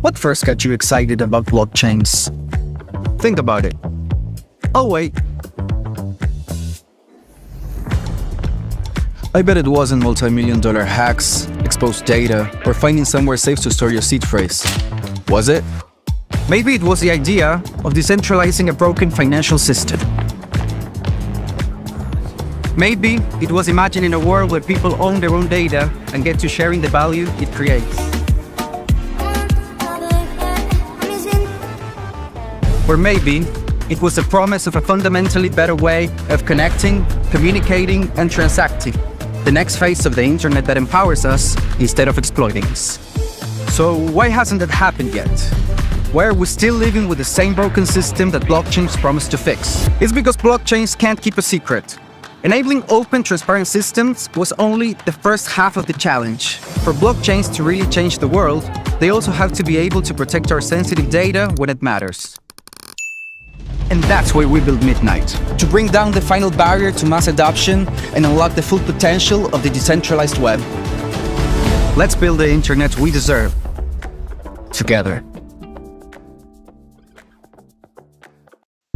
What first got you excited about blockchains? Think about it. Oh wait. I bet it wasn't multi-million-dollar hacks, exposed data, or finding somewhere safe to store your seed phrase. Was it? Maybe it was the idea of decentralizing a broken financial system. Maybe it was imagining a world where people own their own data and get to sharing the value it creates. Or maybe it was the promise of a fundamentally better way of connecting, communicating, and transacting. The next phase of the internet that empowers us instead of exploiting us. So why hasn't that happened yet? Why are we still living with the same broken system that blockchains promise to fix? It's because blockchains can't keep a secret. Enabling open, transparent systems was only the first half of the challenge. For blockchains to really change the world, they also have to be able to protect our sensitive data when it matters. And that's why we built Midnight, to bring down the final barrier to mass adoption and unlock the full potential of the decentralized web. Let's build the internet we deserve, together.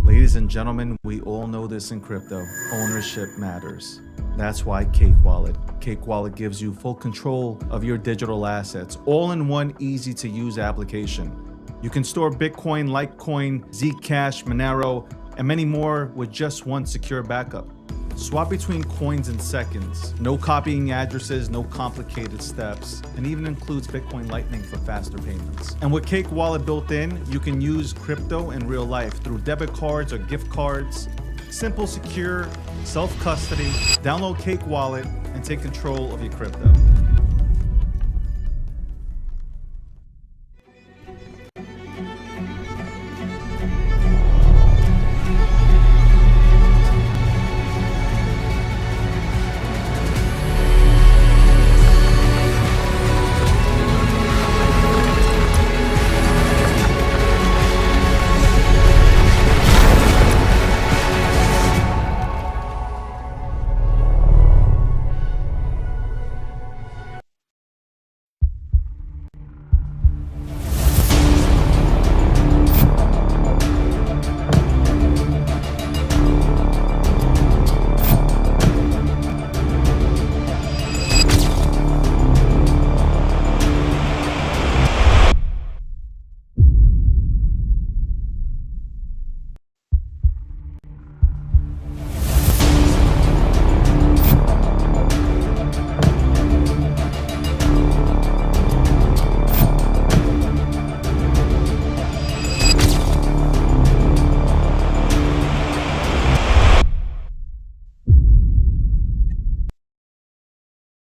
Ladies and gentlemen, we all know this in crypto. Ownership matters. That's why Cake Wallet. Cake Wallet gives you full control of your digital assets, all in one easy-to-use application. You can store Bitcoin, Litecoin, Zcash, Monero, and many more with just one secure backup. Swap between coins in seconds. No copying addresses, no complicated steps, and even includes Bitcoin Lightning for faster payments. And with Cake Wallet built in, you can use crypto in real life through debit cards or gift cards. Simple, secure, self-custody. Download Cake Wallet and take control of your crypto.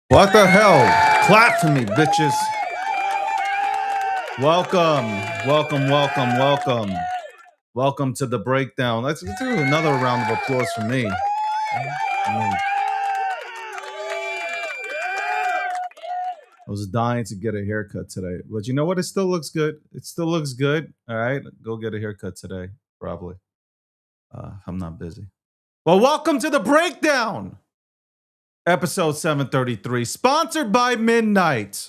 What the hell? Clap for me, bitches. Welcome, welcome, welcome, welcome. Welcome to the breakdown. Let's do another round of applause for me. I was dying to get a haircut today, but you know what? It still looks good. It still looks good. All right, go get a haircut today, probably. I'm not busy. Well, welcome to the breakdown. Episode 733, sponsored by Midnight.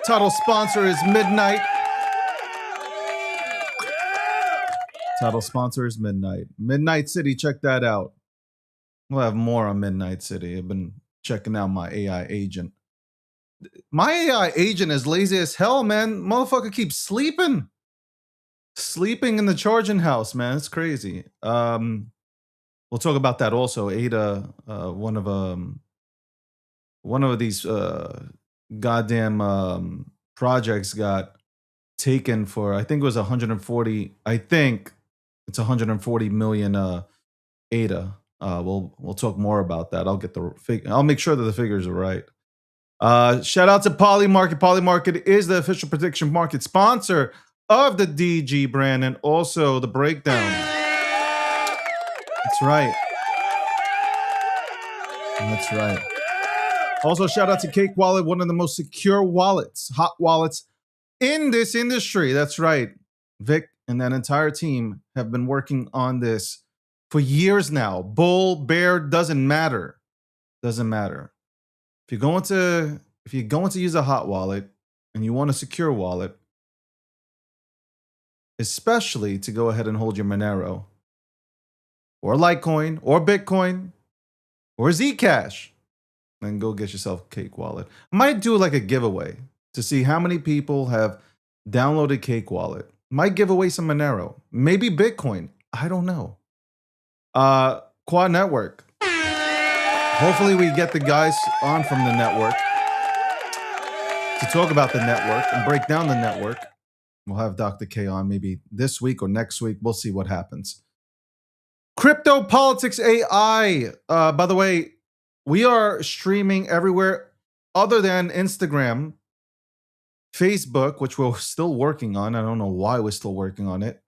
Title sponsor is Midnight. Title sponsor is Midnight. Midnight City, check that out. We'll have more on Midnight City. I've been checking out my AI agent. My AI agent is lazy as hell, man. Motherfucker keeps sleeping. Sleeping in the charging house, man. It's crazy. We'll talk about that also. Ada, one of these goddamn projects got taken for, I think it was 140. I think it's 140 million ADA. We'll talk more about that. I'll get the I'll make sure that the figures are right. Shout out to Polymarket. Polymarket is the official prediction market sponsor of the DG brand and also the breakdown. That's right. That's right. Also, shout out to Cake Wallet, one of the most secure wallets, hot wallets in this industry. That's right. Vic and that entire team have been working on this for years now. Bull, bear, doesn't matter. Doesn't matter. If you're going to use a hot wallet and you want a secure wallet, especially to go ahead and hold your Monero or Litecoin or Bitcoin or Zcash, then go get yourself a Cake Wallet. I might do like a giveaway to see how many people have downloaded Cake Wallet. Might give away some Monero, maybe Bitcoin. I don't know. Quad Network. Hopefully we get the guys on from the network to talk about the network and break down the network. We'll have Dr. K on maybe this week or next week. We'll see what happens. Crypto Politics AI. By the way, we are streaming everywhere other than Instagram, Facebook, which we're still working on. I don't know why we're still working on it.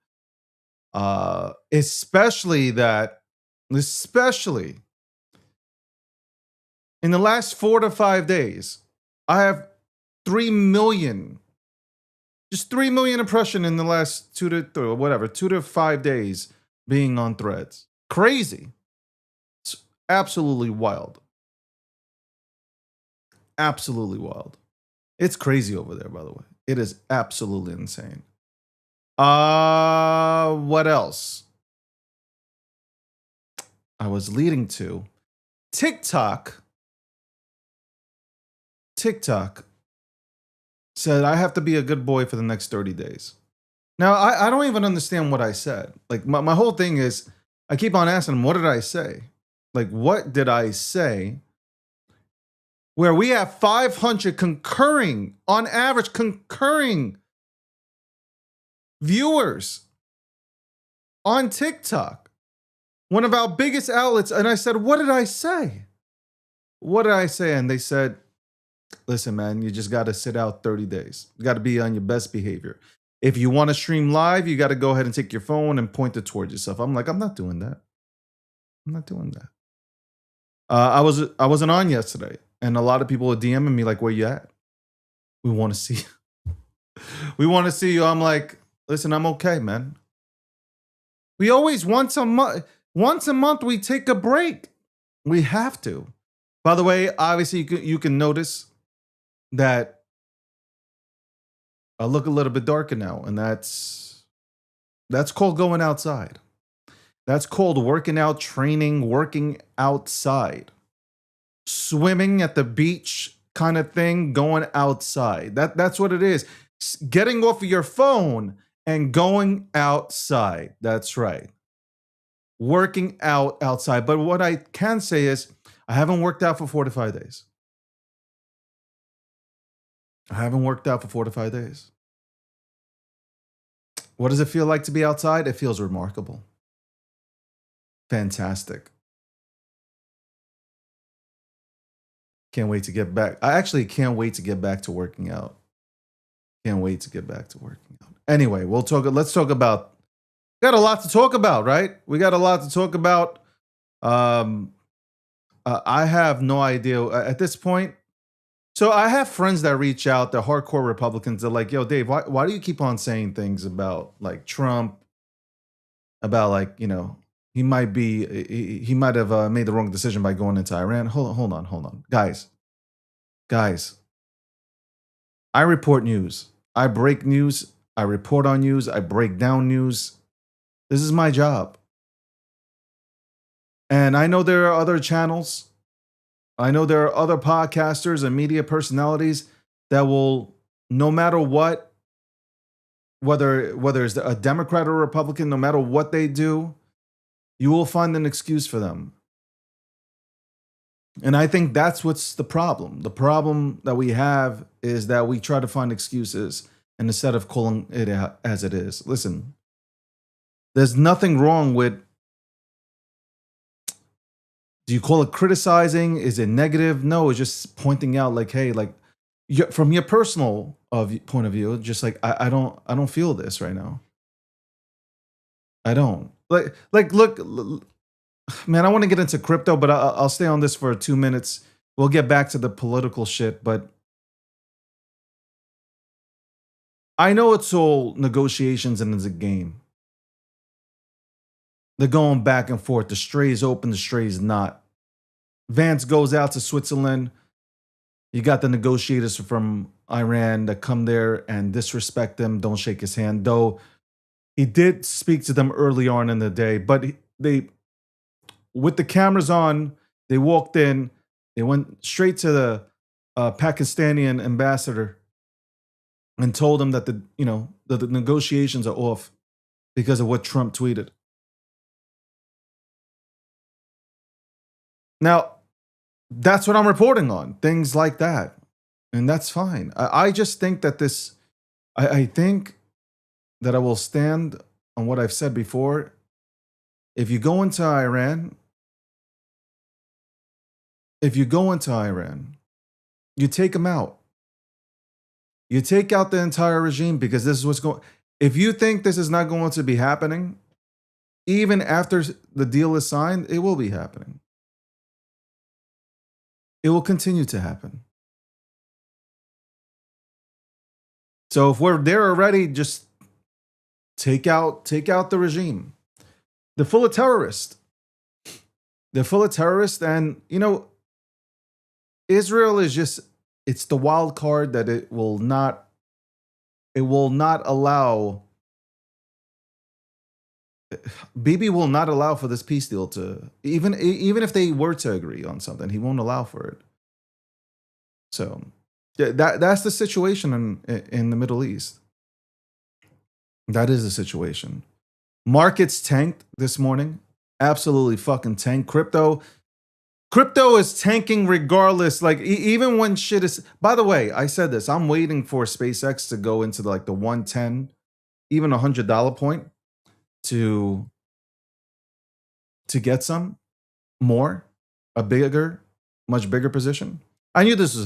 Especially in the last 4 to 5 days, I have 3 million, just 3 million impressions in the last 2 to 5 days being on Threads. Crazy. It's absolutely wild. Absolutely wild. It's crazy over there, by the way. It is absolutely insane. What else? I was leading to TikTok said I have to be a good boy for the next 30 days. Now, I don't even understand what I said. Like, my whole thing is, I keep on asking them, what did I say? Like, what did I say? Where we have 500 concurring, on average, concurring viewers on TikTok. One of our biggest outlets. And I said, what did I say? What did I say? And they said, listen, man, you just got to sit out 30 days. You got to be on your best behavior. If you want to stream live, you got to go ahead and take your phone and point it towards yourself. I'm like, I'm not doing that. I'm not doing that. I wasn't on yesterday, and a lot of people are DMing me like, where you at? We want to see you. We want to see you. I'm like, listen, I'm okay, man. We always once a month we take a break. We have to. By the way, obviously you can notice that I look a little bit darker now, and that's called going outside. That's called working out, training, working outside. Swimming at the beach kind of thing, going outside. That's what it is. Getting off of your phone and going outside. That's right. Working out outside. But what I can say is I haven't worked out for 4 to 5 days. I haven't worked out for 4 to 5 days. What does it feel like to be outside? It feels remarkable. Fantastic. Can't wait to get back. I actually can't wait to get back to working out. Can't wait to get back to working out. Anyway, let's talk about, we got a lot to talk about, right? We got a lot to talk about. I have no idea at this point. So I have friends that reach out, they're hardcore Republicans. They're like, yo, Dave, why do you keep on saying things about like Trump, about like, you know, he might have made the wrong decision by going into Iran. Hold on. Guys, I report news. I break news. I report on news. I break down news. This is my job. And I know there are other channels. I know there are other podcasters and media personalities that will, no matter what, whether it's a Democrat or a Republican, no matter what they do, you will find an excuse for them. And I think that's what's the problem. The problem that we have is that we try to find excuses, and instead of calling it as it is. Listen, there's nothing wrong with, do you call it criticizing? Is it negative? No, it's just pointing out like, hey, like from your personal point of view, just like, I don't feel this right now. I don't. Like, look, man, I want to get into crypto, but I'll stay on this for 2 minutes. We'll get back to the political shit, but I know it's all negotiations and it's a game. They're going back and forth. The stray is open, the stray is not. Vance goes out to Switzerland. You got the negotiators from Iran that come there and disrespect them, don't shake his hand. Though he did speak to them early on in the day, but they, with the cameras on, they walked in, they went straight to the Pakistani ambassador and told him that the negotiations are off because of what Trump tweeted. Now, that's what I'm reporting on, things like that. And that's fine. I just think that I think that I will stand on what I've said before. If you go into Iran, you take them out. You take out the entire regime because this is what's going. If you think this is not going to be happening, even after the deal is signed, it will be happening. It will continue to happen. So if we're there already, just take out the regime. They're full of terrorists. They're full of terrorists, and Israel is it's the wild card that it will not allow. Bibi will not allow for this peace deal to, even if they were to agree on something, he won't allow for it. So that's the situation in the Middle East. That is the situation. Markets tanked this morning. Absolutely fucking tanked. Crypto is tanking regardless. Like even when shit is. By the way, I said this. I'm waiting for SpaceX to go into the 110, even $100 point to get some more, much bigger position. I knew this was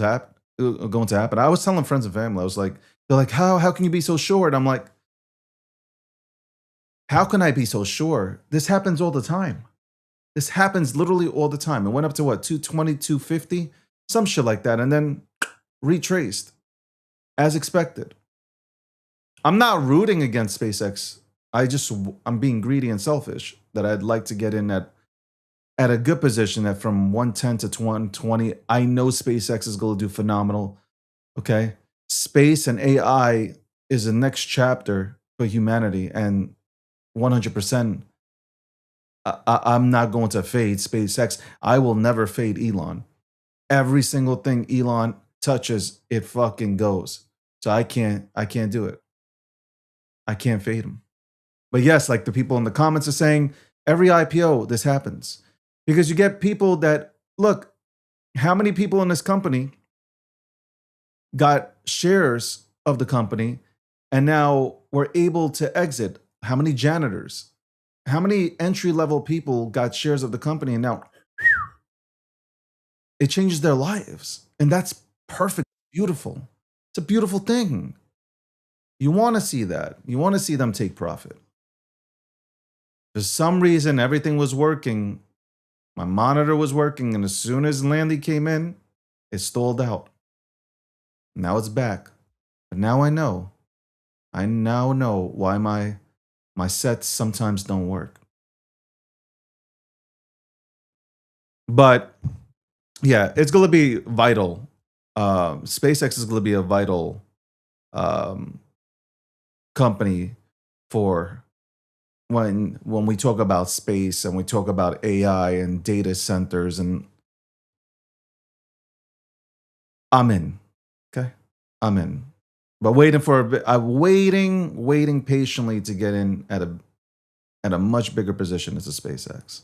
going to happen. I was telling friends and family. I was like, they're like, how can you be so sure? And I'm like, how can I be so sure? This happens all the time. This happens literally all the time. It went up to what, 220, 250? Some shit like that. And then retraced as expected. I'm not rooting against SpaceX. I'm being greedy and selfish that I'd like to get in at a good position that from 110 to 120. I know SpaceX is going to do phenomenal. Okay. Space and AI is the next chapter for humanity. And 100%, I'm not going to fade SpaceX. I will never fade Elon. Every single thing Elon touches, it fucking goes. So I can't do it. I can't fade him. But yes, like the people in the comments are saying, every IPO, this happens. Because you get people that, look, how many people in this company got shares of the company and now were able to exit? How many janitors? How many entry-level people got shares of the company and now it changes their lives? And that's perfect, beautiful. It's a beautiful thing. You want to see that. You want to see them take profit. For some reason, everything was working. My monitor was working, and as soon as Landy came in, it stalled out. Now it's back. But now I know. I now know why my sets sometimes don't work. But yeah, it's going to be vital. SpaceX is going to be a vital company for when we talk about space and we talk about AI and data centers, and I'm in. Okay, I'm in. But waiting for a bit. I'm waiting patiently to get in at a much bigger position as a SpaceX.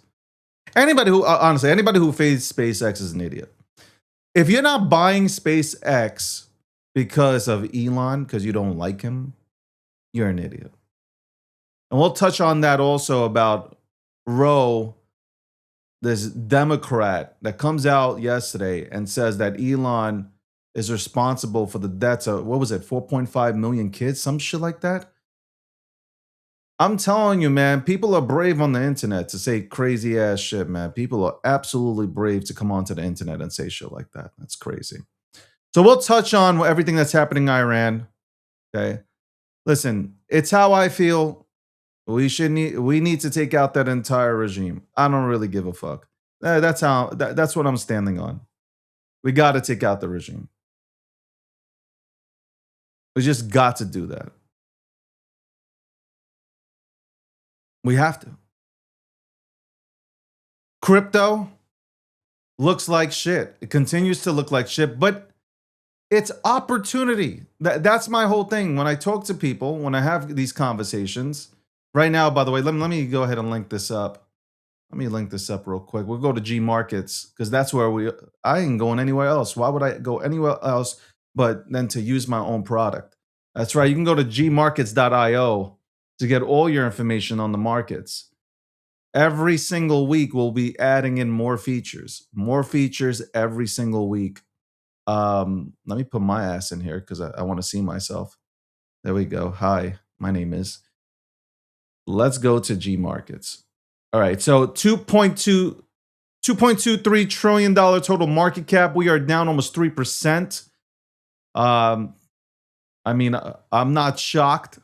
Anybody who fades SpaceX is an idiot. If you're not buying SpaceX because of Elon, because you don't like him, you're an idiot. And we'll touch on that also about Roe, this Democrat that comes out yesterday and says that Elon is responsible for the deaths of, 4.5 million kids, some shit like that. I'm telling you, man, people are brave on the internet to say crazy ass shit, man. People are absolutely brave to come onto the internet and say shit like that. That's crazy. So we'll touch on everything that's happening in Iran. Okay. Listen, it's how I feel. We need to take out that entire regime. I don't really give a fuck. That's what I'm standing on. We got to take out the regime. We just got to do that. We have to. Crypto looks like shit. It continues to look like shit, but it's opportunity. That's my whole thing. When I talk to people, when I have these conversations, right now, by the way, let me go ahead and link this up. Let me link this up real quick. We'll go to G Markets because that's where I ain't going anywhere else. Why would I go anywhere else but then to use my own product? That's right. You can go to gmarkets.io to get all your information on the markets. Every single week, we'll be adding in more features every single week. Let me put my ass in here because I want to see myself. There we go. Hi, my name is. Let's go to G Markets. All right, so $2.23 trillion total market cap. We are down almost 3%. I mean, I'm not shocked.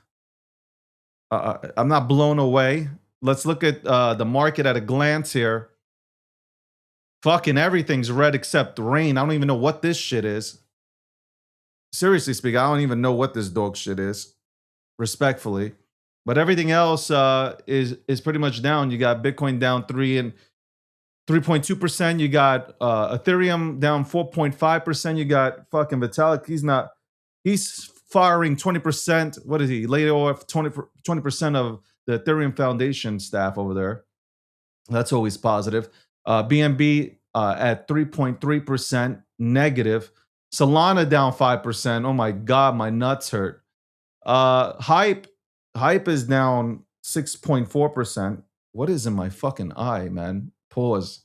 I'm not blown away. Let's look at the market at a glance here. Fucking everything's red except rain. I don't even know what this shit is. Seriously speaking, I don't even know what this dog shit is. Respectfully. But everything else is pretty much down. You got Bitcoin down 3.2%. You got Ethereum down 4.5%. You got fucking Vitalik. He's firing 20%. What is he? Laid off 20% of the Ethereum Foundation staff over there. That's always positive. BNB at 3.3% negative. Solana down 5%. Oh my God, my nuts hurt. Hype is down 6.4%. What is in my fucking eye, man? Pause.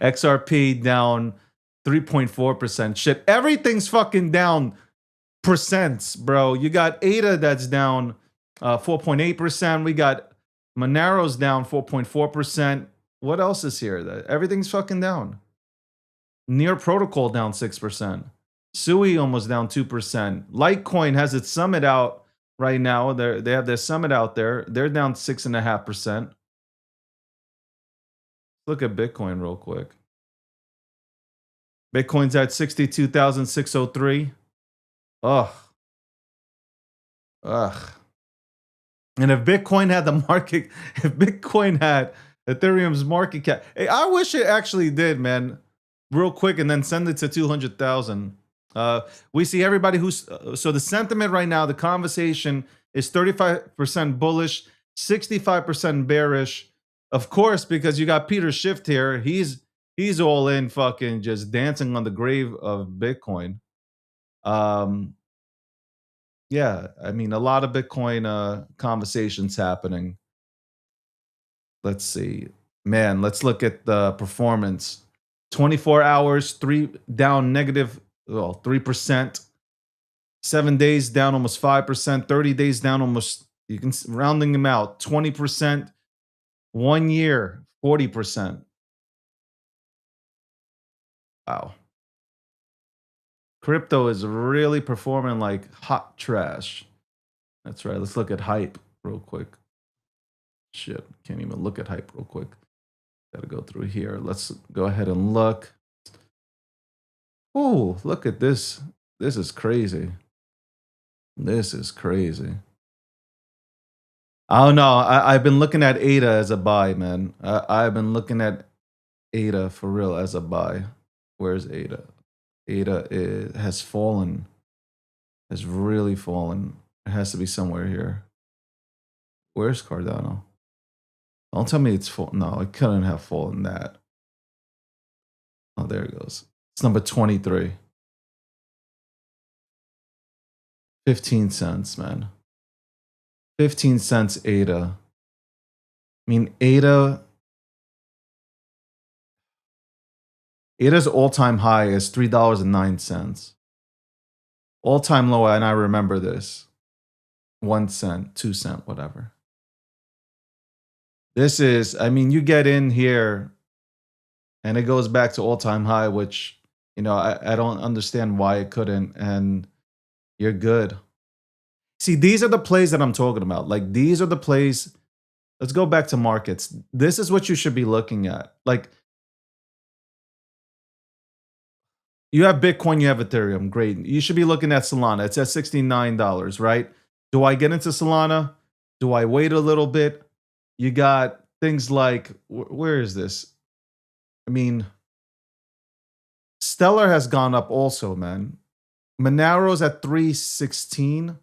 XRP down 3.4%. Shit, everything's fucking down percents, bro. You got ADA that's down 4.8%. We got Monero's down 4.4%. What else is here? Everything's fucking down. Near Protocol down 6%. Sui almost down 2%. Litecoin has its summit out right now. They have their summit out there. They're down 6.5%. Look at Bitcoin real quick. Bitcoin's at 62,603. Ugh. And if Bitcoin had Ethereum's market cap, hey, I wish it actually did, man. Real quick, and then send it to 200,000. We see everybody so the sentiment right now, the conversation is 35% bullish, 65% bearish. Of course, because you got Peter Schiff here. He's all in, fucking just dancing on the grave of Bitcoin. Yeah, I mean, a lot of Bitcoin conversations happening. Let's see. Man, let's look at the performance. 24 hours, down negative 3%. 7 days down almost 5%. 30 days down almost, you can rounding them out, 20%. 1 year, 40%. Wow. Crypto is really performing like hot trash. That's right. Let's look at hype real quick. Shit, can't even look at hype real quick. Gotta go through here. Let's go ahead and look. Oh, look at this. This is crazy. This is crazy. I don't know. I've been looking at ADA as a buy, man. I've been looking at ADA for real as a buy. Where's ADA? ADA has fallen. Has really fallen. It has to be somewhere here. Where's Cardano? Don't tell me it's full. No, it couldn't have fallen that. Oh, there it goes. It's number 23. 15 cents, man. 15 cents ADA. I mean, ADA's all-time high is $3.09. All-time low, and I remember this. 1 cent, 2 cent, whatever. This is, I mean, you get in here and it goes back to all-time high, which I don't understand why it couldn't, and you're good. See, these are the plays that I'm talking about. Like, these are the plays. Let's go back to markets. This is what you should be looking at. Like, you have Bitcoin, you have Ethereum. Great. You should be looking at Solana. It's at $69, right? Do I get into Solana? Do I wait a little bit? You got things like, where is this? I mean, Stellar has gone up also, man. Monaro's at 316.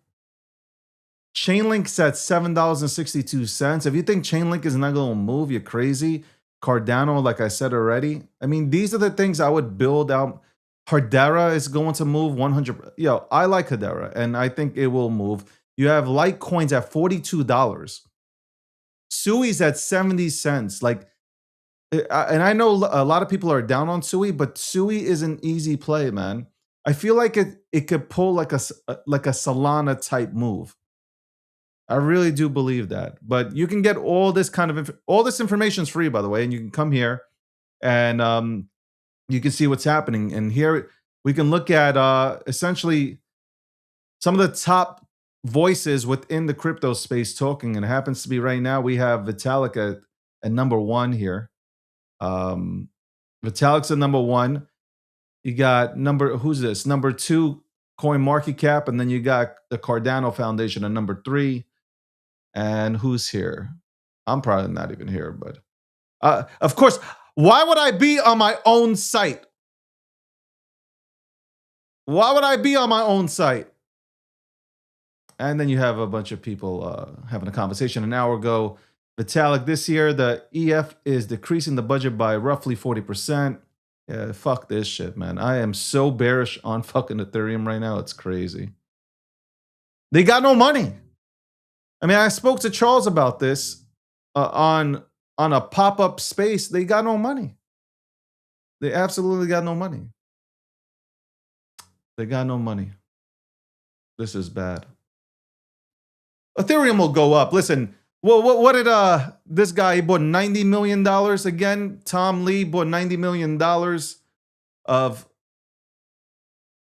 Chainlink's at $7.62. If you think Chainlink is not going to move, you're crazy. Cardano, like I said already. I mean, these are the things I would build out. Hedera is going to move 100. Yo, I like Hedera, and I think it will move. You have Litecoins at $42. Sui's at 70 cents. Like, and I know a lot of people are down on Sui, but Sui is an easy play, man. I feel like it could pull like a Solana type move. I really do believe that. But you can get all this kind of all this information is free, by the way, and you can come here and you can see what's happening. And here we can look at essentially some of the top voices within the crypto space talking. And it happens to be right now we have Vitalik at number one here. Vitalik's at number one. You got who's this? Number two, Coin Market Cap, and then you got the Cardano Foundation at number three. And who's here? I'm probably not even here, but of course, why would I be on my own site? Why would I be on my own site? And then you have a bunch of people having a conversation an hour ago. Vitalik, this year, the EF is decreasing the budget by roughly 40%. Yeah, fuck this shit, man. I am so bearish on fucking Ethereum right now. It's crazy. They got no money. I mean, I spoke to Charles about this on a pop-up space. They got no money. They absolutely got no money. They got no money. This is bad. Ethereum will go up. Listen, what did this guy, he bought $90 million again? Tom Lee bought $90 million of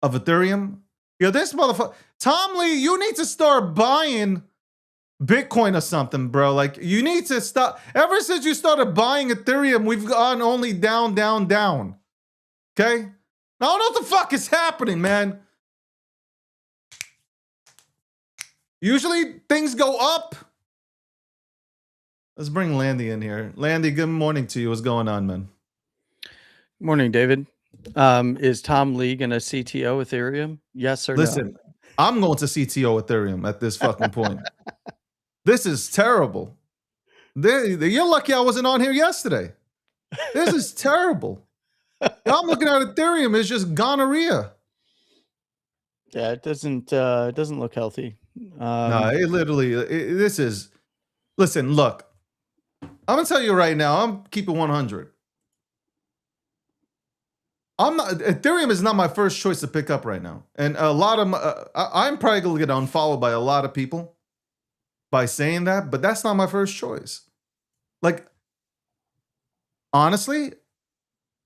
Ethereum. Yo, this motherfucker. Tom Lee, you need to start buying Bitcoin or something, bro. Like, you need to stop. Ever since you started buying Ethereum, we've gone only down, down, down. Okay? Now, I don't know what the fuck is happening, man. Usually things go up. Let's bring Landy in here. Landy, good morning to you. What's going on, man? Morning, David. Is Tom Lee going to CTO Ethereum? Yes or Listen, I'm going to CTO Ethereum at this fucking point. This is terrible. You're lucky I wasn't on here yesterday. This is terrible. I'm looking at Ethereum. It's just gonorrhea. Yeah, it doesn't look healthy. No, it literally. This is. Listen, look. I'm gonna tell you right now. I'm keeping 100. Ethereum is not my first choice to pick up right now, and a lot of I'm probably gonna get unfollowed by a lot of people by saying that, but that's not my first choice. Like, honestly,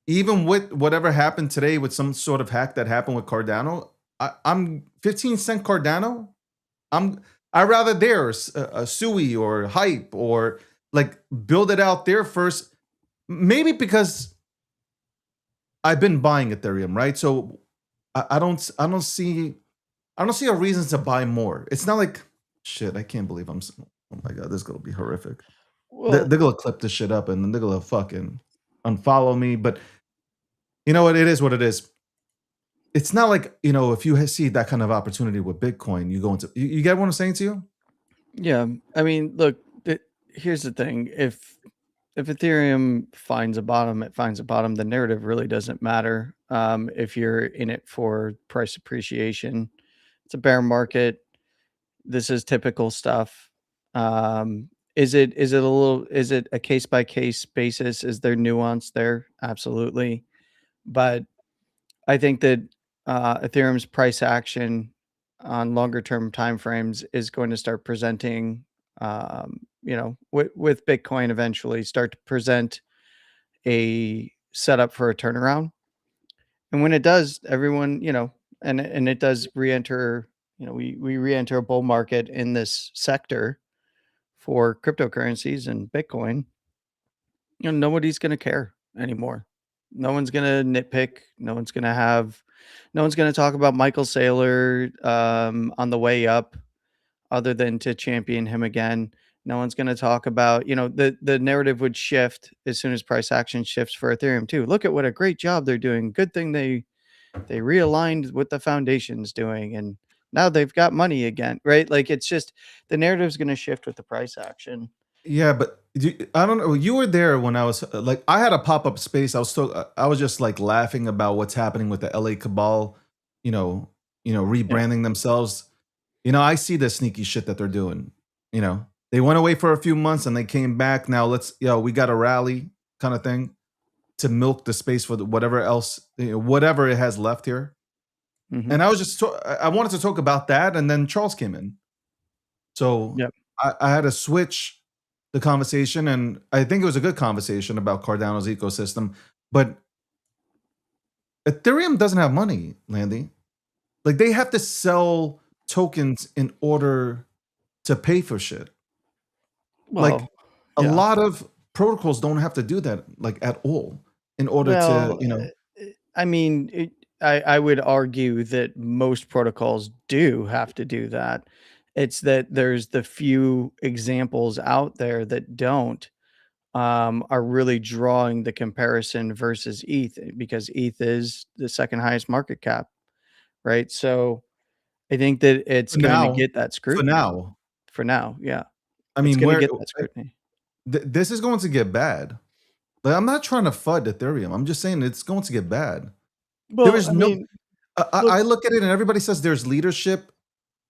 even with whatever happened today with some sort of hack that happened with Cardano, I'm 15 cent Cardano. I rather there a Sui or Hype or like build it out there first. Maybe because I've been buying Ethereum, right? So I don't see a reason to buy more. It's not like shit. I can't believe oh my god, this is gonna be horrific. Well, they're gonna clip this shit up and then they're gonna fucking unfollow me. But you know what? It is what it is. It's not like, if you see that kind of opportunity with Bitcoin, you go into, you get what I'm saying to you? Yeah. I mean, look, here's the thing. If Ethereum finds a bottom, it finds a bottom. The narrative really doesn't matter. If you're in it for price appreciation, it's a bear market. This is typical stuff. Is it a case by case basis? Is there nuance there? Absolutely. But I think that Ethereum's price action on longer term timeframes is going to start presenting, with Bitcoin eventually start to present a setup for a turnaround. And when it does, everyone, and it does re-enter, we re-enter a bull market in this sector for cryptocurrencies and Bitcoin, nobody's going to care anymore. No one's going to nitpick. No one's going to talk about Michael Saylor on the way up other than to champion him again. No one's going to talk about, the narrative would shift as soon as price action shifts for Ethereum too. Look at what a great job they're doing. Good thing they realigned what the foundation's doing, and now they've got money again, right? Like, it's just the narrative's going to shift with the price action. Yeah, but I don't know. You were there when I was like, I had a pop up space. I was just like laughing about what's happening with the LA Cabal, rebranding themselves. I see the sneaky shit that they're doing. They went away for a few months and they came back. Now we got a rally kind of thing to milk the space for whatever else, whatever it has left here. Mhm. And I was I wanted to talk about that, and then Charles came in, so Yep. I had to switch the conversation, and I think it was a good conversation about Cardano's ecosystem. But Ethereum doesn't have money, Landy. Like, they have to sell tokens in order to pay for shit. Like, Well, a yeah. lot of protocols don't have to do that, like, at all, in order to, I mean, I would argue that most protocols do have to do that. It's that there's the few examples out there that don't, are really drawing the comparison versus ETH, because ETH is the second highest market cap, right? So I think that it's for going to now, get that for scrutiny now. for now. Yeah, I it's mean, going to get that scrutiny. this is going to get bad. Like, I'm not trying to FUD Ethereum. I'm just saying it's going to get bad. There Well, is I no. mean, I look at it and everybody says there's leadership.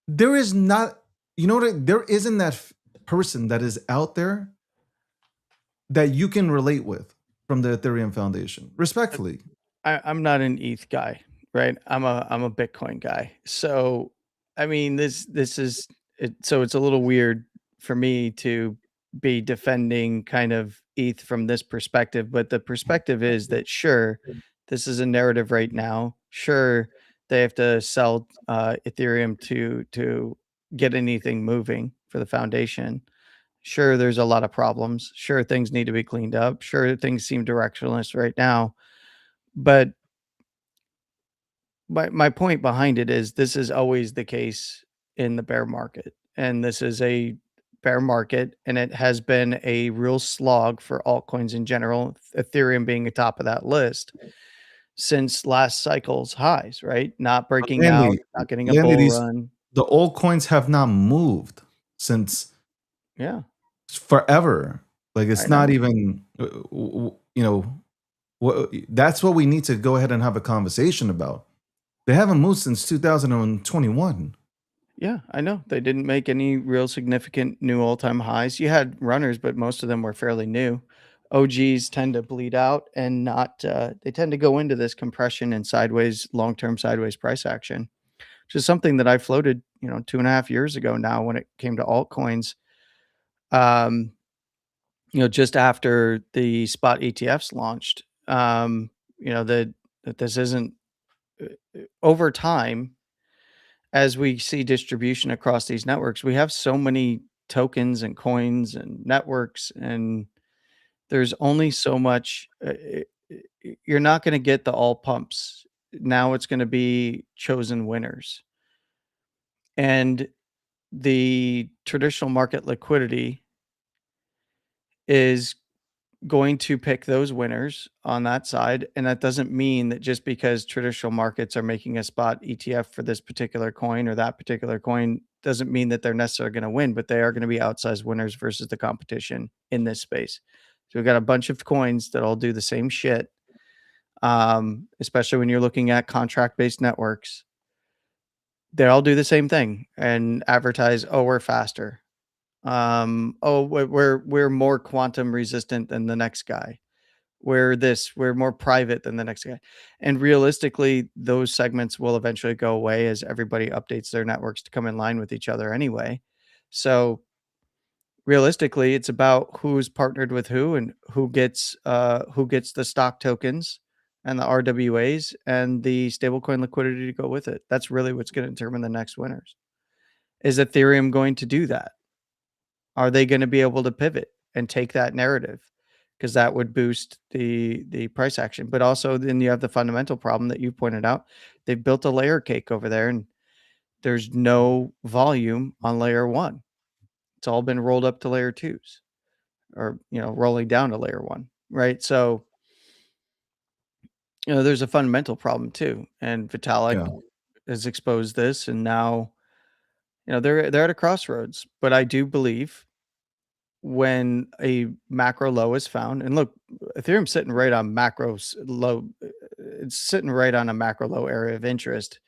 There is not. You know what? There isn't that person that is out there that you can relate with from the Ethereum Foundation. Respectfully, I'm not an ETH guy, right? I'm a Bitcoin guy. So, I mean, this is it. So it's a little weird for me to be defending kind of ETH from this perspective, but the perspective is that sure, this is a narrative right now. Sure, they have to sell Ethereum to get anything moving for the foundation. Sure, there's a lot of problems. Sure, things need to be cleaned up. Sure, things seem directionless right now, but my point behind it is this is always the case in the bear market, and this is a bear market, and it has been a real slog for altcoins in general, Ethereum being atop of that list since last cycle's highs, right? Not but breaking out, Landy, not getting a Landy, bull run. the old coins have not moved since Yeah, forever. Like, I it's not know. even. That's what we need to go ahead and have a conversation about. They haven't moved since 2021. Yeah, I know. They didn't make any real significant new all-time highs. You had runners, but most of them were fairly new. OGs tend to bleed out and not they tend to go into this compression and sideways, long-term sideways price action, which is something that I floated, 2.5 years ago now when it came to altcoins. Um, just after the spot ETFs launched. That this isn't over time as we see distribution across these networks, we have so many tokens and coins and networks, and there's only so much. You're not going to get the all pumps. Now it's going to be chosen winners. And the traditional market liquidity is going to pick those winners on that side. And that doesn't mean that just because traditional markets are making a spot ETF for this particular coin or that particular coin doesn't mean that they're necessarily going to win, but they are going to be outsized winners versus the competition in this space. So we've got a bunch of coins that all do the same shit. Especially when you're looking at contract-based networks, they all do the same thing and advertise, "Oh, we're faster. Oh, we're more quantum resistant than the next guy. We're more private than the next guy." And realistically, those segments will eventually go away as everybody updates their networks to come in line with each other anyway. So realistically, it's about who's partnered with who and who gets the stock tokens and the RWAs and the stablecoin liquidity to go with it. That's really what's going to determine the next winners. Is Ethereum going to do that? Are they going to be able to pivot and take that narrative? Because that would boost the price action. But also then you have the fundamental problem that you pointed out. They've built a layer cake over there, and there's no volume on layer 1. It's all been rolled up to layer 2s, or rolling down to layer 1, right? So there's a fundamental problem too, and Vitalik has exposed this, and now they're at a crossroads. But I do believe when a macro low is found, and look, Ethereum's sitting right on low, it's sitting right on a macro low area of interest.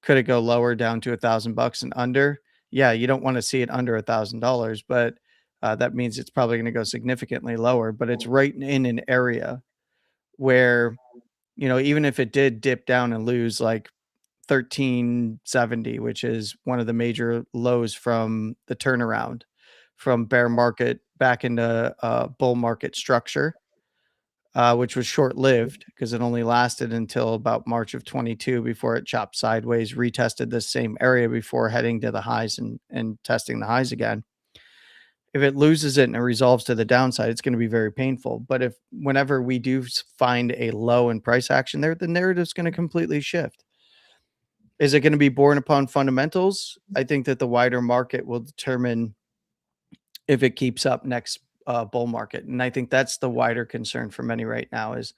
Could it go lower down to $1,000 and under? Yeah, you don't want to see it under $1,000, but that means it's probably going to go significantly lower. But it's right in an area where even if it did dip down and lose like 1370, which is one of the major lows from the turnaround from bear market back into bull market structure, which was short-lived because it only lasted until about March of 22 before it chopped sideways, retested this same area before heading to the highs and testing the highs again. If it loses it and it resolves to the downside, it's going to be very painful. But whenever we do find a low in price action there, the narrative's going to completely shift. Is it going to be born upon fundamentals? I think that the wider market will determine if it keeps up next bull market. And I think that's the wider concern for many right now is,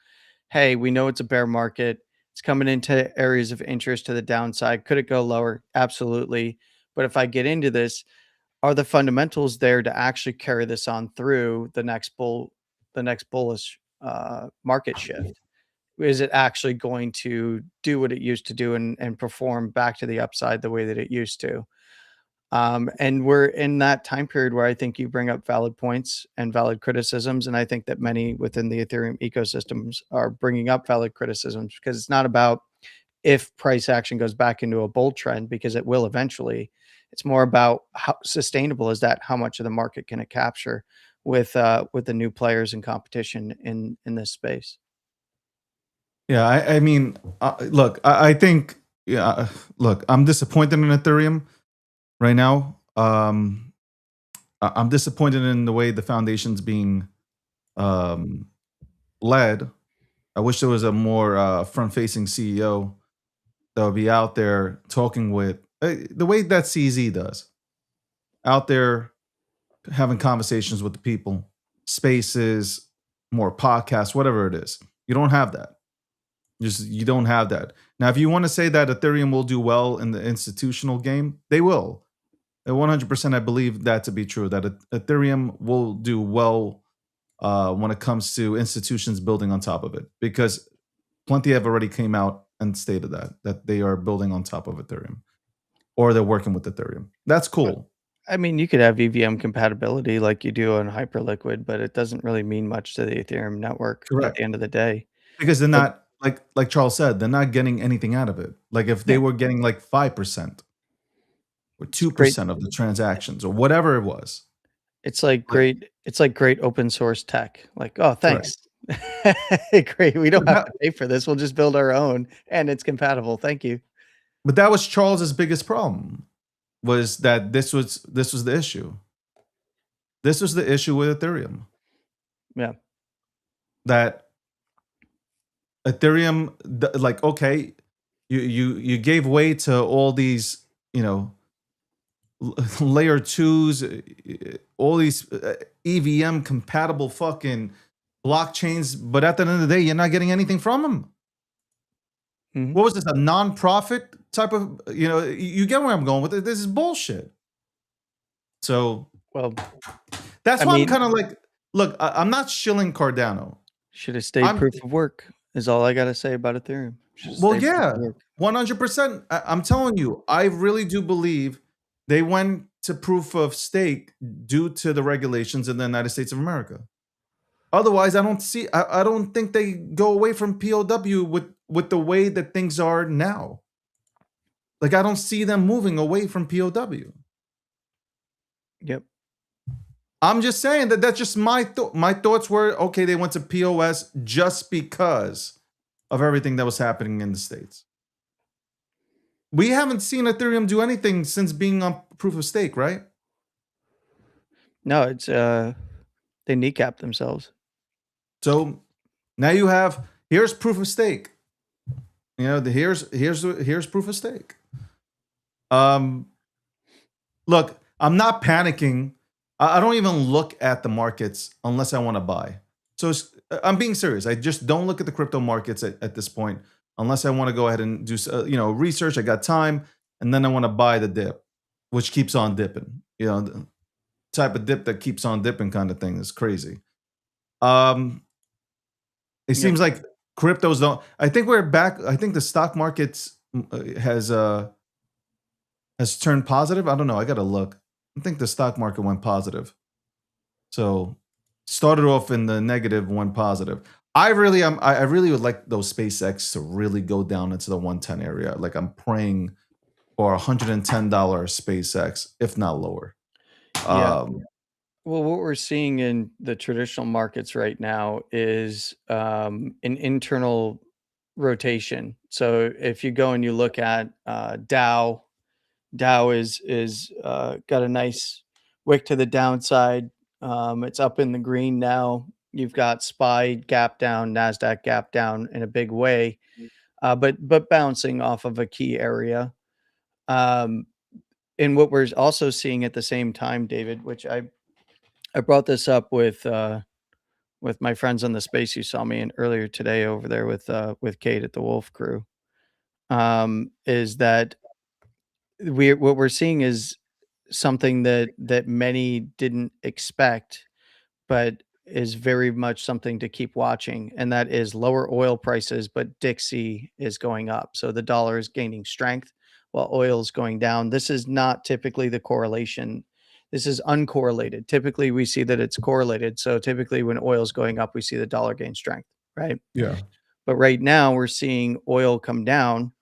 hey, we know it's a bear market. It's coming into areas of interest to the downside. Could it go lower? Absolutely. But if I get into this, are the fundamentals there to actually carry this on through the next bullish market shift? Is it actually going to do what it used to do and perform back to the upside the way that it used to? And we're in that time period where I think you bring up valid points and valid criticisms. And I think that many within the Ethereum ecosystems are bringing up valid criticisms because it's not about if price action goes back into a bull trend, because it will eventually. It's more about how sustainable is that, how much of the market can it capture with the new players and competition in this space. Yeah, I mean, look, I think, look, I'm disappointed in Ethereum right now. I'm disappointed in the way the foundation's being led. I wish there was a more front-facing CEO that would be out there talking with the way that CZ does, out there having conversations with the people, spaces, more podcasts, whatever it is. You don't have that. You don't have that. Now, if you want to say that Ethereum will do well in the institutional game, they will. And 100%, I believe that to be true, that Ethereum will do well when it comes to institutions building on top of it, because plenty have already came out and stated that they are building on top of Ethereum, or they're working with Ethereum. That's cool. I mean, you could have EVM compatibility like you do on Hyperliquid, but it doesn't really mean much to the Ethereum network at the end of the day. Because they're not, like Charles said, they're not getting anything out of it. Like if they were getting like 5% or 2% of the transactions or whatever it was. It's like great open source tech. Like, oh, thanks. Great. We don't have to pay for this. We'll just build our own and it's compatible. Thank you. But that was Charles's biggest problem, was that this was the issue. This was the issue with Ethereum. Yeah. That Ethereum, like, okay, you gave way to all these, layer 2s, all these EVM compatible fucking blockchains, but at the end of the day, you're not getting anything from them. Mm-hmm. What was this, a non-profit type of, you get where I'm going with it. This is bullshit. So, well, that's why I'm kind of like, look, I'm not shilling Cardano. Should have stayed proof of work is all I got to say about Ethereum. Well, yeah, 100%. I'm telling you, I really do believe they went to proof of stake due to the regulations in the United States of America. Otherwise, I don't think they go away from POW with the way that things are now. Like, I don't see them moving away from POW. Yep. I'm just saying that's just my thoughts were, okay, they went to POS just because of everything that was happening in the States. We haven't seen Ethereum do anything since being on proof of stake, right? No, it's they kneecap themselves. So now you have, here's proof of stake. You know, here's proof of stake. Look, I'm not panicking. I don't even look at the markets unless I want to buy. So I'm being serious. I just don't look at the crypto markets at this point unless I want to go ahead and do research. I got time, and then I want to buy the dip, which keeps on dipping. You know, the type of dip that keeps on dipping kind of thing is crazy. It seems like cryptos don't. I think we're back. I think the stock markets has turned positive. I don't know. I got to look. I think the stock market went positive. So started off in the negative, went positive. I really would like those SPACEX to really go down into the 110 area. Like I'm praying for $110 SPACEX, if not lower. Yeah. Well, what we're seeing in the traditional markets right now is an internal rotation. So if you go and you look at Dow is got a nice wick to the downside. It's up in the green now. You've got SPY gap down, NASDAQ gap down in a big way, but bouncing off of a key area. And what we're also seeing at the same time, David, which I brought this up with my friends on the space you saw me in earlier today over there with Kate at the Wolf Crew, is that what we're seeing is something that many didn't expect, but is very much something to keep watching, and that is lower oil prices, but Dixie is going up. So the dollar is gaining strength while oil is going down. This is not typically the correlation. This is uncorrelated. Typically, we see that it's correlated. So typically, when oil is going up, we see the dollar gain strength, right? Yeah. But right now, we're seeing oil come down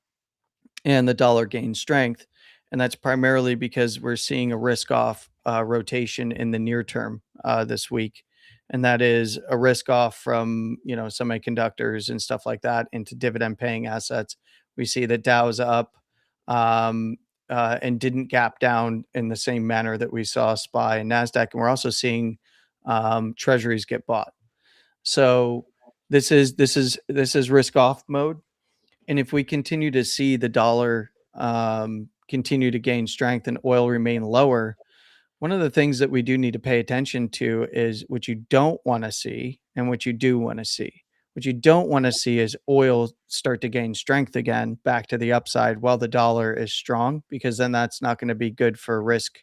and the dollar gain strength. And that's primarily because we're seeing a risk off rotation in the near term this week. And that is a risk off from, semiconductors and stuff like that into dividend paying assets. We see that Dow's up and didn't gap down in the same manner that we saw SPY and NASDAQ. And we're also seeing treasuries get bought. So this is risk off mode. And if we continue to see the dollar continue to gain strength and oil remain lower, one of the things that we do need to pay attention to is what you don't want to see and what you do want to see. What you don't want to see is oil start to gain strength again back to the upside while the dollar is strong, because then that's not going to be good for risk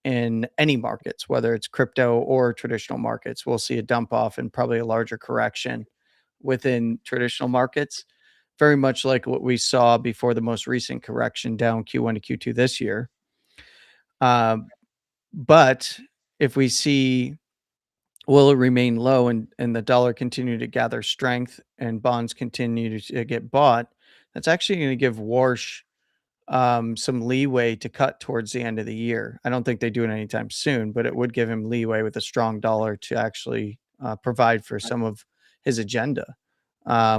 in any markets, whether it's crypto or traditional markets. We'll see a dump off and probably a larger correction within traditional markets, very much like what we saw before the most recent correction down Q1 to Q2 this year. But if we see oil remain low and the dollar continue to gather strength and bonds continue to get bought, that's actually going to give Warsh some leeway to cut towards the end of the year. I don't think they do it anytime soon, but it would give him leeway with a strong dollar to actually provide for some of his agenda,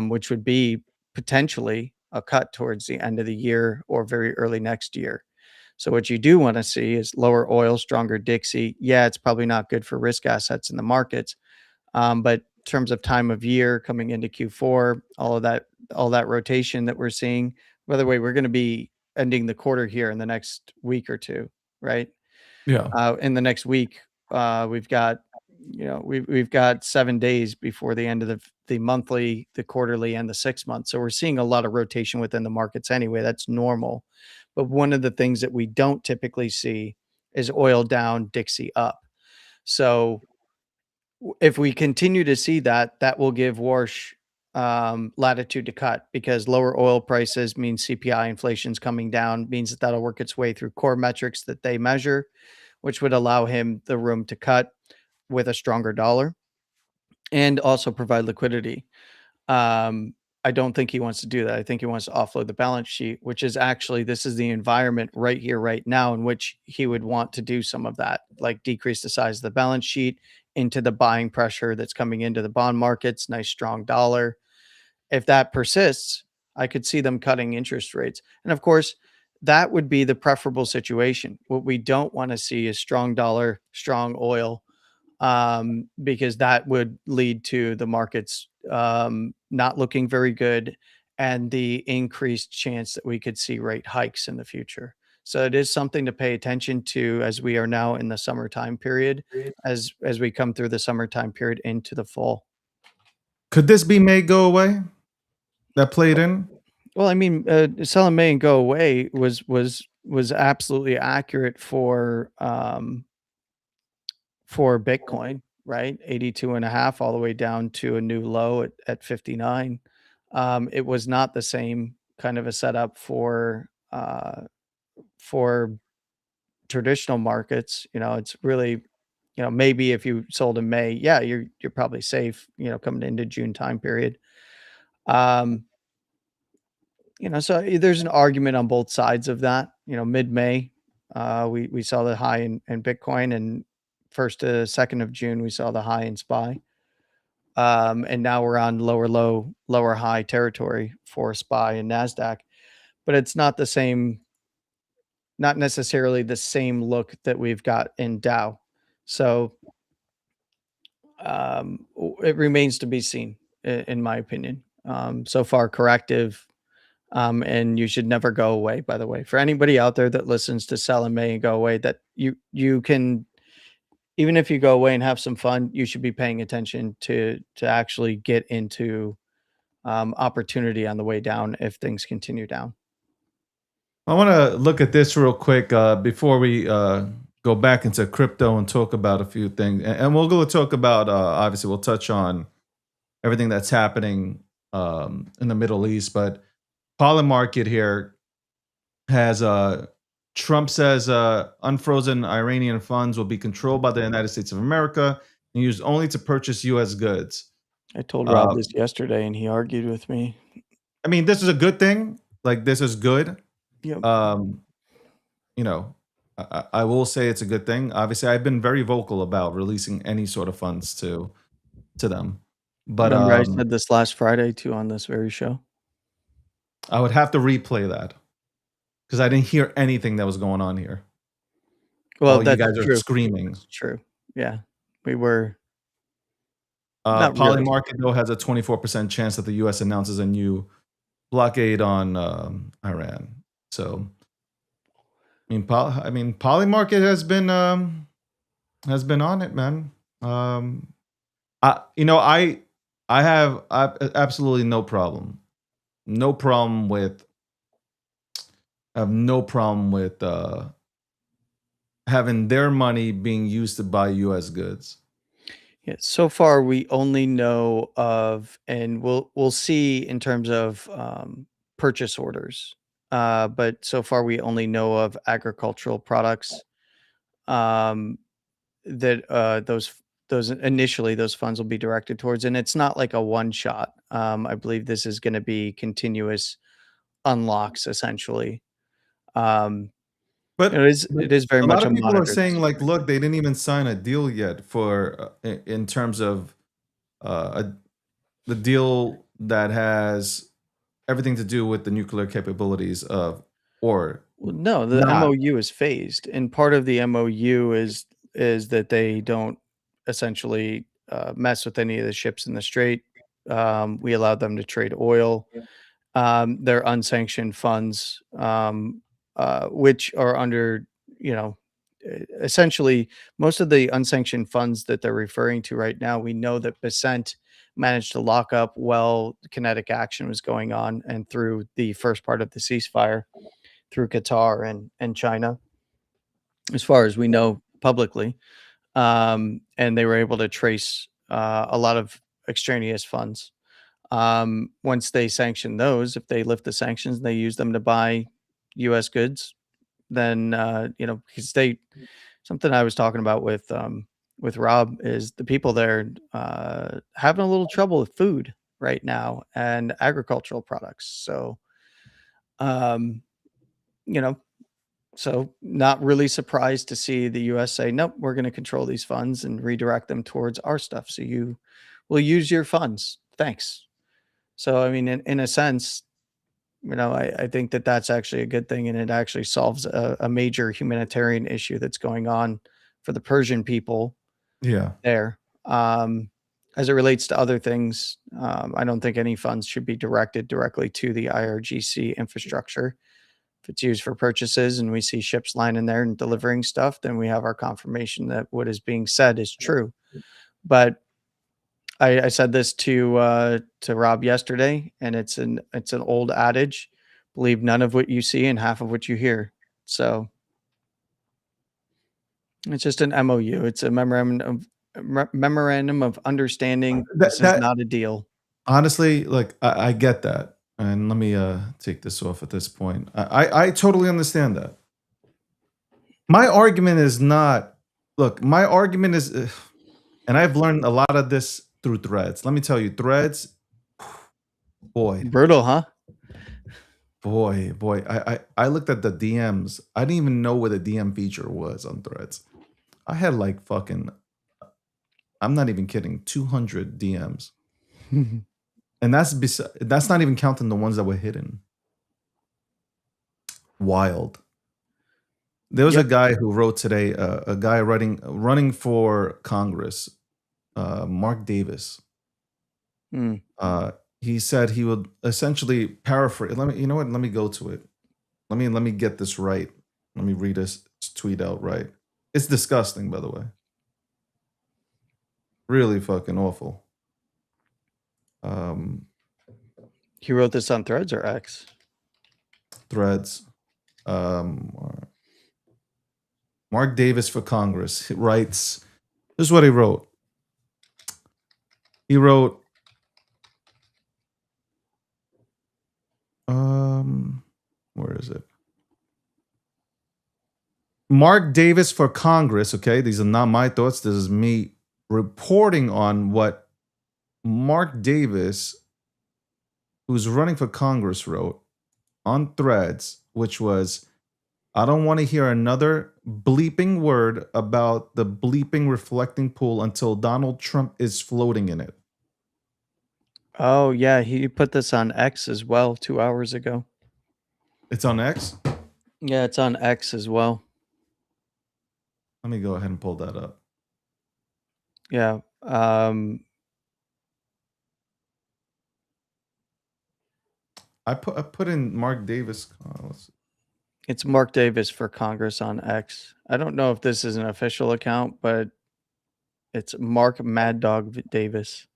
which would be potentially a cut towards the end of the year or very early next year. So what you do want to see is lower oil, stronger Dixie. Yeah, it's probably not good for risk assets in the markets, but in terms of time of year coming into Q4, all that rotation that we're seeing. By the way, we're going to be ending the quarter here in the next week or two, right? Yeah. In the next week, we've got we've got 7 days before the end of the monthly, the quarterly, and the 6 months. So we're seeing a lot of rotation within the markets anyway. That's normal. But one of the things that we don't typically see is oil down, Dixie up. So if we continue to see that, that will give Warsh latitude to cut, because lower oil prices means CPI inflation's coming down, means that that'll work its way through core metrics that they measure, which would allow him the room to cut with a stronger dollar and also provide liquidity. I don't think he wants to do that. I think he wants to offload the balance sheet, which is actually, this is the environment right here, right now, in which he would want to do some of that, like decrease the size of the balance sheet into the buying pressure that's coming into the bond markets, nice strong dollar. if that persists, I could see them cutting interest rates. And of course, that would be the preferable situation. What we don't want to see is strong dollar, strong oil, because that would lead to the markets not looking very good and the increased chance that we could see rate hikes in the future. So it is something to pay attention to as we are now in the summertime period, as we come through the summertime period into the fall. Could this be made go away? That played in? Well, I mean, sell in May and go away was absolutely accurate for Bitcoin, right? 82 and a half all the way down to a new low at 59. It was not the same kind of a setup for traditional markets. It's really, maybe if you sold in May, yeah, you're probably safe, coming into June time period. Um, so there's an argument on both sides of that. Mid-May, we saw the high in Bitcoin, and 1st to 2nd of June, we saw the high in SPY. And now we're on lower low, lower high territory for SPY and NASDAQ, but it's not the same, not necessarily the same look that we've got in Dow. So it remains to be seen, in my opinion. So far, corrective. And you should never go away, by the way. For anybody out there that listens to sell in May and go away, that you can, even if you go away and have some fun, you should be paying attention to actually get into opportunity on the way down if things continue down. I want to look at this real quick before we go back into crypto and talk about a few things. And we'll go talk about, obviously, we'll touch on everything that's happening in the Middle East. But Polymarket here has Trump says unfrozen Iranian funds will be controlled by the United States of America and used only to purchase U.S. goods. I told Rob this yesterday, and he argued with me. I mean, this is a good thing. Like, this is good. Yep. I will say it's a good thing. Obviously, I've been very vocal about releasing any sort of funds to them. But Remember, I said this last Friday too on this very show. I would have to replay that because I didn't hear anything that was going on here. Well, you guys true. are screaming. That's true. Yeah, we were. Polymarket though has a 24% chance that the U.S. announces a new blockade on Iran. So, I mean, Polymarket has been on it, man. I have absolutely no problem with having their money being used to buy U.S. goods. Yeah, so far we only know of, and we'll see in terms of purchase orders. But so far we only know of agricultural products. That those initially those funds will be directed towards, and it's not like a one shot. I believe this is going to be continuous unlocks essentially. But it is very a much lot a of people are monitored saying, like, situation. look, they didn't even sign a deal yet for in terms of the deal that has everything to do with the nuclear capabilities of, or Well, no, the not. MOU is phased, and part of the MOU is that they don't essentially mess with any of the ships in the strait. We allowed them to trade oil. They're unsanctioned funds, which are under, essentially most of the unsanctioned funds that they're referring to right now. We know that Besant managed to lock up while kinetic action was going on, and through the first part of the ceasefire through Qatar and China, as far as we know publicly. And they were able to trace a lot of extraneous funds. Once they sanction those, if they lift the sanctions, they use them to buy U.S. goods, then, because something I was talking about with Rob is the people there having a little trouble with food right now and agricultural products. So, you know, so not really surprised to see the US say, nope, we're going to control these funds and redirect them towards our stuff. So you will use your funds. Thanks. So, I mean, in a sense, I think that that's actually a good thing, and it actually solves a major humanitarian issue that's going on for the Persian people Yeah. there. As it relates to other things, I don't think any funds should be directed directly to the IRGC infrastructure. If it's used for purchases and we see ships lining there and delivering stuff, then we have our confirmation that what is being said is true. But I said this to Rob yesterday, and it's an old adage: believe none of what you see and half of what you hear. So it's just an MOU. It's a memorandum of understanding. This is That not a deal. honestly, like I get that, and let me take this off at this point. I totally understand that. My argument is not. Look, my argument is, and I've learned a lot of this through Threads. Let me tell you, Threads, boy, Brutal, huh? boy. I looked at the DMs. I didn't even know what the DM feature was on Threads. I had like fucking, I'm not even kidding, 200 DMs. And that's not even counting the ones that were hidden. Wild. There was a guy who wrote today, a guy running for Congress, Mark Davis. Mm. He said he would essentially paraphrase. You know what? Let me go to it. Let me get this right. Let me read this tweet out right. It's disgusting, by the way. Really fucking awful. He wrote this on Threads or X? Threads. Mark Davis for Congress. He writes, this is what he wrote. He wrote, where is it? Mark Davis for Congress. Okay, these are not my thoughts. This is me reporting on what Mark Davis, who's running for Congress, wrote on Threads, which was, I don't want to hear another bleeping word about the bleeping reflecting pool until Donald Trump is floating in it. Oh, yeah. He put this on X as well 2 hours ago. It's on X? Yeah, it's on X as well. Let me go ahead and pull that up. Yeah. I put in Mark Davis. It's Mark Davis for Congress on X. I don't know if this is an official account, but it's Mark Mad Dog Davis.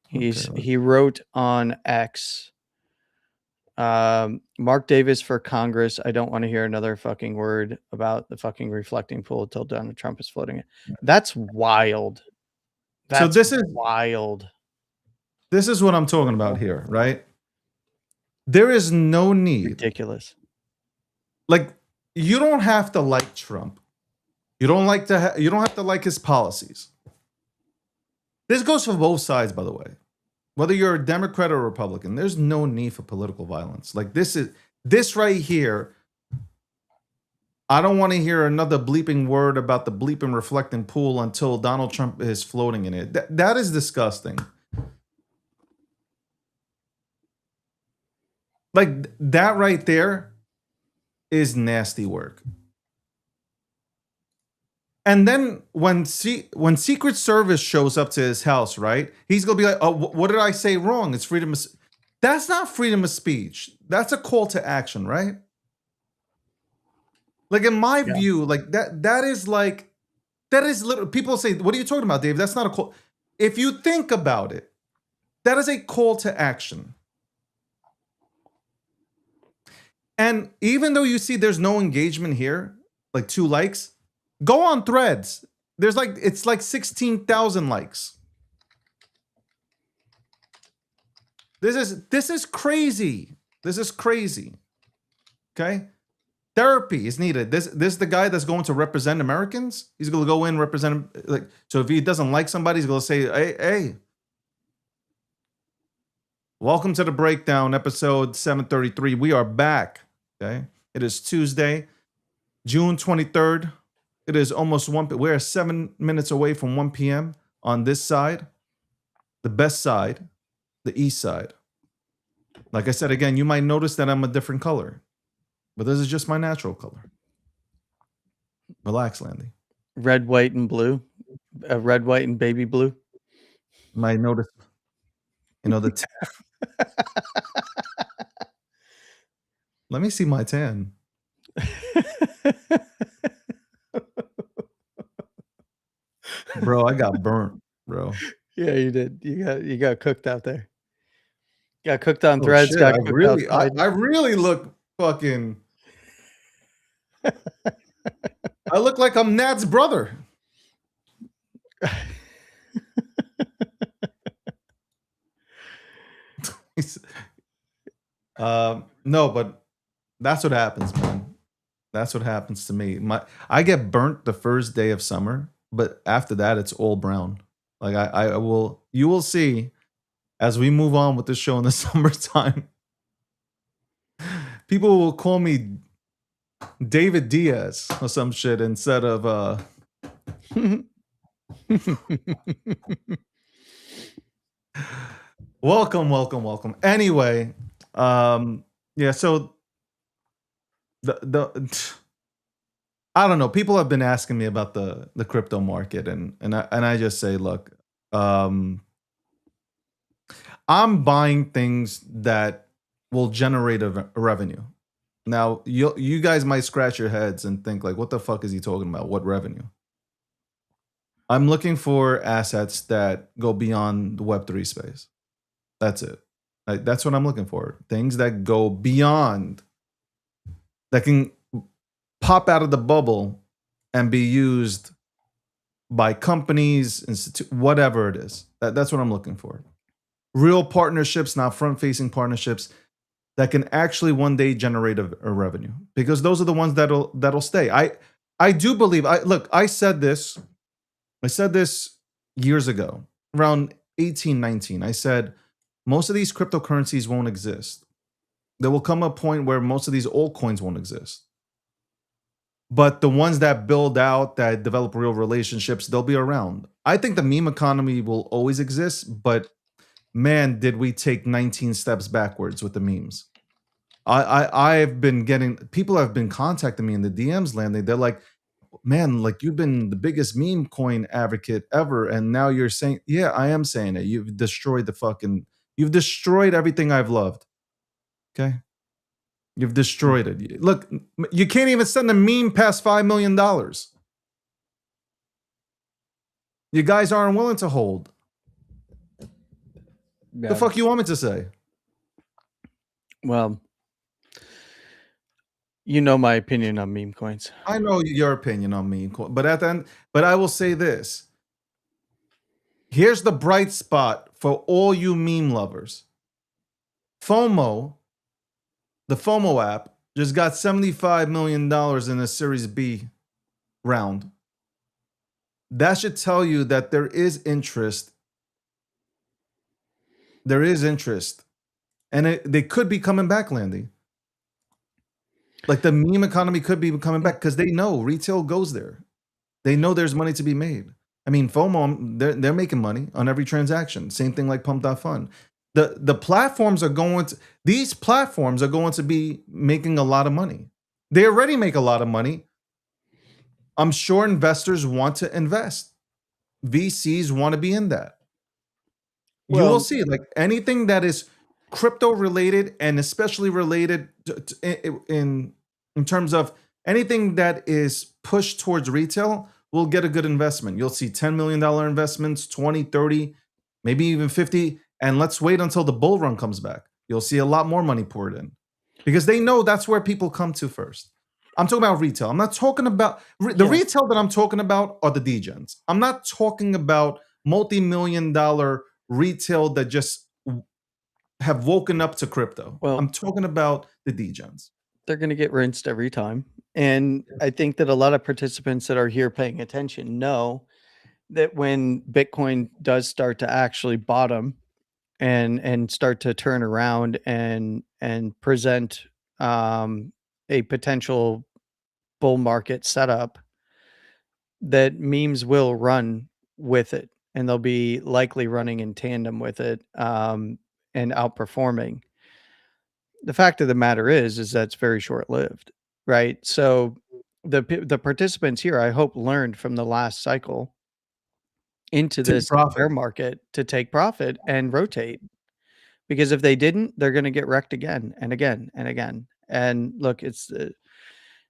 He wrote on X, Mark Davis for Congress. I don't want to hear another fucking word about the fucking reflecting pool until Donald Trump is floating it. That's wild. So this is wild. This is what I'm talking about here, right? There is no need. Ridiculous. Like, you don't have to like Trump. You don't have to like his policies. This goes for both sides, by the way. Whether you're a Democrat or a Republican, there's no need for political violence. Like, this right here, I don't want to hear another bleeping word about the bleeping reflecting pool until Donald Trump is floating in it. That is disgusting. Like, that right there is nasty work. And then when Secret Service shows up to his house, right? He's gonna be like, "Oh, what did I say wrong? It's freedom of." That's not freedom of speech. That's a call to action, right? Like, in my view, like that is literally, people say, "What are you talking about, Dave?" That's not a call. If you think about it, that is a call to action. And even though you see there's no engagement here, like 2 likes, go on Threads. It's like 16,000 likes. This is crazy. This is crazy. Okay? Therapy is needed. This is the guy that's going to represent Americans. He's going to go in, represent, like, so if he doesn't like somebody, he's going to say, hey, welcome to the Breakdown, episode 733. We are back. Okay? It is Tuesday, June 23rd. It is almost 1 p.m. We're 7 minutes away from 1 p.m. on this side, the best side, the east side. Like I said, again, you might notice that I'm a different color, but this is just my natural color. Relax, Landy. Red, white, and blue. Red, white, and baby blue. You might notice, the let me see my tan. Bro, I got burnt, bro. Yeah, you did. You got cooked out there. Got cooked on Oh threads. shit, Got I cooked really outside. I really look fucking I look like I'm Nat's brother. No, but that's what happens, man. That's what happens to me. I get burnt the first day of summer, but after that it's all brown. Like you will see as we move on with the show in the summertime. People will call me David Diaz or some shit instead of welcome. Anyway, yeah, so the I don't know. People have been asking me about the crypto market, and I just say, look, I'm buying things that will generate a revenue. Now, you guys might scratch your heads and think like, what the fuck is he talking about? What revenue? I'm looking for assets that go beyond the Web3 space. That's it. Like, that's what I'm looking for. Things that go beyond, that can pop out of the bubble and be used by companies, whatever it is. That's what I'm looking for. Real partnerships, not front-facing partnerships that can actually one day generate a revenue, because those are the ones that'll stay. I do believe. I said this years ago, around 18, 19. I said most of these cryptocurrencies won't exist. There will come a point where most of these altcoins won't exist. But the ones that build out, that develop real relationships, they'll be around. I think the meme economy will always exist, but man, did we take 19 steps backwards with the memes. I've been getting, people have been contacting me in the DMs, Landy. They're like, man, like, you've been the biggest meme coin advocate ever, and now you're saying, yeah, I am saying it. You've destroyed everything I've loved. Okay? You've destroyed it. Look, you can't even send a meme past $5 million. You guys aren't willing to hold. Yeah. The fuck you want me to say? Well, you know my opinion on meme coins. I know your opinion on meme coin, but I will say this. Here's the bright spot for all you meme lovers. FOMO, the FOMO app, just got $75 million in a Series B round. That should tell you that there is interest. There is interest. And they could be coming back, Landy. Like, the meme economy could be coming back because they know retail goes there. They know there's money to be made. I mean, FOMO, they're making money on every transaction. Same thing like Pump.fun. The platforms are going to, these platforms are going to be making a lot of money. They already make a lot of money. I'm sure investors want to invest. VCs want to be in that. You will see, like, anything that is crypto related, and especially related in terms of anything that is pushed towards retail, will get a good investment. You'll see $10 million investments, 20, 30, maybe even 50. And let's wait until the bull run comes back. You'll see a lot more money poured in, because they know that's where people come to first. I'm talking about retail. I'm not talking about the retail that I'm talking about are the degens. I'm not talking about multi-million-dollar retail that just have woken up to crypto. Well, I'm talking about the degens. They're going to get rinsed every time. And I think that a lot of participants that are here paying attention know that when Bitcoin does start to actually bottom and start to turn around and present a potential bull market setup, that memes will run with it, and they'll be likely running in tandem with it and outperforming. The fact of the matter is that it's very short-lived, right? So the participants here, I hope, learned from the last cycle into Take this profit. bear market to take profit and rotate. Because if they didn't, they're gonna get wrecked again and again and again. And look, it's,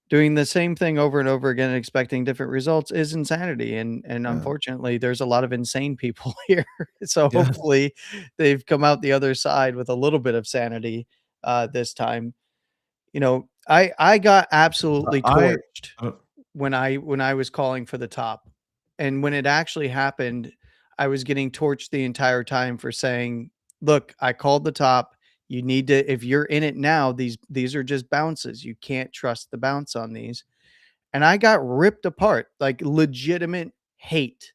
doing the same thing over and over again and expecting different results is insanity, and Yeah. unfortunately, there's a lot of insane people here. So Yeah. hopefully, they've come out the other side with a little bit of sanity, this time. I got absolutely I, torched I when I was calling for the top, and when it actually happened, I was getting torched the entire time for saying, "Look, I called the top. You need to if you're in it now, these are just bounces. You can't trust the bounce on these." And I got ripped apart, like legitimate hate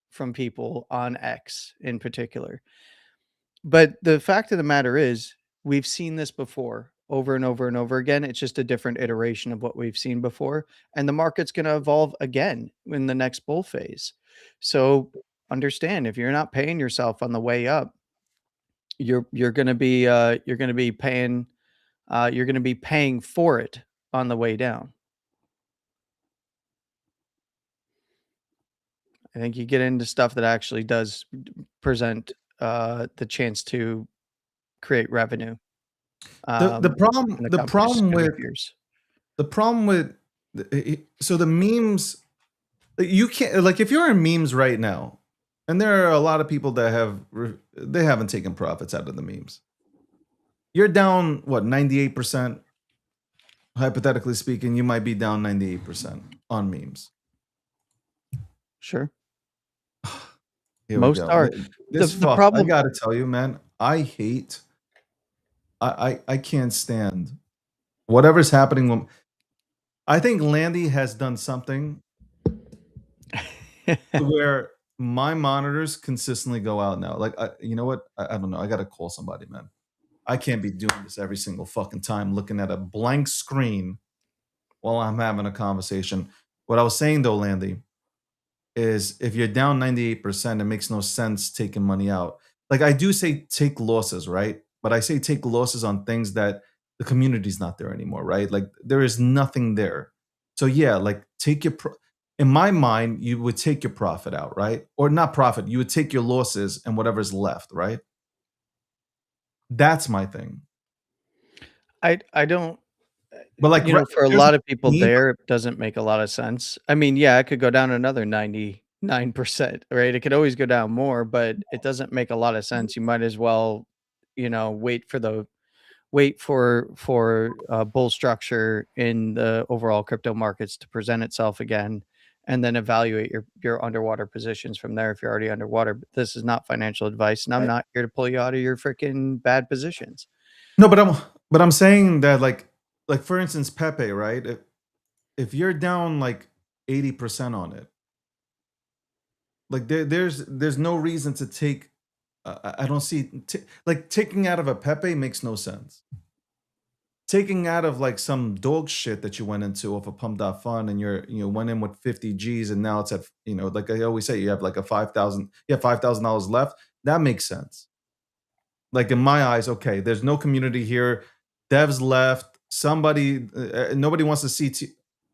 from people on X in particular. But the fact of the matter is, we've seen this before over and over and over again. It's just a different iteration of what we've seen before. And the market's going to evolve again in the next bull phase. So understand if you're not paying yourself on the way up, you're going to be you're going to be paying for it on the way down. I think you get into stuff that actually does present the chance to create revenue the in problem the the company's problem with years. the problem with so the memes, you can't, like, if you're in memes right now, and there are a lot of people that they haven't taken profits out of the memes. You're down what, 98%, hypothetically speaking. You might be down 98% on memes. Sure. Here we Most go. are. The This the fuck, I problem gotta tell you, man, I can't stand whatever's happening when I think Landy has done something where my monitors consistently go out now. Like, you know what? I don't know. I gotta call somebody, man. I can't be doing this every single fucking time, looking at a blank screen while I'm having a conversation. What I was saying though, Landy, is if you're down 98%, it makes no sense taking money out. Like, I do say take losses, right? But I say take losses on things that the community's not there anymore, right? Like, there is nothing there. So yeah, like, in my mind, you would take your profit out, right? Or not profit, you would take your losses and whatever's left, right? That's my thing. I don't But like, for a there's lot of people a meme. there, it doesn't make a lot of sense. I mean, yeah, it could go down another 99%, right? It could always go down more, but it doesn't make a lot of sense. You might as well, wait for bull structure in the overall crypto markets to present itself again, and then evaluate your underwater positions from there if you're already underwater. But this is not financial advice, and I'm not here to pull you out of your freaking bad positions. No, but I'm saying that, like for instance, Pepe, right? If you're down like 80% on it, like there's no reason to take. I don't see like taking out of a Pepe makes no sense. Taking out of like some dog shit that you went into off a pump.fun, and went in with 50 G's, and now it's at, like I always say, you have like $5,000 left. That makes sense. Like, in my eyes, okay, there's no community here. Devs left. Nobody wants to see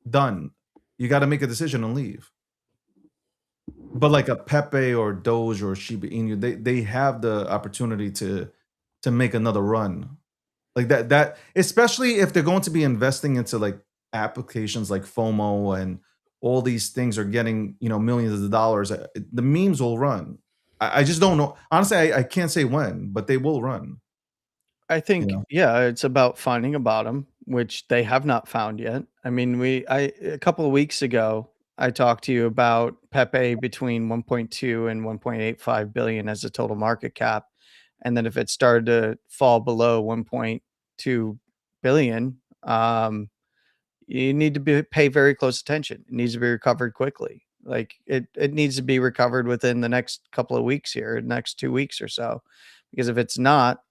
done. You got to make a decision and leave. But like a Pepe or Doge or Shiba Inu, they have the opportunity to make another run. Like that, especially if they're going to be investing into like applications like FOMO, and all these things are getting, millions of dollars. The memes will run. I just don't know. Honestly, I can't say when, but they will run. I You think, know? yeah, it's about finding a bottom, which they have not found yet. I mean, a couple of weeks ago, I talked to you about Pepe between 1.2 and 1.85 billion as a total market cap. And then if it started to fall below 1.2 billion, you need to pay very close attention. It needs to be recovered quickly. Like it needs to be recovered within the next couple of weeks here, next 2 weeks or so. Because if it's not,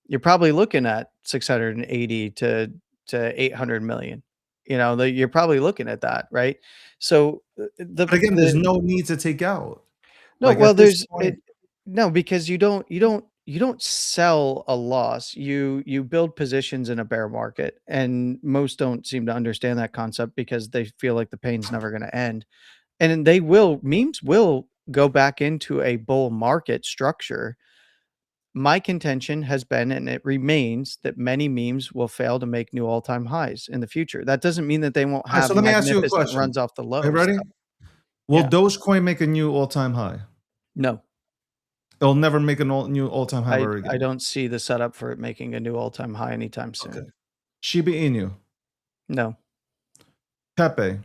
you're probably looking at 680 to 800 million. You're probably looking at that, right? So But again, there's no need to take out. no, Like well, at this there's point, it no, because you don't you don't sell a loss. You build positions in a bear market, and most don't seem to understand that concept because they feel like the pain's never going to end. And then memes will go back into a bull market structure. My contention has been, and it remains, that many memes will fail to make new all-time highs in the future. That doesn't mean that they won't All right, have so let me ask you a magnificent question. runs off the Are you lows, ready? though. Will Yeah. Dogecoin make a new all-time high? No, It'll never make a new all-time high ever I again. don't see the setup for it making a new all-time high anytime soon. Okay. Shiba Inu, No, Pepe.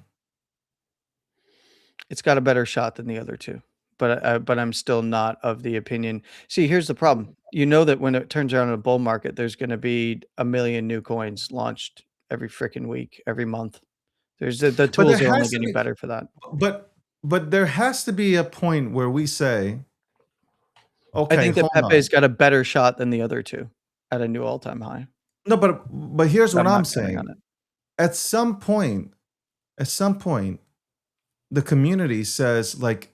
it's got a better shot than the other two, but I'm still not of the opinion. See, here's the problem. You know that when it turns around in a bull market, there's going to be a million new coins launched every freaking week, every month. The But there tools are only has to getting be, better for that. but there has to be a point where we say, I okay, think that hold on. Pepe's got a better shot than the other two at a new all-time high. No, but here's But what I'm I'm not counting on saying. it. At some point, the community says, like,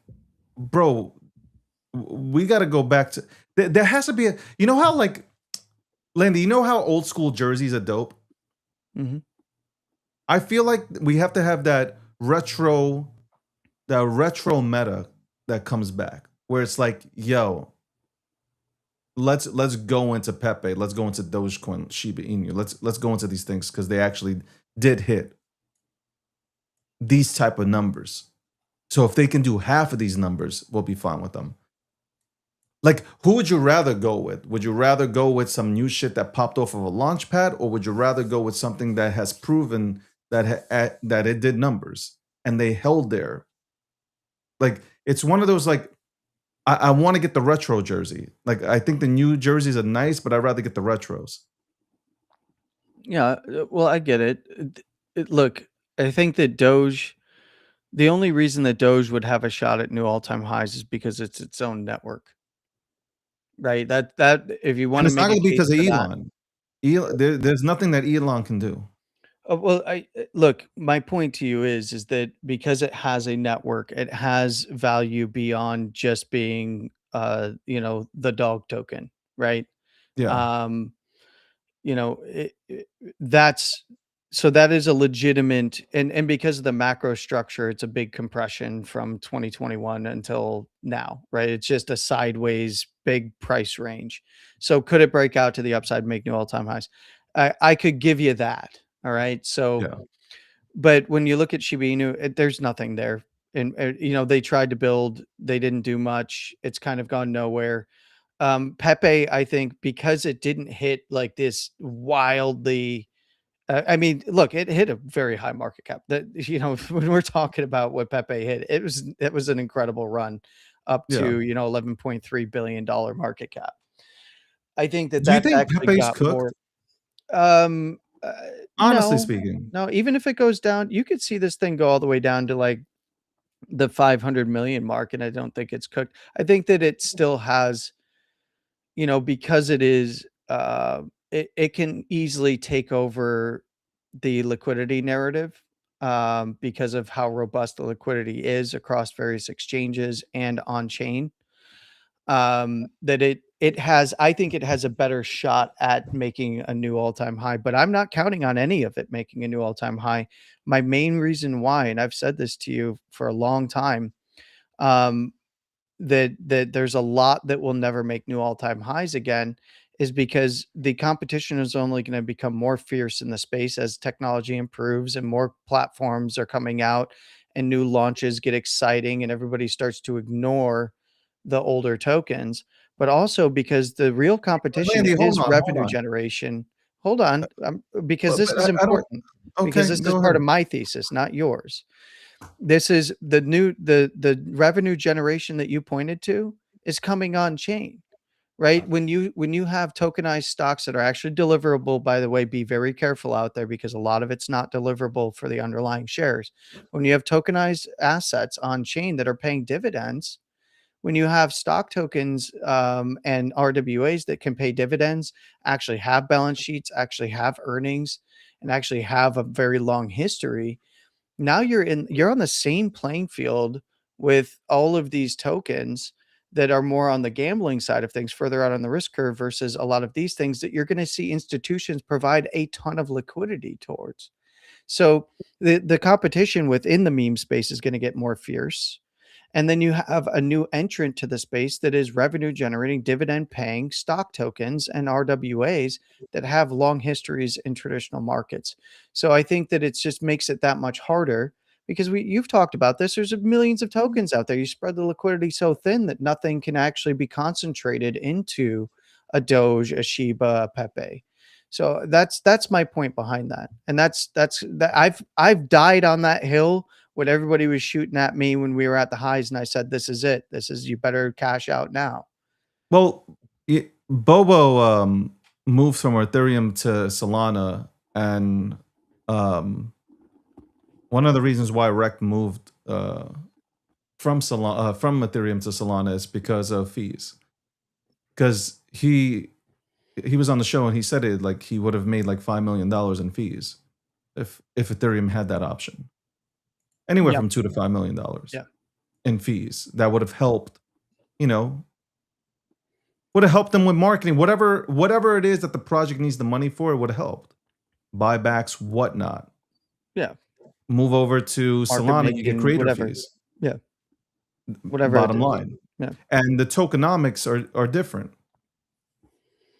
bro, we got to go back to. There has to be a. You know how, like, Landy, you know how old school jerseys are dope? Mhm. I feel like we have to have that retro meta that comes back, where it's like, yo, let's go into Pepe, let's go into Dogecoin, Shiba Inu, let's go into these things because they actually did hit these type of numbers. So if they can do half of these numbers, we'll be fine with them. Like, who would you rather go with? Would you rather go with some new shit that popped off of a launch pad, or would you rather go with something that has proven that it did numbers and they held there? Like, it's one of those, like, I want to get the retro jersey. Like, I think the new jerseys are nice, but I'd rather get the retros. Yeah, well, I get it. Look, I think that Doge, the only reason that Doge would have a shot at new all-time highs is because it's its own network, right? That if you And want to it's not make a going to be case because of for that. Elon. There's nothing that Elon can do. Well, I look, my point to you is that because it has a network, it has value beyond just being the dog token, right? Yeah. Um, that's so that is a legitimate, and because of the macro structure, it's a big compression from 2021 until now, right? It's just a sideways big price range. So could it break out to the upside, make new all-time highs? I could give you that. All right. So, Yeah. but when you look at Shiba Inu, there's nothing there. And they tried to build, they didn't do much. It's kind of gone nowhere. Pepe, I think, because it didn't hit like this wildly. I mean, look, it hit a very high market cap. That when we're talking about what Pepe hit, it was an incredible run up Yeah. to $11.3 billion market cap. I think that Do you that's think actually Pepe's got cooked? more. Um, uh, Honestly no, speaking. no. Even if it goes down, you could see this thing go all the way down to like the 500 million mark, and I don't think it's cooked. I think that it still has, because it is, it can easily take over the liquidity narrative, because of how robust the liquidity is across various exchanges and on chain. That it has, I think it has a better shot at making a new all-time high, but I'm not counting on any of it making a new all-time high. My main reason why, and I've said this to you for a long time, um, that there's a lot that will never make new all-time highs again, is because the competition is only going to become more fierce in the space as technology improves and more platforms are coming out and new launches get exciting and everybody starts to ignore the older tokens, but also because the real But competition Landy, hold is on, hold revenue on. generation. Hold on, because But this is I don't. important, because Okay, this is go part of ahead. my thesis, not yours. This is the revenue generation that you pointed to is coming on chain, right? When you have tokenized stocks that are actually deliverable, by the way, be very careful out there because a lot of it's not deliverable for the underlying shares. When you have tokenized assets on chain that are paying dividends, when you have stock tokens, and RWAs that can pay dividends, actually have balance sheets, actually have earnings, and actually have a very long history, now you're on the same playing field with all of these tokens that are more on the gambling side of things, further out on the risk curve versus a lot of these things that you're going to see institutions provide a ton of liquidity towards. So the competition within the meme space is going to get more fierce. And then you have a new entrant to the space that is revenue generating, dividend paying stock tokens and RWAs that have long histories in traditional markets. So I think that it just makes it that much harder because you've talked about this. There's millions of tokens out there. You spread the liquidity so thin that nothing can actually be concentrated into a Doge, a Shiba, a Pepe. So that's my point behind that. And that's that I've died on that hill when everybody was shooting at me when we were at the highs, and I said, "This is it. This is you better cash out now." Well, Bobo moved from Ethereum to Solana, and one of the reasons why Rec moved from Ethereum to Solana is because of fees. Because he was on the show and he said it like he would have made like $5 million in fees if Ethereum had that option. Anywhere Yep. from $2 to $5 million Yeah. in fees. That would have helped, would have helped them with marketing, whatever it is that the project needs the money for, it would have helped. Buybacks, whatnot. Yeah. Move over to Solana, you get creator whatever. fees. Yeah. Whatever. Bottom line. Yeah. And the tokenomics are different.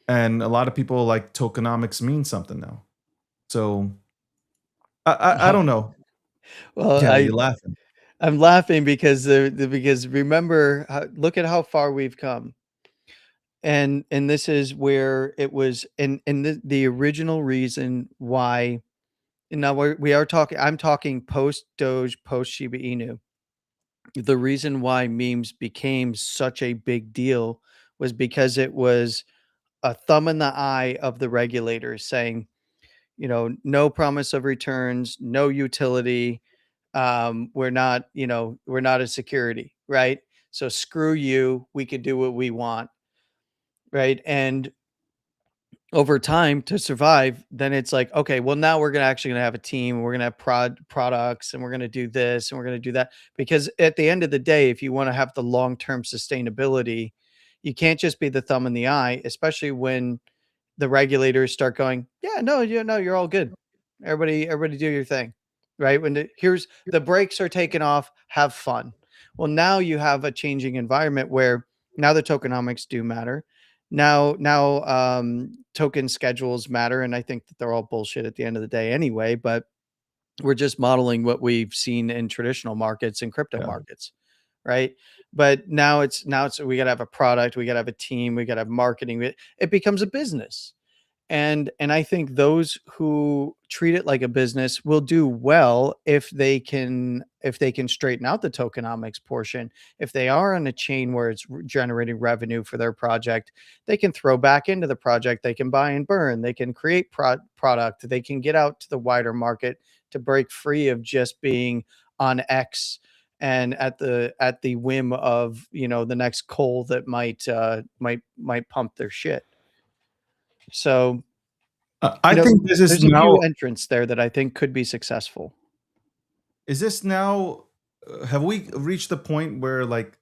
And a lot of people like tokenomics mean something now. So I don't know. Well, Yeah, you're laughing. I'm laughing because because remember, look at how far we've come. And this is where it was, and the original reason why. Now we are talking. I'm talking post Doge, post Shiba Inu. The reason why memes became such a big deal was because it was a thumb in the eye of the regulators saying, no promise of returns, no utility. We're not a security, right? So screw you. We could do what we want, right? And over time to survive, then it's like, okay, well, now we're actually gonna have a team. We're gonna have products, and we're gonna do this, and we're gonna do that. Because at the end of the day, if you want to have the long-term sustainability, you can't just be the thumb in the eye, especially when the regulators start going, yeah, no, you're all good. Everybody do your thing, right? When here's the brakes are taken off, have fun. Well, now you have a changing environment where now the tokenomics do matter. Now, token schedules matter, and I think that they're all bullshit at the end of the day anyway. But we're just modeling what we've seen in traditional markets and crypto markets, right? But now it's we got to have a product, we got to have a team, we got to have marketing. It becomes a business. And I think those who treat it like a business will do well if they can straighten out the tokenomics portion. If they are on a chain where it's generating revenue for their project, they can throw back into the project, they can buy and burn, they can create product, they can get out to the wider market to break free of just being on X and at the whim of the next coal that might pump their shit. So I think this is there's now a few entrants there that I think could be successful. Is this now? Have we reached the point where like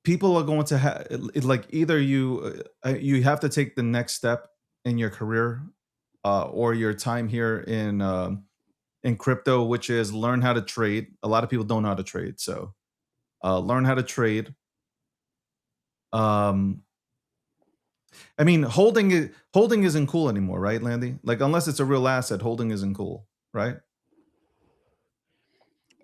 people are going to have like either you have to take the next step in your career or your time here in crypto, which is learn how to trade. A lot of people don't know how to trade, so learn how to trade. I mean, holding isn't cool anymore, right, Landy? Like, unless it's a real asset, holding isn't cool, right?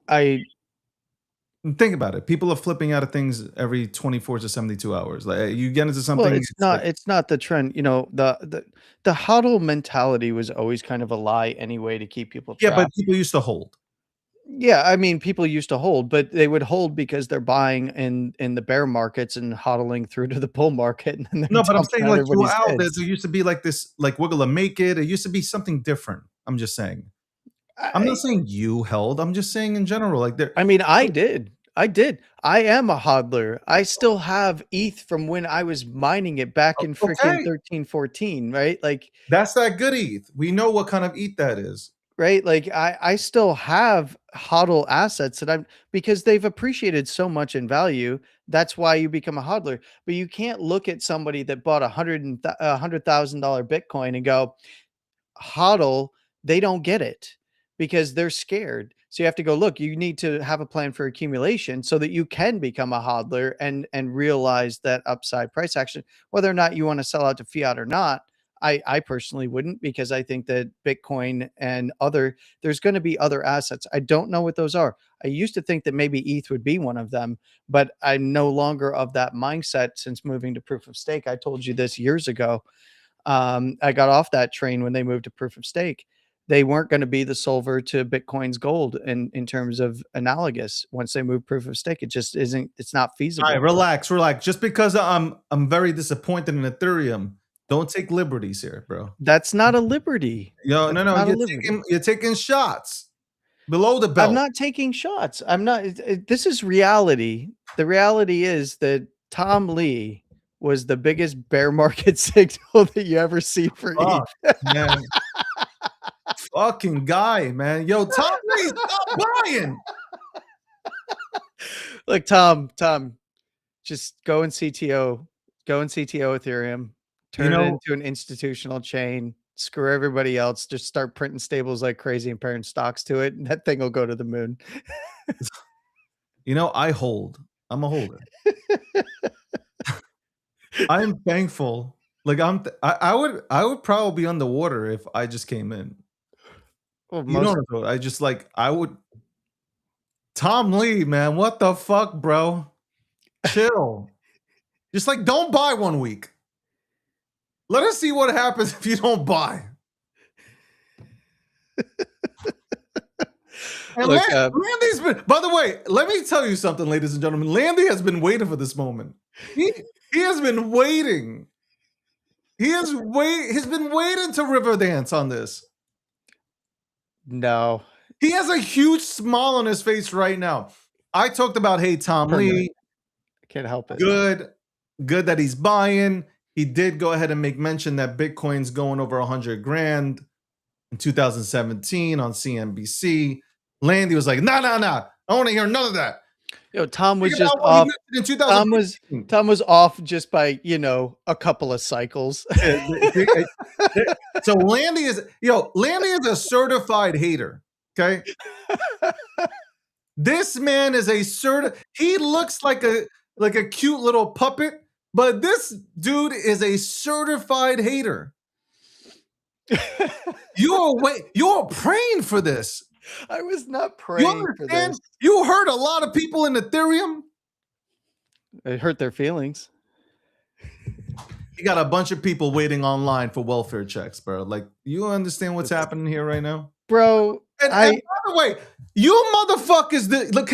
Think about it. People are flipping out of things every 24 to 72 hours. Like, you get into something. Well, it's not the trend. The hodl mentality was always kind of a lie anyway to keep people trapped. Yeah, but people used to hold. Yeah, I mean, people used to hold, but they would hold because they're buying in the bear markets and hodling through to the bull market. And then No, but I'm saying like throughout heads. there used to be like this, like we're gonna make it. It used to be something different. I'm just saying. I'm not saying you held. I'm just saying in general, like there. I mean, I did. I am a hodler. I still have ETH from when I was mining it back in freaking 13, 14, right? Like that's that good ETH. We know what kind of ETH that is. right? Like I still have hodl assets that I'm because they've appreciated so much in value. That's why you become a hodler. But you can't look at somebody that bought $100,000 Bitcoin and go, hodl, they don't get it because they're scared. So you have to go, look, you need to have a plan for accumulation so that you can become a hodler and realize that upside price action, whether or not you want to sell out to fiat or not. I personally wouldn't, because I think that Bitcoin and there's going to be other assets. I don't know what those are. I used to think that maybe ETH would be one of them, but I'm no longer of that mindset since moving to proof of stake. I told you this years ago. I got off that train when they moved to proof of stake. They weren't going to be the solver to Bitcoin's gold in terms of analogous. Once they move proof of stake, it just isn't. It's not feasible. All right, relax. Just because I'm very disappointed in Ethereum, don't take liberties here, bro. That's not a liberty. Yo, That's no, not a liberty. you're taking shots below the belt. I'm not taking shots. I'm not. This is reality. The reality is that Tom Lee was the biggest bear market signal that you ever see for Fuck, ETH. man. Fucking guy, man. Yo, Tom Lee, stop buying. Look, Tom, just go and CTO Ethereum, turn it into an institutional chain, screw everybody else, just start printing stables like crazy and pairing stocks to it, and that thing will go to the moon. I hold. I'm a holder. I'm thankful. Like I would probably be underwater if I just came in. Well, I would. Tom Lee, man, what the fuck, bro? Chill. Just don't buy 1 week. Let us see what happens if you don't buy. And Look, Landy's been, by the way, let me tell you something, ladies and gentlemen. Landy has been waiting for this moment. He has been waiting. He's been waiting to river dance on this. No. He has a huge smile on his face right now. I talked about, hey, Tom Lee. I can't help it. Good that he's buying. He did go ahead and make mention that Bitcoin's going over 100 grand in 2017 on CNBC. Landy was like, nah. I want to hear none of that. Yo, Tom was just off. Tom was off just by, a couple of cycles. So Landy is a certified hater. Okay. This man is he looks like a cute little puppet, but this dude is a certified hater. You're praying for this. I was not praying for this. You hurt a lot of people in Ethereum. It hurt their feelings. You got a bunch of people waiting online for welfare checks, bro. Like, you understand what's happening here right now? Bro, and by the way, you motherfuckers, look,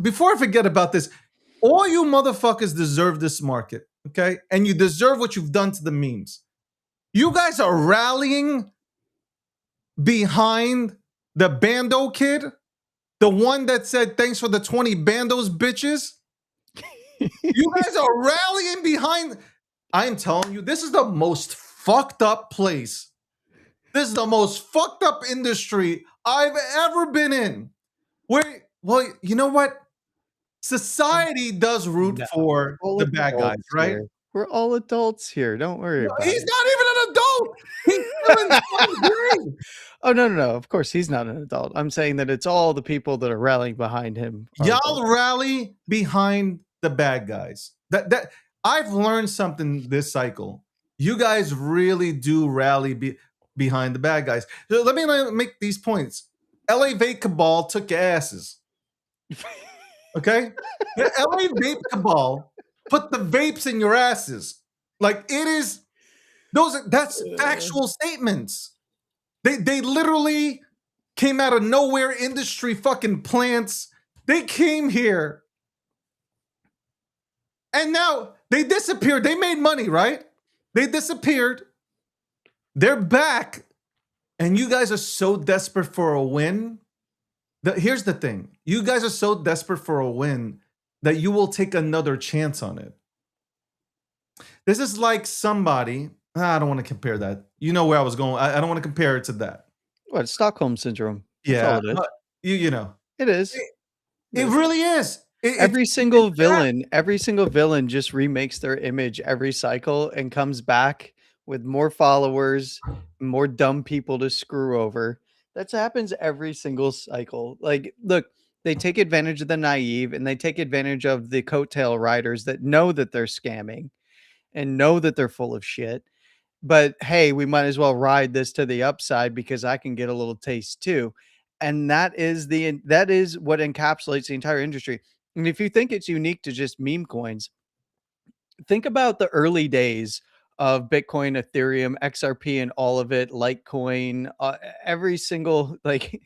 before I forget about this, all you motherfuckers deserve this market, okay? And you deserve what you've done to the memes. You guys are rallying behind the Bando kid, the one that said, thanks for the 20 Bandos, bitches. You guys are rallying behind. I'm telling you, this is the most fucked up place. This is the most fucked up industry I've ever been in. Well, you know what? Society does root for the bad guys, right? Here. We're all adults here. Don't worry about it. He's not even an adult. He's still in 12th grade. Oh, no. Of course, he's not an adult. I'm saying that it's all the people that are rallying behind him. Y'all rally behind the bad guys. That I've learned something this cycle. You guys really do rally behind the bad guys. So let me make these points. LA Vape Cabal took your asses. Okay? The LA Vape Cabal put the vapes in your asses. Like, that's factual statements. They literally came out of nowhere, industry fucking plants. They came here. And now they disappeared. They made money, right? They disappeared. They're back. And you guys are so desperate for a win. Here's the thing. You guys are so desperate for a win that you will take another chance on it. This is like somebody. I don't want to compare that. You know where I was going. I don't want to compare it to that. What, Stockholm syndrome? That's all it is. You know, It is. it really is. Every It's single that. villain just remakes their image every cycle and comes back with more followers, more dumb people to screw over. That happens every single cycle. Like, look, they take advantage of the naive and they take advantage of the coattail riders that know that they're scamming and know that they're full of shit. But hey, we might as well ride this to the upside because I can get a little taste too. And that is what encapsulates the entire industry. And if you think it's unique to just meme coins, think about the early days of Bitcoin, Ethereum, XRP, and all of it, Litecoin, every single like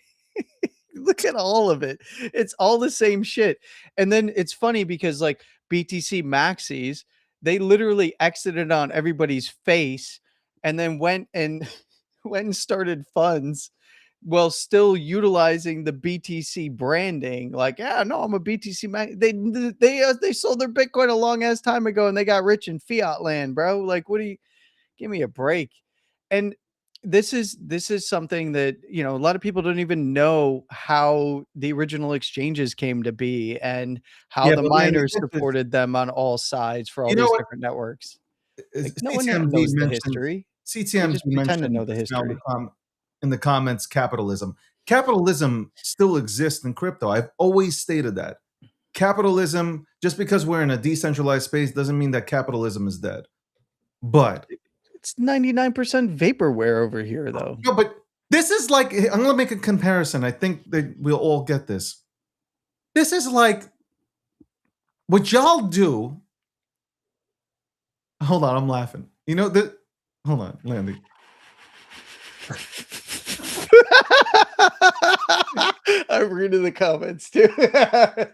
look at all of it. It's all the same shit. And then it's funny because like BTC maxis, they literally exited on everybody's face and then went and went and started funds while still utilizing the BTC branding. Like, yeah, no, I'm a BTC max. They sold their Bitcoin a long ass time ago and they got rich in fiat land, bro. Like, what do you give me a break? And this is something that, you know, a lot of people don't even know how the original exchanges came to be and how Yeah, the but Lanny, miners this is, supported them on all sides for all you know these what? different networks. Like no one CTMZ knows the mentioned history. They CTMZ just pretend to mentioned know the just now history. in the comments capitalism. Capitalism still exists in crypto. I've always stated that. Capitalism, just because we're in a decentralized space, doesn't mean that capitalism is dead. But It's 99% vaporware over here, though. no, but this is like I'm gonna make a comparison. I think that we'll all get this. This is like what y'all do. Hold on, I'm laughing. You know that. Hold on, Landy. I'm reading the comments too.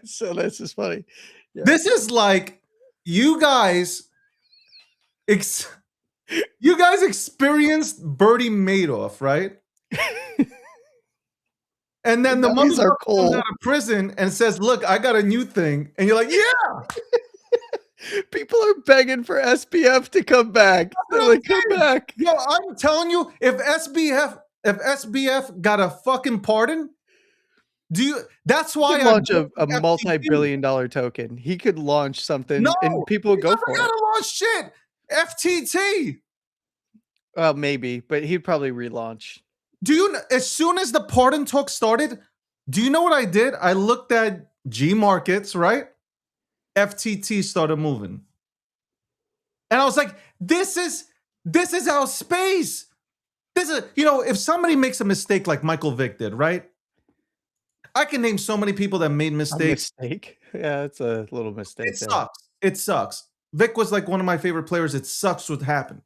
So this is funny. Yeah. This is like you guys. You guys experienced Bertie Madoff, right? And then the Now he's our motherfucker comes Cole. out of prison and says, "Look, I got a new thing," and you're like, "Yeah." People are begging for SPF to come back. They're like, come back. Yo, I'm telling you, if SBF got a fucking pardon, that's He why could I launch vote a for FTT. multi-billion-dollar token. He could launch something No, and people would he go never for got it. to launch shit. FTT. Well, maybe, but he'd probably relaunch. As soon as the pardon talk started, do you know what I did? I looked at G markets, right? FTT started moving. And I was like, this is our space. This is, if somebody makes a mistake like Michael Vick did, right? I can name so many people that made A mistakes. mistake. Yeah, it's a little mistake It there. sucks. It sucks. Vic was like one of my favorite players. It sucks what happened.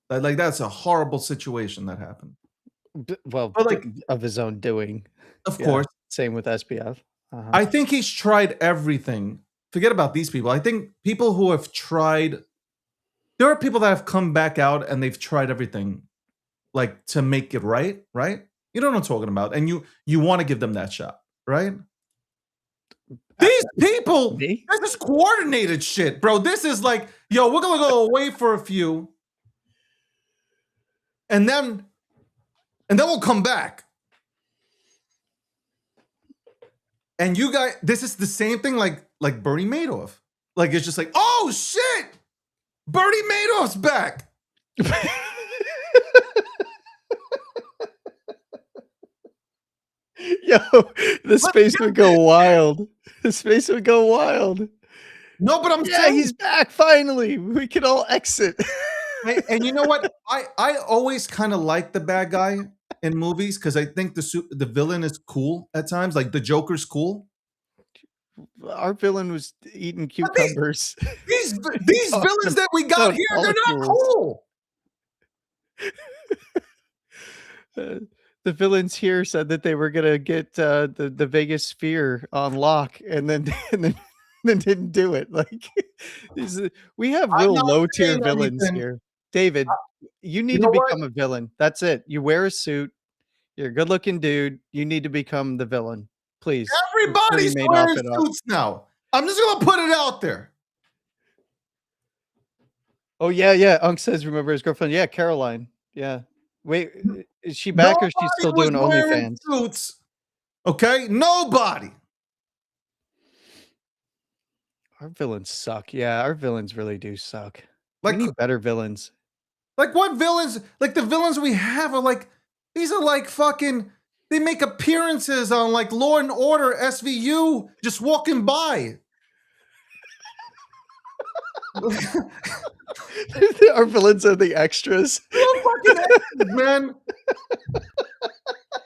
Like that's a horrible situation that happened. Well, But like, of his own doing. of Yeah, course, same with SPF. I think he's tried everything. Forget about these people. I think people who have tried, there are people that have come back out and they've tried everything, like to make it right. You know what I'm talking about, and you want to give them that shot, right? These people, Me? this is coordinated shit, bro. This is like, yo, we're gonna go away for a few, and then we'll come back. And you guys, this is the same thing like Bernie Madoff. Like it's just like, oh shit, Bernie Madoff's back. Yo, the space would go wild. The space would go wild. No, but I'm Yeah, saying he's back finally. We can all exit. and you know what? I always kind of like the bad guy in movies because I think the villain is cool at times. Like the Joker's cool. Our villain was eating cucumbers. These villains that we got here, they're not cool. The villains here said that they were gonna get the Vegas sphere on lock, and then didn't do it. Like we have real low tier villains here. David, you need to become a villain. That's it. You wear a suit. You're a good looking dude. You need to become the villain, please. Everybody's wearing suits now. I'm just gonna put it out there. Oh yeah. Unc says remember his girlfriend. Yeah, Caroline. Yeah. Wait, Is she back or is she Nobody still was doing wearing OnlyFans? suits. Okay, nobody. Our villains suck. Yeah, our villains really do suck. Like, We need better villains. like what villains? Like the villains we have are like these are like fucking. They make appearances on like Law and Order SVU, just walking by. Our villains are the extras. Real fucking extras, man.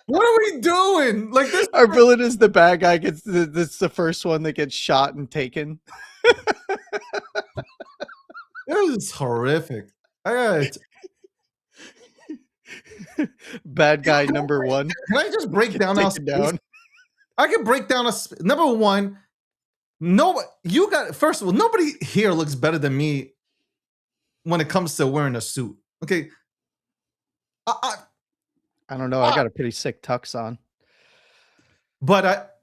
What are we doing? Like this. Our villain is the bad guy. That's the first one that gets shot and taken. This is horrific. Bad guy number one. Can I just break down our Taken down. I can break down number one. No, you got first of all, nobody here looks better than me when it comes to wearing a suit. Okay. I don't know. I got a pretty sick tux on. But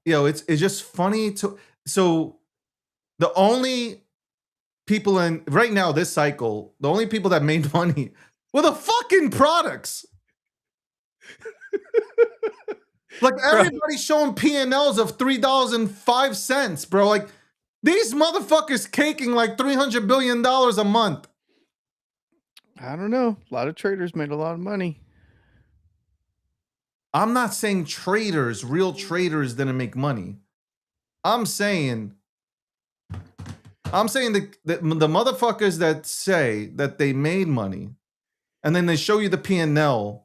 it's just funny to so the only people in right now this cycle, the only people that made money were the fucking products. Like everybody's showing P&Ls of $3.05, bro. Like these motherfuckers caking like $300 billion a month. I don't know. A lot of traders made a lot of money. I'm not saying traders, real traders didn't make money. I'm saying the motherfuckers that say that they made money and then they show you the P&L.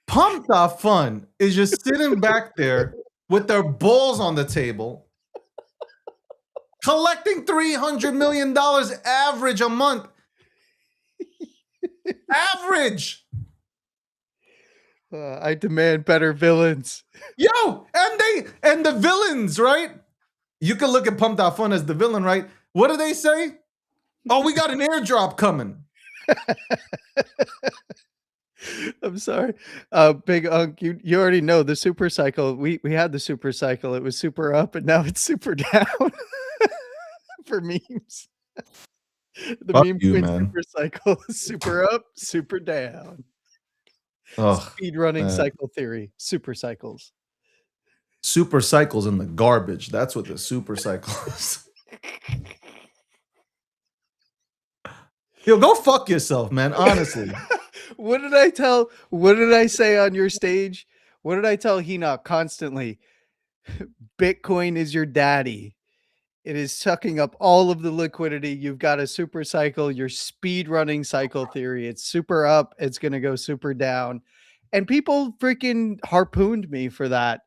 Pumped Off Fun is just sitting back there with their balls on the table, collecting $300 million average a month. Average. I demand better villains. Yo, and the villains, right? You can look at Pumped Off Fun as the villain, right? What do they say? Oh, we got an airdrop coming. I'm sorry. Big Unk, you already know the super cycle. We had the super cycle. It was super up and now it's super down for memes. The Fuck meme you, queen man. super cycle, super up, super down. Oh, Speed running man. cycle theory, super cycles. Super cycles in the garbage. That's what the super cycle is. Yo, go fuck yourself, man. Honestly. What did I tell? What did I say on your stage? What did I tell Henoch constantly? Bitcoin is your daddy. It is sucking up all of the liquidity. You've got a super cycle, your speed running cycle theory. It's super up. It's going to go super down. And people freaking harpooned me for that.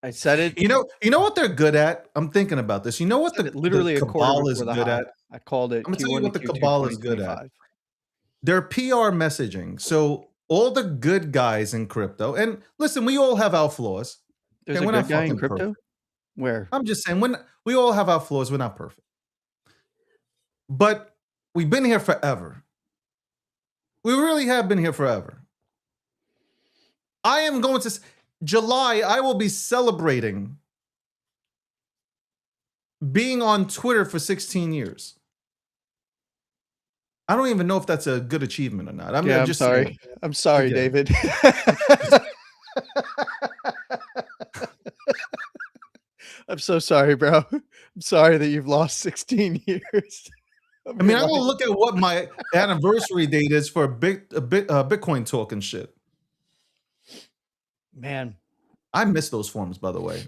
I said it. You know what they're good at? I'm thinking about this. You know what Literally the a quarter cabal is before the good high. at? I called it. I'm gonna tell you Q1 what the to Q2 cabal is good at. 2025. Their PR messaging. So all the good guys in crypto, and listen, we all have our flaws. There's Okay, a we're good not guy in fucking crypto? perfect. Where? I'm just saying, when we all have our flaws, we're not perfect. But we've been here forever. We really have been here forever. I am going to July, I will be celebrating being on Twitter for 16 years. I don't even know if that's a good achievement or not. I'm just sorry. saying. I'm sorry, Okay. David. I'm so sorry, bro. I'm sorry that you've lost 16 years. I mean, I'm gonna look at what my anniversary date is for Bitcoin talk and shit. Man, I miss those forums, by the way.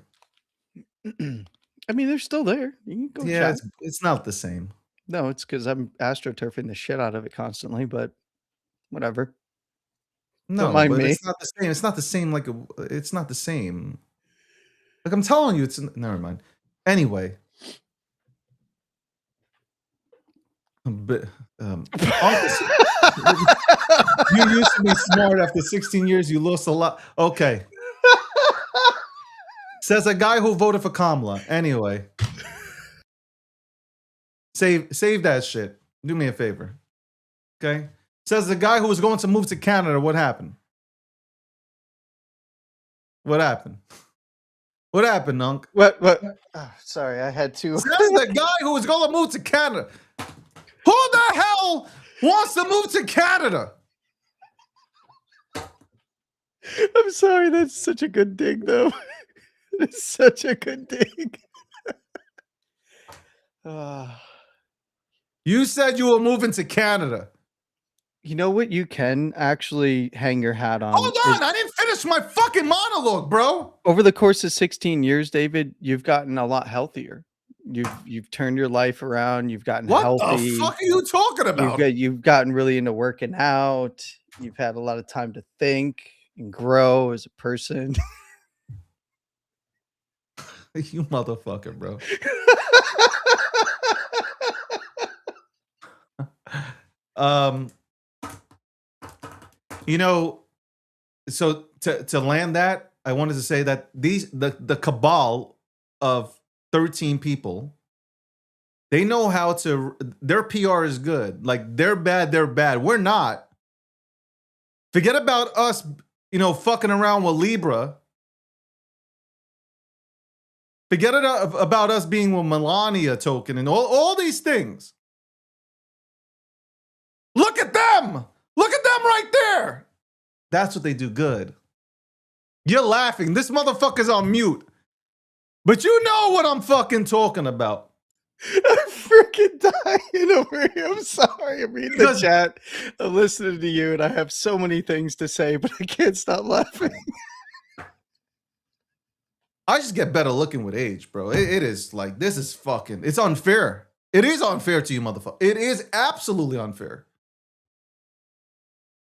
I mean, they're still there. You can go Yeah, chat. it's not the same. No, it's because I'm astroturfing the shit out of it constantly, but whatever. No, mind but me. it's not the same. It's not the same. It's not the same. Like I'm telling you, it's never mind. Anyway, but you used to be smart. After 16 years, you lost a lot. Okay, says a guy who voted for Kamala. Anyway, save that shit. Do me a favor. Okay. Says the guy who was going to move to Canada. What happened? What happened? What happened, Nunk? What? Oh, sorry, I had to. Says the guy who was going to move to Canada. Who the hell wants to move to Canada? I'm sorry, that's such a good dig, though. It's such a good dig. You said you were moving to Canada. You know what you can actually hang your hat on? Hold on, I didn't finish my fucking monologue, bro. Over the course of 16 years, David, you've gotten a lot healthier. You've turned your life around. You've gotten What healthy. the fuck are you talking about? You've gotten really into working out. You've had a lot of time to think and grow as a person. You motherfucker, bro. You know, so to land that, I wanted to say that the cabal of 13 people, they know how to, their PR is good. Like, they're bad. We're not. Forget about us, fucking around with Libra. Forget about us being with Melania token and all these things. Look at them. Look at them right there. That's what they do good. You're laughing. This motherfucker's on mute. But you know what I'm fucking talking about. I'm freaking dying over here. I'm sorry. I'm reading the chat. I'm listening to you, and I have so many things to say, but I can't stop laughing. I just get better looking with age, bro. It is like, this is fucking, it's unfair. It is unfair to you, motherfucker. It is absolutely unfair.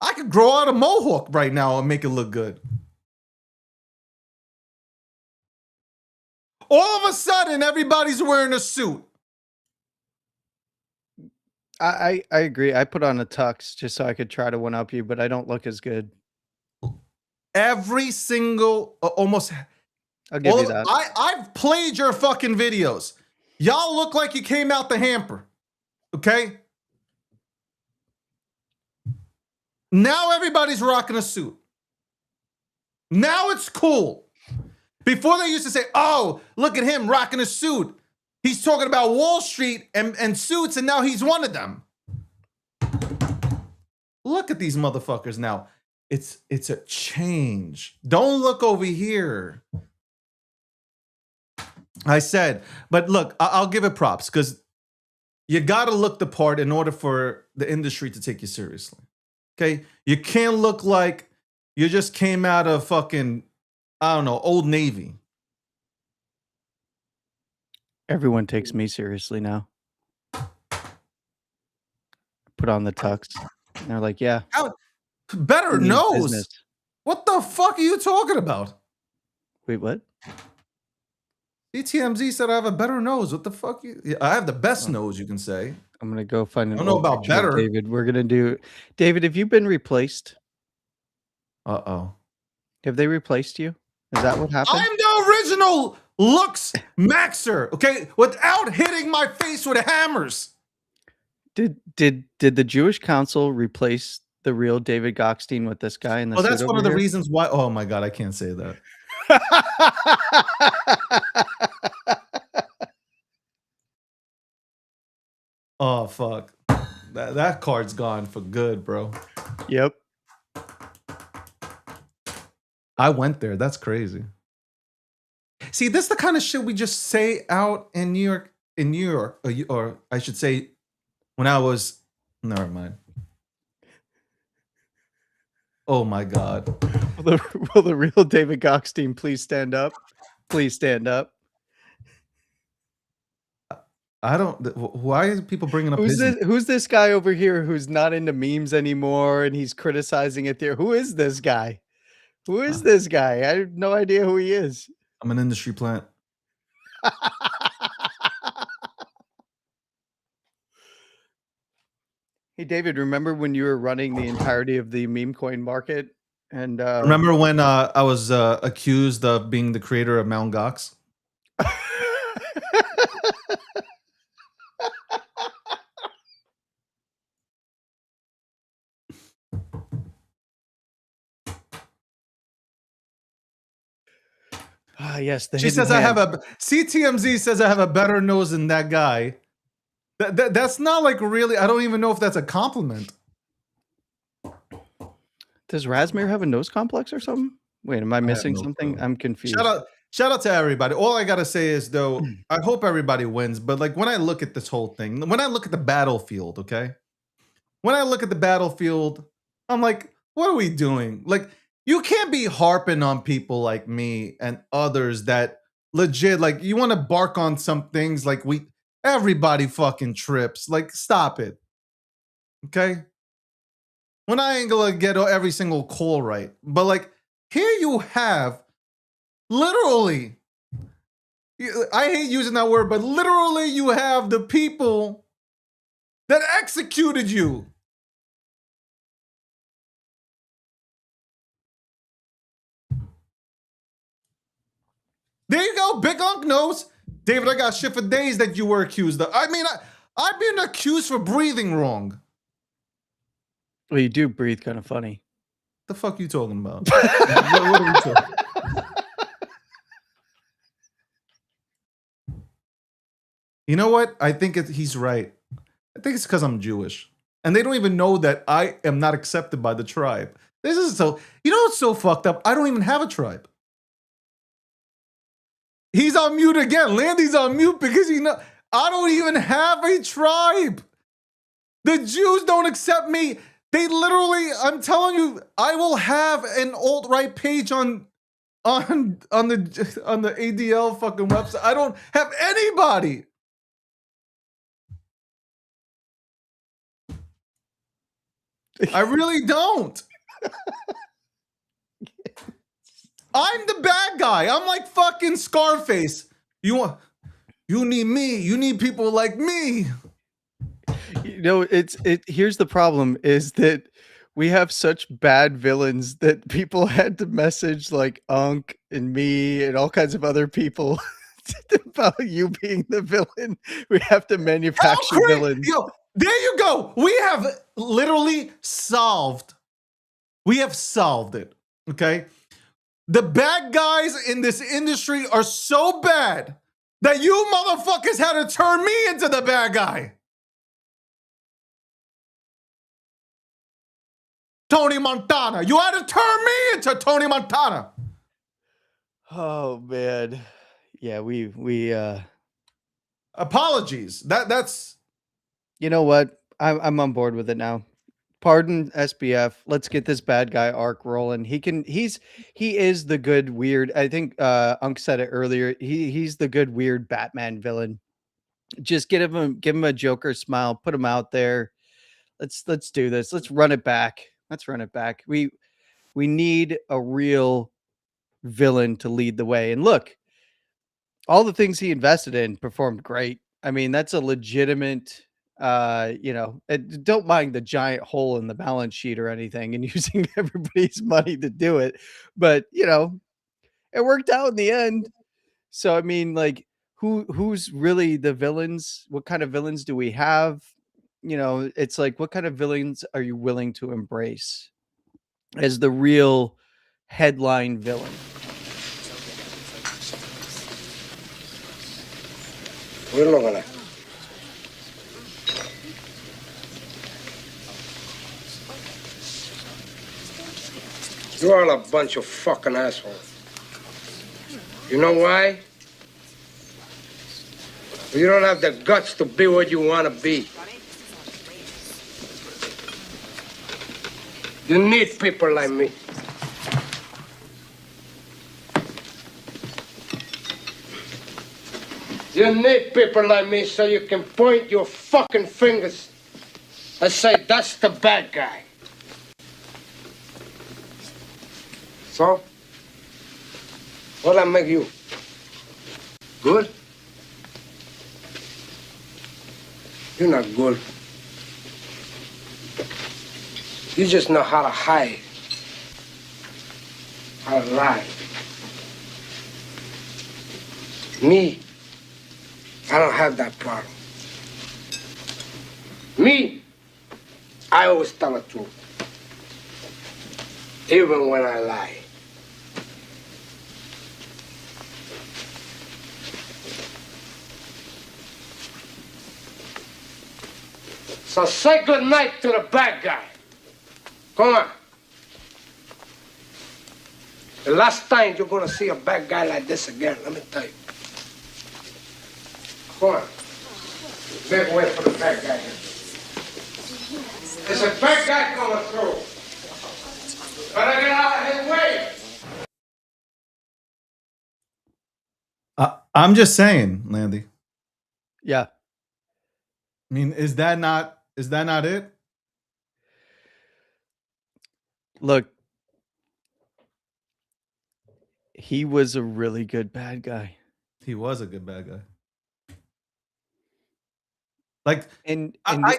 I could grow out a mohawk right now and make it look good. All of a sudden, everybody's wearing a suit. I agree. I put on a tux just so I could try to one up you, but I don't look as good. Every single, almost. I'll give you that. I've played your fucking videos. Y'all look like you came out the hamper. Okay? Now everybody's rocking a suit. Now it's cool. Before they used to say, oh, look at him rocking a suit. He's talking about Wall Street and suits, and now he's one of them. Look at these motherfuckers now. It's a change. Don't look over here. I said, but look, I'll give it props because you got to look the part in order for the industry to take you seriously. Okay? You can't look like you just came out of fucking, I don't know, Old Navy. Everyone takes me seriously now. Put on the tux. And they're like, yeah. Better nose. What the fuck are you talking about? Wait, what? CTMZ said I have a better nose. What the fuck? I have the best nose, you can say. I'm going to go find an I don't know about better. David, we're going to do... David, have you been replaced? Uh-oh. Have they replaced you? Is that what happened? I'm the original Lux Maxer, okay? Without hitting my face with hammers. Did the Jewish Council replace the real David Gokhshtein with this guy in the Oh, that's suit one of over the here? reasons why. Oh my God, I can't say that. Oh fuck. That card's gone for good, bro. Yep. I went there. That's crazy. See, this is the kind of shit we just say out in New York, or I should say, when I was. Never mind. Oh my God. Will the real David Gokhshtein please stand up? Please stand up. I don't. Why are people bringing up who's this guy over here who's not into memes anymore and he's criticizing it there? Who is this guy? Who is this guy? I have no idea who he is. I'm an industry plant. Hey, David, remember when you were running the entirety of the meme coin market? And remember when I was accused of being the creator of Mt. Gox? Yes, she says I have a CTMZ says I have a better nose than that guy. That's not like really. I don't even know if that's a compliment. Does Razmir have a nose complex or something? Wait, am I missing something? clue. I'm confused. Shout out to everybody. All I gotta say is though, I hope everybody wins. But like when I look at this whole thing, when I look at the battlefield, okay, when I look at the battlefield, I'm like, what are we doing? Like, you can't be harping on people like me and others that legit like you want to bark on some things like everybody fucking trips. Like, stop it, okay? When I ain't gonna get every single call right, but like here you have literally, I hate using that word, but literally you have the people that executed you. There you go, Big Unk knows. David, I got shit for days that you were accused of. I mean, I've been accused for breathing wrong. Well, you do breathe kind of funny. The fuck you talking about? what are we talking? You know what? I think he's right. I think it's because I'm Jewish. And they don't even know that I am not accepted by the tribe. This is so, you know what's so fucked up? I don't even have a tribe. He's on mute again. Landy's on mute because I don't even have a tribe. The Jews don't accept me. They literally, I'm telling you, I will have an alt-right page on the ADL fucking website. I don't have anybody. I really don't. I'm the bad guy. I'm like fucking Scarface. You need me. You need people like me. You know, here's the problem is that we have such bad villains that people had to message like Unk and me and all kinds of other people about you being the villain. We have to manufacture villains. Yo, there you go. We have literally solved. We have solved it. Okay. The bad guys in this industry are so bad that you motherfuckers had to turn me into the bad guy. Tony Montana. You had to turn me into Tony Montana. Oh man. Yeah, we apologies. That's you know what? I'm on board with it now. Pardon SBF. Let's get this bad guy arc rolling. He is the good weird. I think Unk said it earlier. He's the good weird Batman villain. Just give him a Joker smile, put him out there. Let's do this. Let's run it back. We need a real villain to lead the way. And look, all the things he invested in performed great. I mean, that's a legitimate don't mind the giant hole in the balance sheet or anything and using everybody's money to do it. But, it worked out in the end. So, I mean, like, who's really the villains? What kind of villains do we have? It's like, what kind of villains are you willing to embrace as the real headline villain? You're all a bunch of fucking assholes. You know why? You don't have the guts to be what you want to be. You need people like me. You need people like me so you can point your fucking fingers and say, that's the bad guy. So, what'll that make you? Good? You're not good. You just know how to hide, how to lie. Me, I don't have that problem. Me, I always tell the truth, even when I lie. So say good night to the bad guy. Come on. The last time you're gonna see a bad guy like this again, let me tell you. Come on. Make way for the bad guy. There's a bad guy coming through. Better get out of his way. I'm just saying, Landy. Yeah. I mean, is that not it? Look, he was a really good bad guy. He was a good bad guy. Like, And I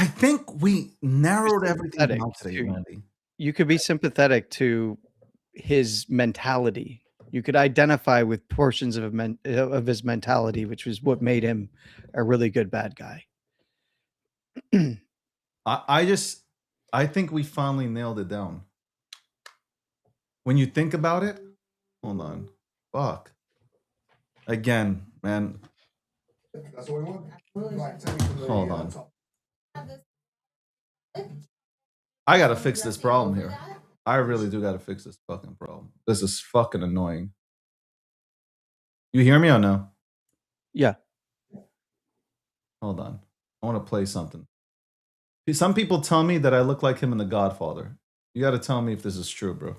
think we narrowed everything sympathetic down today, to- Landy. you could be sympathetic to his mentality. You could identify with portions of his mentality, which was what made him a really good bad guy. I think we finally nailed it down. When you think about it, hold on. Fuck. Again, man. That's what we want. Hold on. I gotta fix this problem here. I really do gotta fix this fucking problem. This is fucking annoying. You hear me or no? Yeah. Hold on. I want to play something. Some people tell me that I look like him in The Godfather. You gotta tell me if this is true, bro.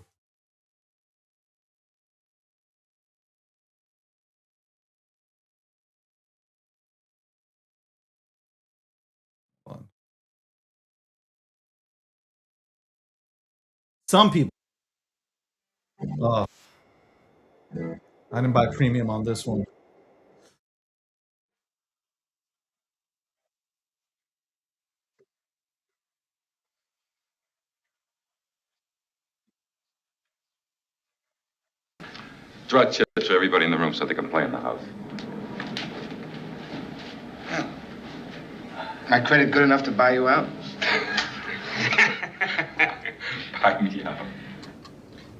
Hold on. Some people. Oh. I didn't buy premium on this one. Draw chips for everybody in the room so they can play in the house. My credit good enough to buy you out? Buy me out.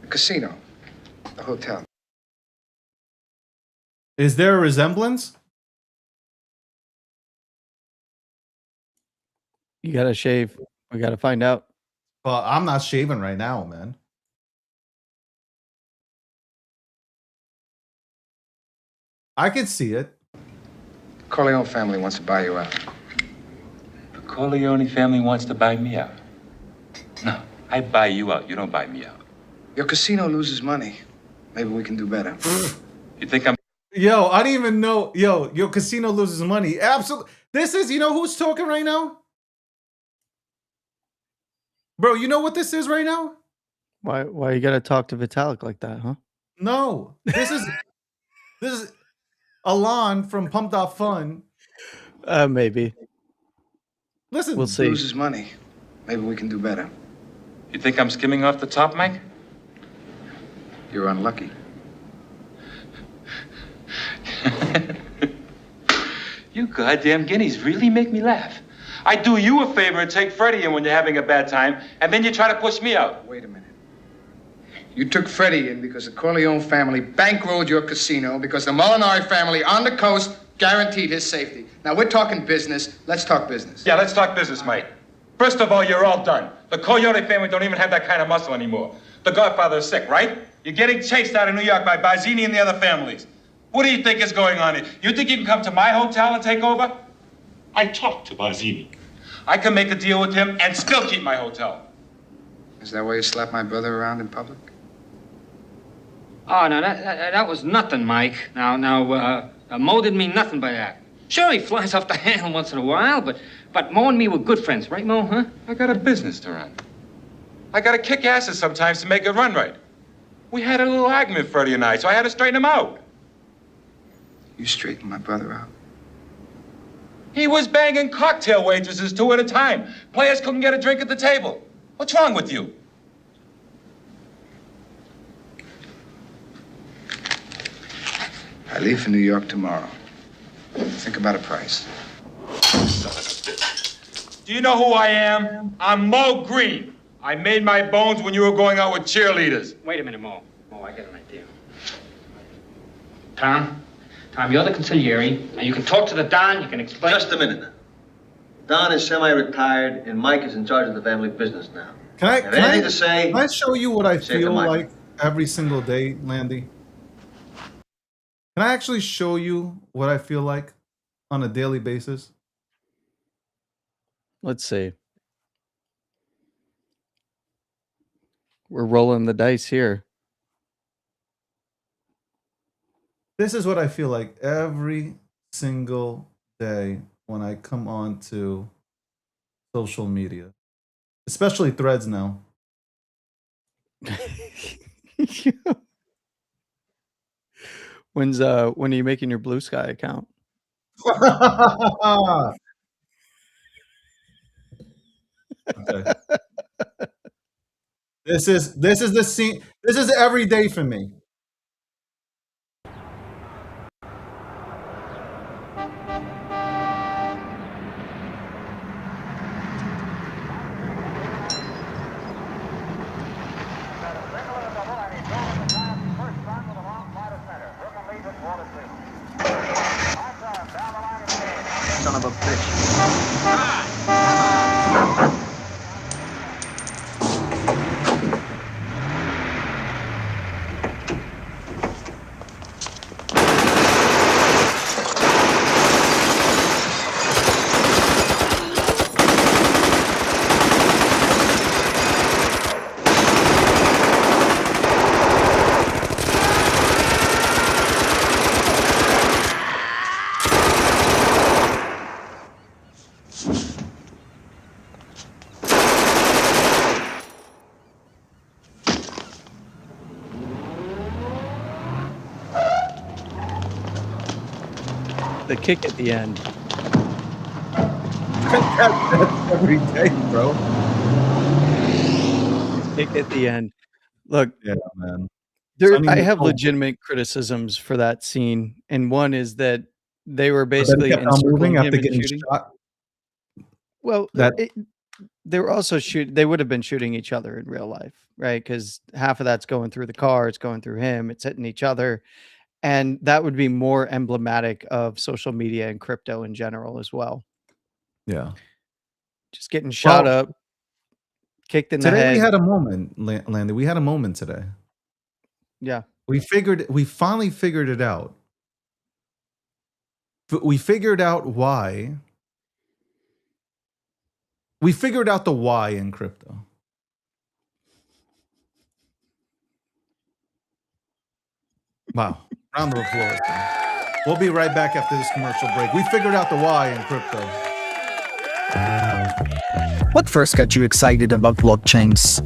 The casino. The hotel. Is there a resemblance? You got to shave. We got to find out. Well, I'm not shaving right now, man. I can see it. The Corleone family wants to buy you out. The Corleone family wants to buy me out. No, I buy you out. You don't buy me out. Your casino loses money. Maybe we can do better. You think I'm... Yo, I didn't even know. Yo, your casino loses money. Absolutely. This is, you know who's talking right now? Bro, you know what this is right now? Why you got to talk to Vitalik like that, huh? No. This is Elon from Pumped Up Fun. Maybe. Listen. We'll see. Loses money. Maybe we can do better. You think I'm skimming off the top, Mike? You're unlucky. You goddamn guineas really make me laugh. I do you a favor and take Freddie in when you're having a bad time, and then you try to push me out. Wait a minute. You took Freddie in because the Corleone family bankrolled your casino because the Molinari family on the coast guaranteed his safety. Now, we're talking business. Let's talk business. Yeah, let's talk business, Mike. First of all, you're all done. The Corleone family don't even have that kind of muscle anymore. The Godfather is sick, right? You're getting chased out of New York by Barzini and the other families. What do you think is going on here? You think you can come to my hotel and take over? I talked to Barzini. I can make a deal with him and still keep my hotel. Is that why you slapped my brother around in public? Oh, no, that was nothing, Mike. Now, Mo didn't mean nothing by that. Sure, he flies off the handle once in a while, but Mo and me were good friends, right, Mo, huh? I got a business to run. I gotta kick asses sometimes to make it run right. We had a little argument, Freddie and I, so I had to straighten him out. You straightened my brother out. He was banging cocktail waitresses 2 at a time. Players couldn't get a drink at the table. What's wrong with you? I leave for New York tomorrow. Think about a price. Do you know who I am? I'm Mo Green. I made my bones when you were going out with cheerleaders. Wait a minute, Mo. Mo, I got an idea. Tom, you're the consigliere. Now, you can talk to the Don, you can explain... Just a minute. Don is semi-retired, and Mike is in charge of the family business now. Can I, Have anything to say? can I show you what I Say it to feel Mike. like every single day, Landy? Can I actually show you what I feel like on a daily basis? Let's see. We're rolling the dice here. This is what I feel like every single day when I come on to social media, especially Threads now. When are you making your Blue Sky account? Okay. This is the scene. This is every day for me. Son of a bitch. The kick at the end. That's every day, bro. Kick at the end. Look, Yeah, man. I have legitimate criticisms for that scene, and one is that they were basically Kept on moving encircling after him and getting shooting. shot. Well, That- they were also they would have been shooting each other in real life, right? Because half of that's going through the car, it's going through him, it's hitting each other. And that would be more emblematic of social media and crypto in general as well. Yeah. Just getting shot Well, up, kicked in the Today head. we had a moment, Landy. We had a moment today. Yeah. We finally figured it out. We figured out why. We figured out the why in crypto. Wow. Round of applause. Man. We'll be right back after this commercial break. We figured out the why in crypto. What first got you excited about blockchains?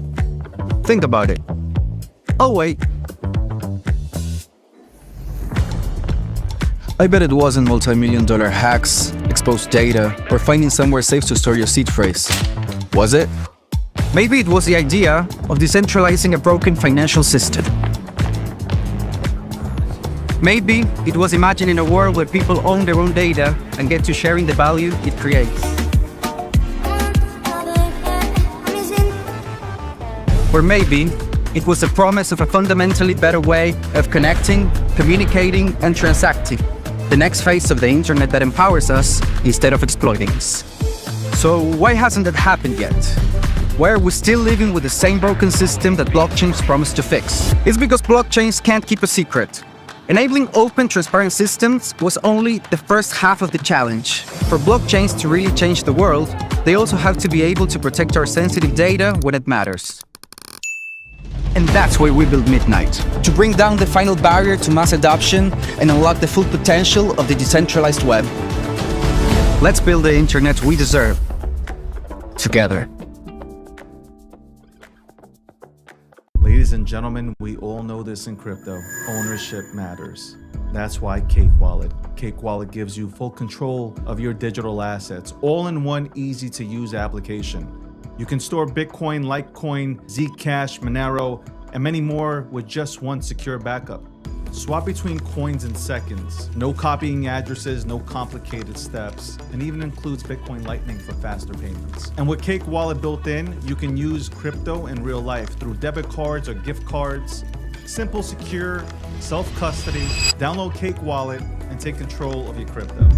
Think about it. Oh, wait. I bet it wasn't multi-million-dollar hacks, exposed data, or finding somewhere safe to store your seed phrase. Was it? Maybe it was the idea of decentralizing a broken financial system. Maybe it was imagining a world where people own their own data and get to sharing the value it creates. Or maybe it was the promise of a fundamentally better way of connecting, communicating, and transacting. The next phase of the internet that empowers us instead of exploiting us. So why hasn't that happened yet? Why are we still living with the same broken system that blockchains promise to fix? It's because blockchains can't keep a secret. Enabling open, transparent systems was only the first half of the challenge. For blockchains to really change the world, they also have to be able to protect our sensitive data when it matters. And that's why we built Midnight, to bring down the final barrier to mass adoption and unlock the full potential of the decentralized web. Let's build the internet we deserve, together. Ladies and gentlemen, we all know this in crypto. Ownership matters. That's why Cake Wallet. Cake Wallet gives you full control of your digital assets, all in one easy-to-use application. You can store Bitcoin, Litecoin, Zcash, Monero, and many more with just one secure backup. Swap between coins in seconds. No copying addresses, no complicated steps, and even includes Bitcoin Lightning for faster payments. And with Cake Wallet built in, you can use crypto in real life through debit cards or gift cards. Simple, secure, self-custody. Download Cake Wallet and take control of your crypto.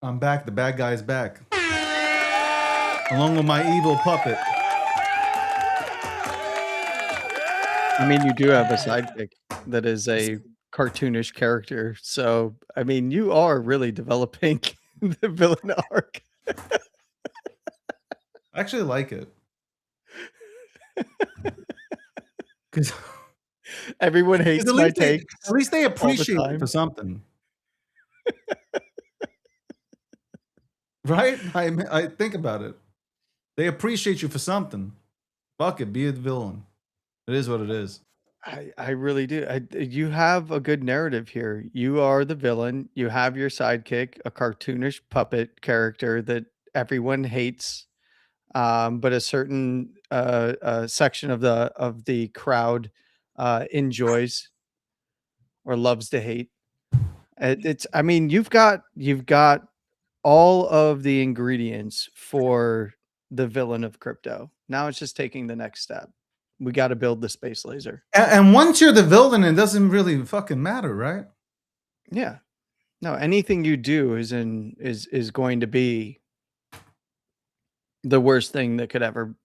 I'm back. The bad guy's back. Along with my evil puppet. I mean, you do have a sidekick that is a cartoonish character. So, I mean, you are really developing the villain arc. I actually like it. Because everyone hates my take. At least they appreciate it for something. Right? I think about it. They appreciate you for something. Fuck it, be a villain. It is what it is. I really do. You have a good narrative here. You are the villain. You have your sidekick, a cartoonish puppet character that everyone hates, but a certain section of the crowd enjoys or loves to hate. It's. I mean, you've got all of the ingredients for the villain of crypto. Now it's just taking the next step. We got to build the space laser. And once you're the villain, it doesn't really fucking matter, right? Yeah. No, anything you do is going to be the worst thing that could ever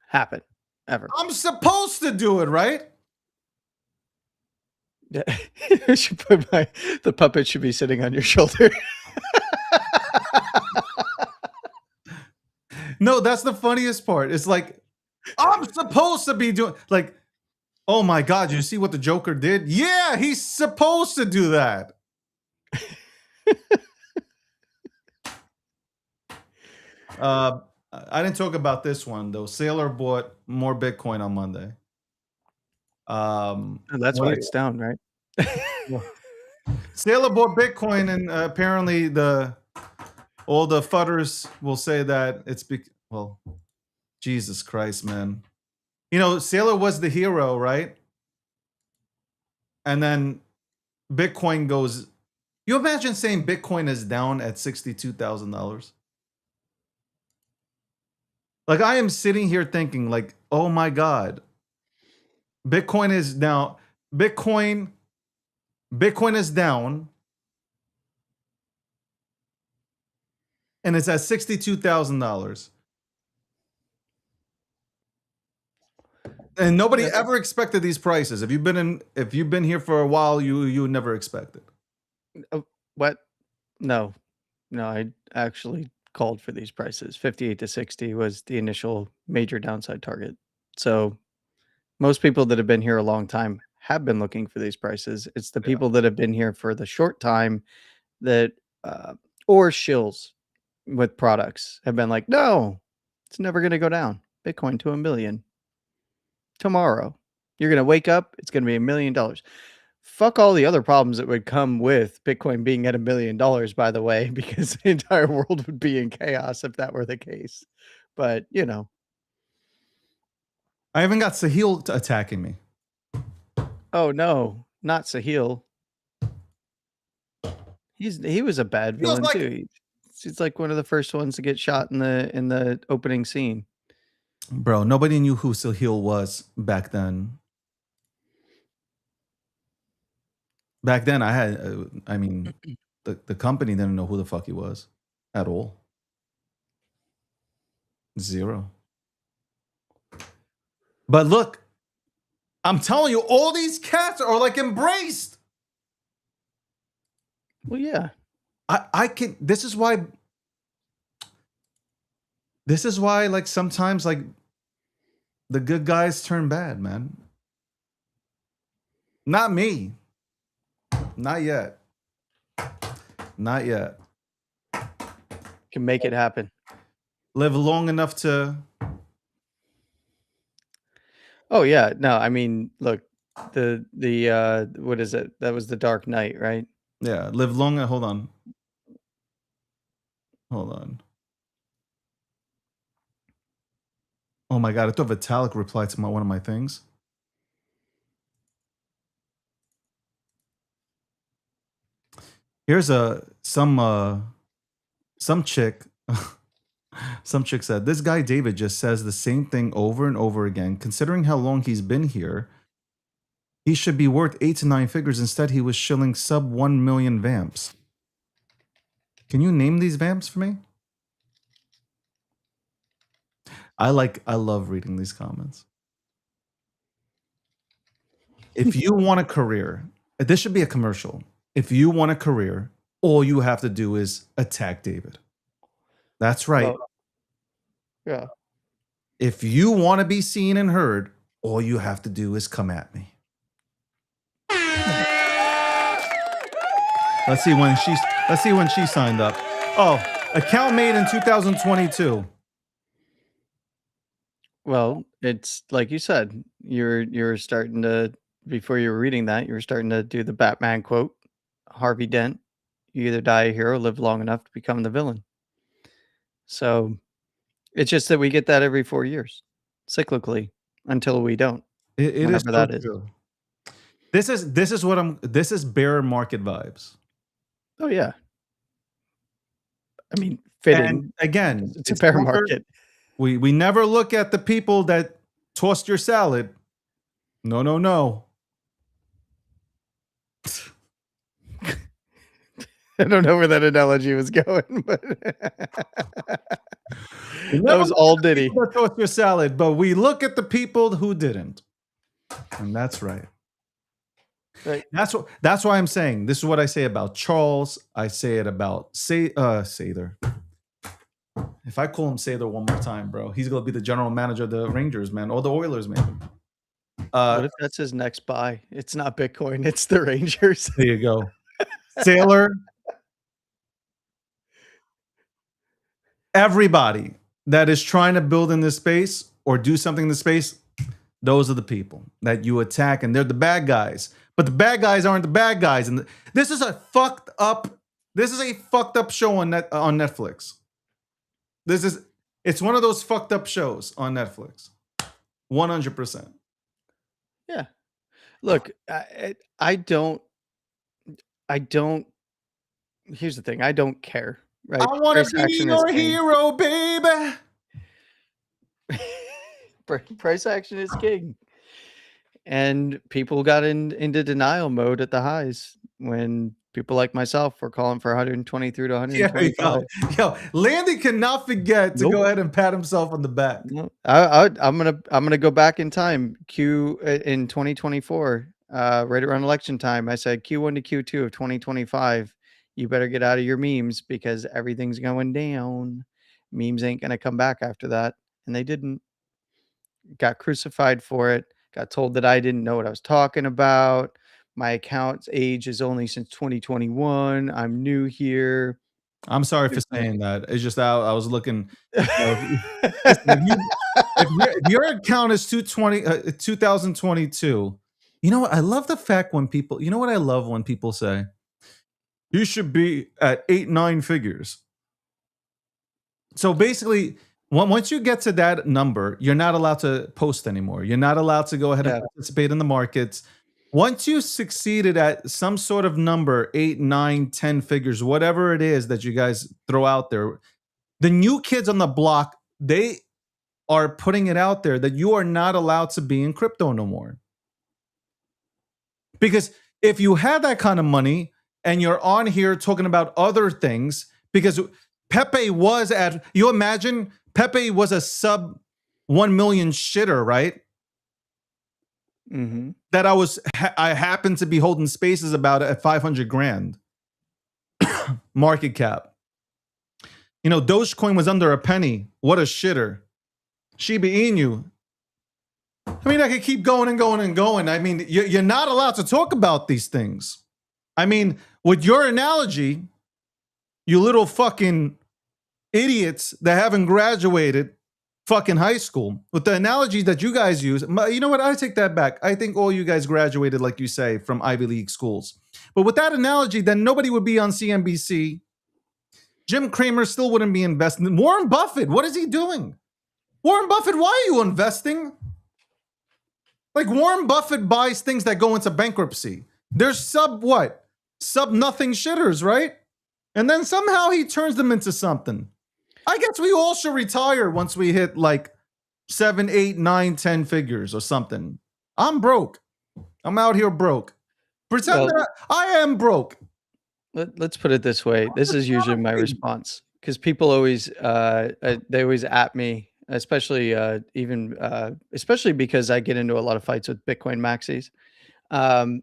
happen, ever. I'm supposed to do it, right? Yeah. You should put the puppet should be sitting on your shoulder. No, that's the funniest part. It's like, I'm supposed to be doing, like, oh my God, you see what the Joker did? Yeah, he's supposed to do that. I didn't talk about this one, though. Sailor bought more Bitcoin on Monday. That's why it's down, right? Sailor bought Bitcoin, and apparently all the fudders will say that it's well, Jesus Christ, man. You know, Sailor was the hero, right? And then Bitcoin goes. You imagine saying Bitcoin is down at $62,000? Like, I am sitting here thinking, like, oh my God, Bitcoin is now Bitcoin is down, and it's at $62,000. And nobody ever expected these prices. If you've been here for a while, you never expected. What? No, I actually called for these prices. 58 to 60 was the initial major downside target. So most people that have been here a long time have been looking for these prices. It's the people that have been here for the short time that, or shills with products have been like, no, it's never going to go down. Bitcoin to $1 million. Tomorrow, you're going to wake up, it's going to be $1 million. Fuck all the other problems that would come with Bitcoin being at $1 million, by the way, because the entire world would be in chaos if that were the case. But, you know. I even got Sahil attacking me. Oh, no, not Sahil. He was a bad villain, too. He's like one of the first ones to get shot in the opening scene. Bro, nobody knew who Sahil was back then. Back then, the company didn't know who the fuck he was at all. Zero. But look, I'm telling you, all these cats are like embraced. Well, yeah. I can. This is why, like, sometimes, like, the good guys turn bad, man. Not me. Not yet. Not yet. Can make it happen. Live long enough to. Oh yeah, no, I mean, look, the what is it? That was the Dark Knight, right? Yeah, live long. Hold on. Oh my God, I thought Vitalik replied to one of my things. Here's some chick. Some chick said, this guy David just says the same thing over and over again. Considering how long he's been here, he should be worth 8 to 9 figures. Instead, he was shilling sub 1 million vamps. Can you name these vamps for me? I love reading these comments. If you want a career, this should be a commercial. If you want a career, all you have to do is attack David. That's right. Well, yeah. If you want to be seen and heard, all you have to do is come at me. Let's see when she signed up. Oh, account made in 2022. Well, it's like you said, you're starting to, before you were reading that, you were starting to do the Batman quote, Harvey Dent, you either die a hero, live long enough to become the villain. So it's just that we get that every 4 years, cyclically, until we don't. It is Whenever so that is. true. This is bear market vibes. Oh yeah. I mean, fitting. And again, it's a bear market. We never look at the people that tossed your salad. No. I don't know where that analogy was going, but that was all Diddy. That tossed your salad, but we look at the people who didn't, and that's right. Right. That's why I'm saying this is what I say about Charles. I say it about Sather. If I call him Sather one more time, bro, he's gonna be the general manager of the Rangers, man, or the Oilers, maybe. What if that's his next buy? It's not Bitcoin, it's the Rangers. There you go. Sailor. Everybody that is trying to build in this space or do something in this space, those are the people that you attack, and they're the bad guys. But the bad guys aren't the bad guys, and this is a fucked up show on Netflix. It's one of those fucked up shows on Netflix. 100%. Yeah. Look, I don't. Here's the thing. I don't care. Right? I want to be your hero, baby. Price action is king. And people got into denial mode at the highs when people like myself were calling for 123 to 125. Yo, Landy cannot forget to go ahead and pat himself on the back. No, I'm gonna go back in time. Q in 2024, right around election time, I said Q1 to Q2 of 2025. You better get out of your memes because everything's going down. Memes ain't gonna come back after that, and they didn't. Got crucified for it. Got told that I didn't know what I was talking about. My account's age is only since 2021. I'm new here. I'm sorry for saying that. It's just I was looking. If your account is 2022, you know what? I love the fact when people. You know what I love when people say, "You should be at 8-9 figures." So basically, once you get to that number, you're not allowed to post anymore. You're not allowed to go ahead and participate in the markets. Once you succeeded at some sort of number, 8, 9, 10 figures, whatever it is that you guys throw out there, the new kids on the block, they are putting it out there that you are not allowed to be in crypto no more. Because if you have that kind of money and you're on here talking about other things, because Pepe was at, you imagine Pepe was a sub 1 million shitter, right? Mm-hmm. That I happened to be holding spaces about it at 500 grand market cap. You know, Dogecoin was under a penny. What a shitter. Shiba Inu. I mean, I could keep going and going and going. I mean, you're not allowed to talk about these things. I mean, with your analogy, you little fucking idiots that haven't graduated fucking high school, with the analogies that you guys use, you know what? I take that back. I think all you guys graduated, like you say, from Ivy League schools. But with that analogy, then nobody would be on CNBC. Jim Cramer still wouldn't be investing. Warren Buffett, what is he doing? Warren Buffett, why are you investing? Like, Warren Buffett buys things that go into bankruptcy. They're sub nothing shitters, right? And then somehow he turns them into something. I guess we all should retire once we hit like 7, 8, 9, 10 figures or something. I'm broke. I'm out here broke. Pretend that I am broke. Let's put it this way. This is usually my response because people always they always at me, especially especially because I get into a lot of fights with Bitcoin maxis. Um,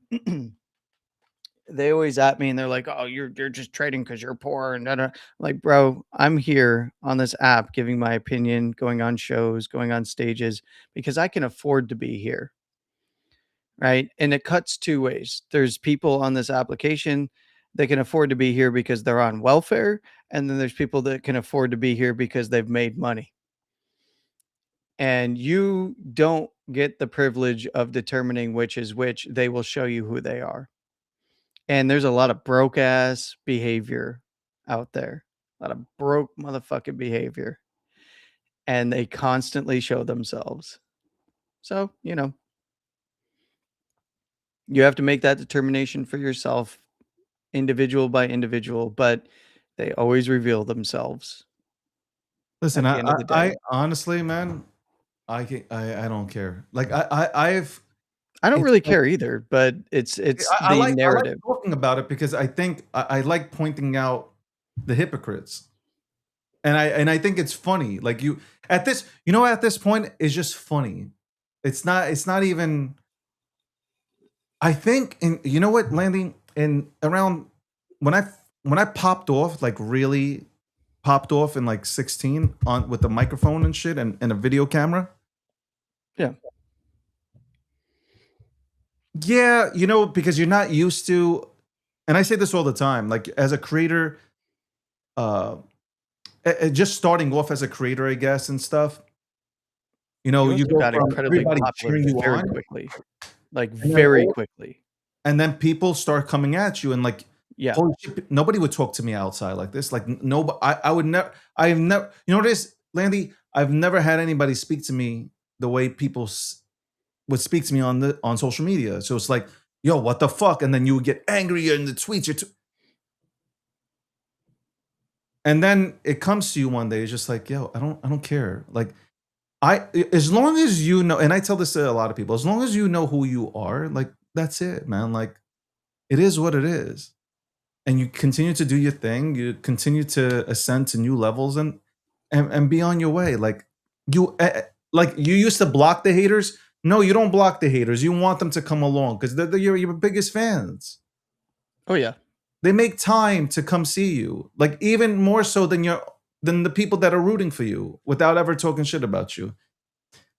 they always at me and they're like, "Oh, you're just trading because you're poor." And I'm like, bro, I'm here on this app giving my opinion, going on shows, going on stages because I can afford to be here. Right. And it cuts two ways. There's people on this application that can afford to be here because they're on welfare. And then there's people that can afford to be here because they've made money. And you don't get the privilege of determining which is which. They will show you who they are. And there's a lot of broke ass behavior out there, a lot of broke motherfucking behavior. And they constantly show themselves. So, you have to make that determination for yourself, individual by individual, but they always reveal themselves. Listen, at the end of the day. I honestly, man, I don't care. Like I've I don't it's really like, care either, but it's I the like narrative. talking about it because I think I like pointing out the hypocrites. And I think it's funny. Like at this point it's just funny. It's not even I think in you know what, Landy, in around when I popped off, like really popped off in like 16 on with the microphone and shit and a video camera. Yeah. Yeah, because you're not used to, and I say this all the time, like as a creator, just starting off as a creator, I guess, and stuff. You also go got from incredibly everybody popular cheering you very on, quickly. Like and then very quickly. and then people start coming at you and like, Yeah. holy shit, nobody would talk to me outside like this. Like nobody, I would never, I've never, this, Landy, I've never had anybody speak to me the way people would speak to me on social media. So it's like, yo, what the fuck? And then you would get angry in the tweets. And then it comes to you one day, it's just like, yo, I don't care. Like as long as you know, and I tell this to a lot of people, as long as you know who you are, like that's it, man. Like it is what it is. And you continue to do your thing, you continue to ascend to new levels and be on your way. Like you used to block the haters. No, you don't block the haters. You want them to come along because they're your biggest fans. Oh yeah. They make time to come see you, like even more so than the people that are rooting for you without ever talking shit about you.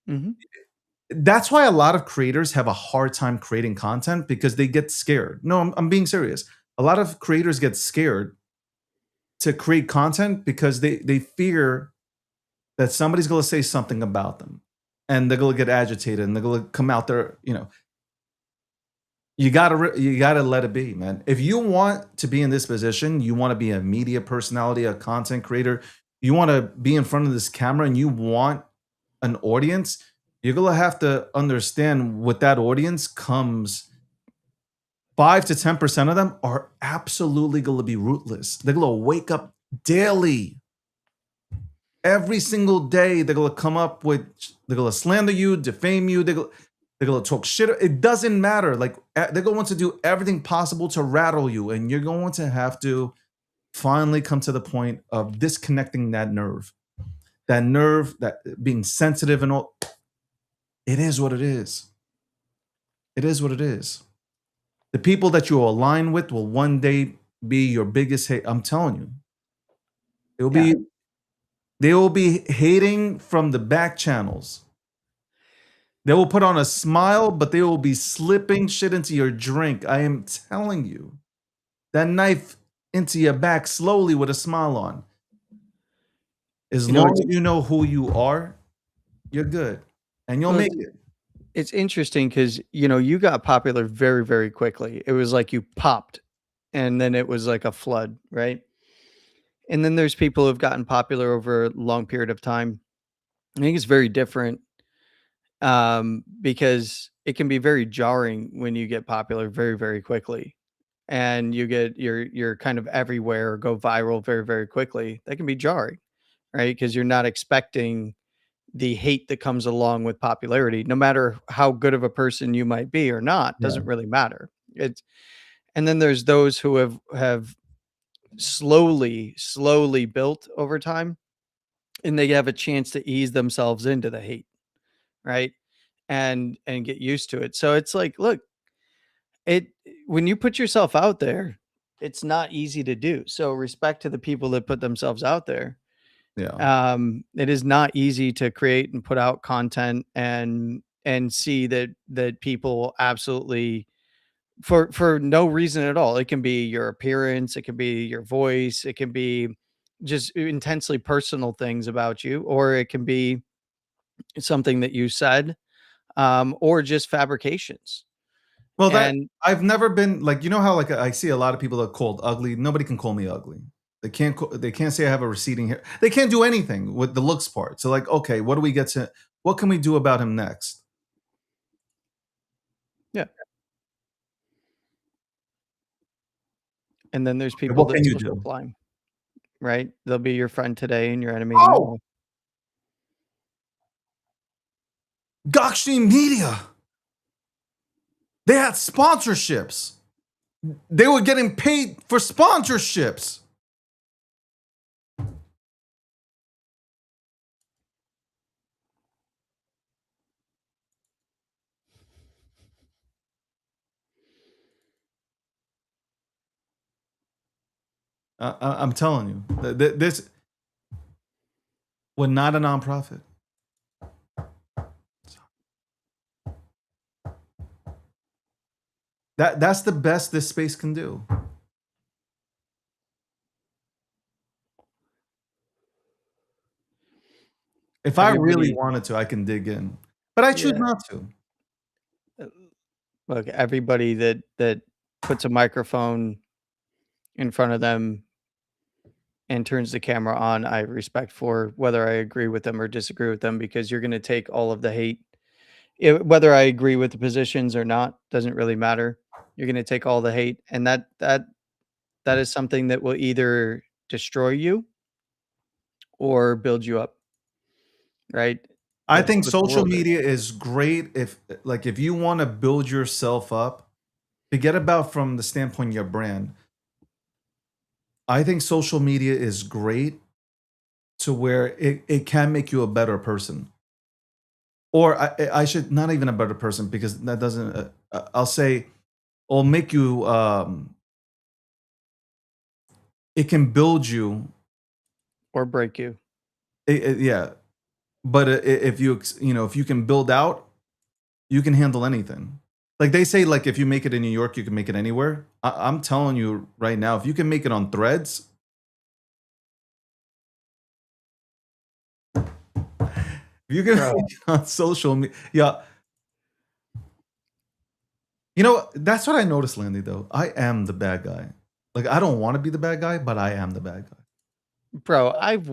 Mm-hmm. That's why a lot of creators have a hard time creating content because they get scared. No, I'm being serious. A lot of creators get scared to create content because they fear that somebody's going to say something about them and they're going to get agitated and they're going to come out there, you gotta let it be, man. If you want to be in this position, you want to be a media personality, a content creator, you want to be in front of this camera and you want an audience, you're gonna have to understand with that audience comes 5 to 10% of them are absolutely gonna be rootless. They're gonna wake up daily. Every single day, they're gonna come up with, they're gonna slander you, defame you, they're gonna talk shit. It doesn't matter. Like they're going to do everything possible to rattle you, and you're going to have to finally come to the point of disconnecting that nerve, that being sensitive and all. It is what it is. It is what it is. The people that you align with will one day be your biggest hate. I'm telling you, it will be. They will be hating from the back channels. They will put on a smile, but they will be slipping shit into your drink. I am telling you. That knife into your back slowly with a smile on. As long as you know who you are, you're good. And you'll make it. It's interesting because, you got popular very, very quickly. It was like you popped and then it was like a flood, right? And then there's people who've gotten popular over a long period of time. I think it's very different because it can be very jarring when you get popular very, very quickly and you're kind of everywhere or go viral very, very quickly. That can be jarring, right? Because you're not expecting the hate that comes along with popularity, no matter how good of a person you might be or not, doesn't really matter. And then there's those who have slowly built over time, and they have a chance to ease themselves into the hate, right? And get used to it. So it's like, look, it when you put yourself out there, it's not easy to do. So respect to the people that put themselves out there. Yeah. It is not easy to create and put out content and see that people absolutely for no reason at all. It can be your appearance, it can be your voice, it can be just intensely personal things about you, or it can be something that you said, or just fabrications. Well, that And I've never been like, you know how like I see a lot of people that are called ugly. Nobody can call me ugly. They can't say I have a receding hair. They can't do anything with the looks part. So like, okay, what can we do about him next? yeah. And then there's people What can that you social do? climb, right? They'll be your friend today and your enemy Oh, tomorrow. Gokshi Media. They had sponsorships. They were getting paid for sponsorships. I'm telling you, this we're not a nonprofit. That's the best this space can do. If I really Everybody, wanted to, I can dig in, but I choose yeah. not to. Look, everybody that puts a microphone in front of them and turns the camera on, I respect for, whether I agree with them or disagree with them, because you're going to take all of the hate. Whether I agree with the positions or not doesn't really matter. You're going to take all the hate, and that is something that will either destroy you or build you up, right? I That's think what the social world is. media is great if you want to build yourself up, forget about from the standpoint of your brand. I think social media is great to where it can make you a better person. Or I should not even a better person, because that doesn't I'll say it'll make you it can build you. Or break you. Yeah, but if if you can build out, you can handle anything. Like they say, like if you make it in New York, you can make it anywhere. I'm telling you right now, if you can make it on Threads, if you can Bro. make it on social media, yeah. You know, that's what I noticed, Landy. Though I am the bad guy. Like I don't want to be the bad guy, but I am the bad guy. Bro, I've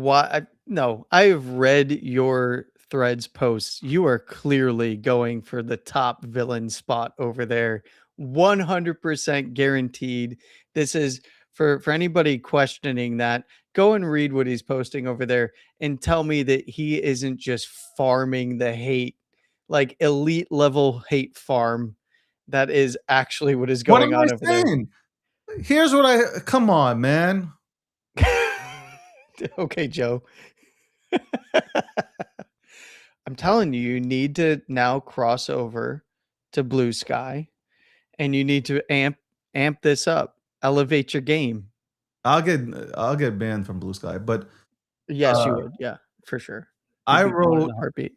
read your Threads posts. You are clearly going for the top villain spot over there. 100% guaranteed. This is for anybody questioning that. Go and read what he's posting over there and tell me that he isn't just farming the hate, like elite level hate farm. That is actually what is What am going I on over there. saying? Here's what I come on, man. Okay, Joe. I'm telling you, you need to now cross over to Blue Sky, and you need to amp this up, elevate your game. I'll get banned from Blue Sky, but Yes, you would. Yeah, for sure. You'd I be gone in wrote. a heartbeat.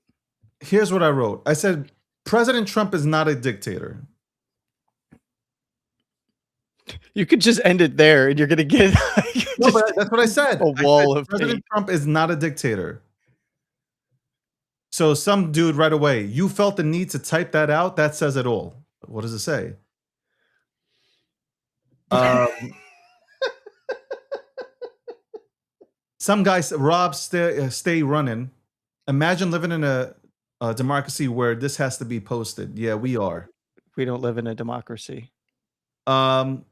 Here's what I wrote. I said President Trump is not a dictator. You could just end it there, and you're gonna get No, but that's what I said. a I said wall of President hate. Trump is not a dictator. So some dude right away, you felt the need to type that out. That says it all. What does it say? Some guy said, Rob, stay running. Imagine living in a democracy where this has to be posted. Yeah, we are. We don't live in a democracy. Nope.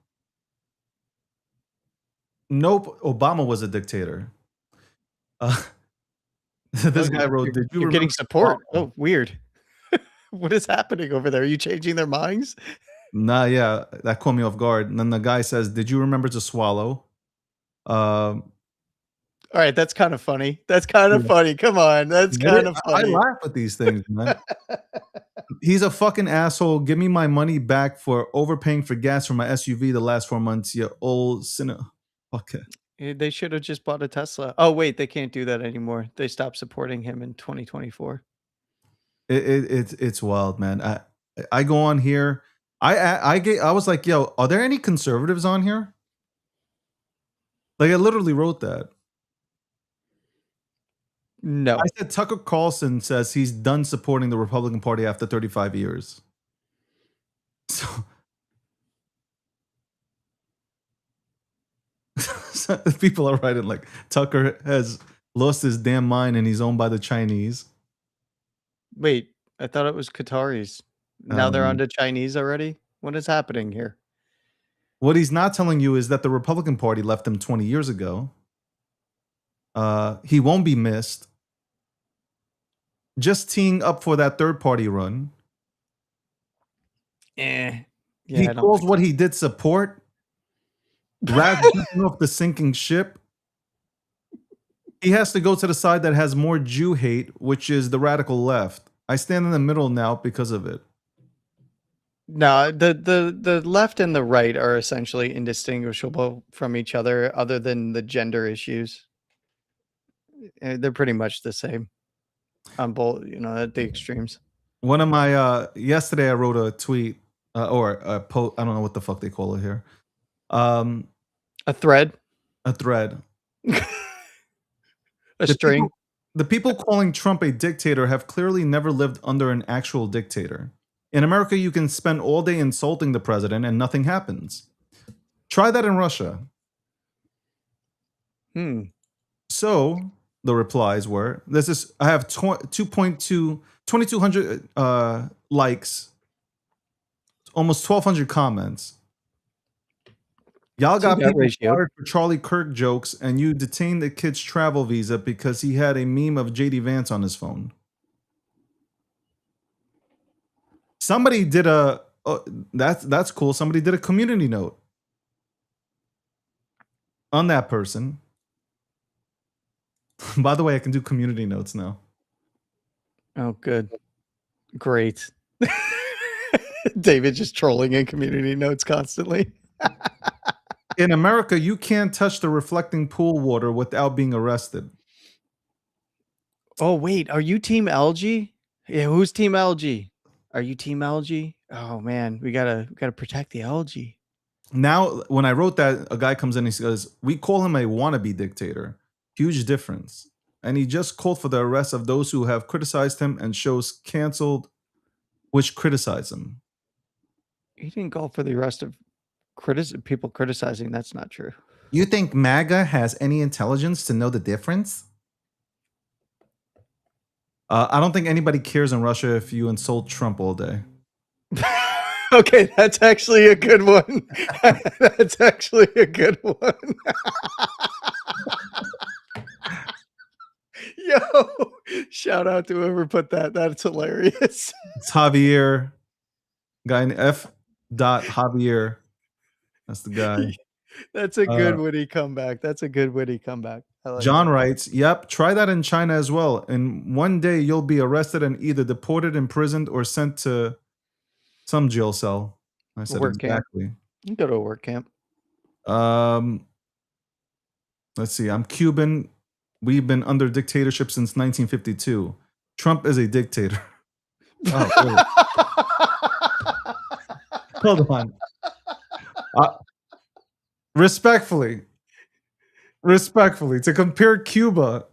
Obama was a dictator. This guy wrote, "Did you You're getting remember support. Obama?" Oh, weird. What is happening over there? Are you changing their minds? Nah, yeah, that caught me off guard. And then the guy says, "Did you remember to swallow?" All right, that's kind of funny. That's kind of funny. Come on, that's kind of I funny. laugh at these things, man. He's a fucking asshole. Give me my money back for overpaying for gas for my SUV the last 4 months. You old sinner. Okay. They should have just bought a Tesla. Oh wait, they can't do that anymore. They stopped supporting him in 2024. It's wild, man. I go on here. I was like, yo, are there any conservatives on here? Like I literally wrote that. No. I said Tucker Carlson says he's done supporting the Republican Party after 35 years. So, so people are writing like Tucker has lost his damn mind and he's owned by the Chinese. Wait, I thought it was Qataris. Now they're on to Chinese already? What is happening here? What he's not telling you is that the Republican Party left him 20 years ago. He won't be missed. Just teeing up for that third party run. Yeah, He calls what he did support. Rather than off the sinking ship. He has to go to the side that has more Jew hate, which is the radical left. I stand in the middle now because of it. No, the left and the right are essentially indistinguishable from each other than the gender issues. They're pretty much the same on both, at the extremes. One of my yesterday I wrote a tweet or a post. I don't know what the fuck they call it here. A thread. A thread. A string. The people calling Trump a dictator have clearly never lived under an actual dictator. In America, you can spend all day insulting the president and nothing happens. Try that in Russia. So the replies were, I have 2,200 likes, almost 1,200 comments. Y'all got people fired for Charlie Kirk jokes, and you detained the kid's travel visa because he had a meme of JD Vance on his phone. Somebody did that's cool. Somebody did a community note on that person. By the way, I can do community notes now. Oh, good. Great. David just trolling in community notes constantly. In America, you can't touch the reflecting pool water without being arrested. Oh, wait. Are you team algae? Yeah, who's team algae? Are you team algae? Oh man, we gotta protect the algae. Now, when I wrote that, a guy comes in and he says, we call him a wannabe dictator. Huge difference. And he just called for the arrest of those who have criticized him and shows canceled which criticize him. He didn't call for the arrest of people criticizing. That's not true. You think MAGA has any intelligence to know the difference? I don't think anybody cares in Russia if you insult Trump all day. Okay, that's actually a good one. That's actually a good one. Yo, shout out to whoever put that. That's hilarious. It's Javier, guy in F. Javier. That's the guy. That's a good witty comeback. That's a good witty comeback. Like John writes, yep, try that in China as well. And one day you'll be arrested and either deported, imprisoned, or sent to some jail cell. I said work exactly. Camp. You go to a work camp. Let's see. I'm Cuban. We've been under dictatorship since 1952. Trump is a dictator. Oh, hold on. Respectfully, to compare Cuba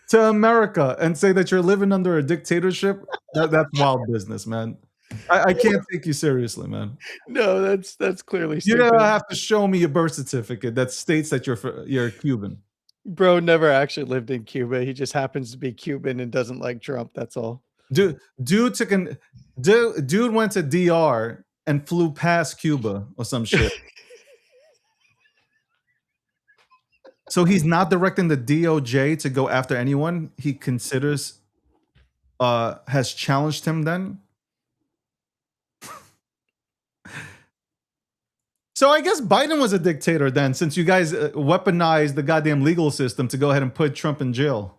to America and say that you're living under a dictatorship, that's wild business, man. I can't take you seriously, man. No, that's clearly stupid. You're gonna have to show me a birth certificate that states that you're Cuban. Bro never actually lived in Cuba. He just happens to be Cuban and doesn't like Trump. That's all. Dude went to DR and flew past Cuba or some shit. So he's not directing the DOJ to go after anyone he considers has challenged him then? So I guess Biden was a dictator then, since you guys weaponized the goddamn legal system to go ahead and put Trump in jail.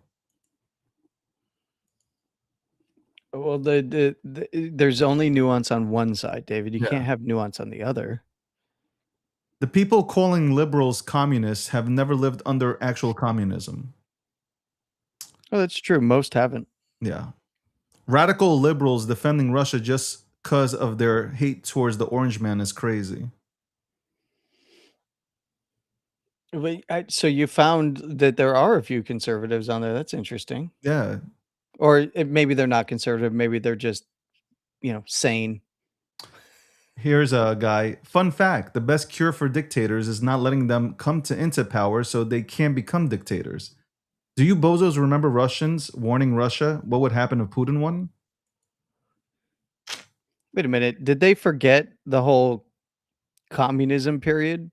Well, there's only nuance on one side, David. You can't have nuance on the other. The people calling liberals communists have never lived under actual communism. Oh, that's true. Most haven't. Yeah. Radical liberals defending Russia just because of their hate towards the orange man is crazy. So you found that there are a few conservatives on there. That's interesting. Yeah. Or maybe they're not conservative. Maybe they're just, sane. Here's a guy. Fun fact: the best cure for dictators is not letting them come into power so they can't become dictators. Do you bozos remember Russians warning Russia what would happen if Putin won? Wait a minute. Did they forget the whole communism period?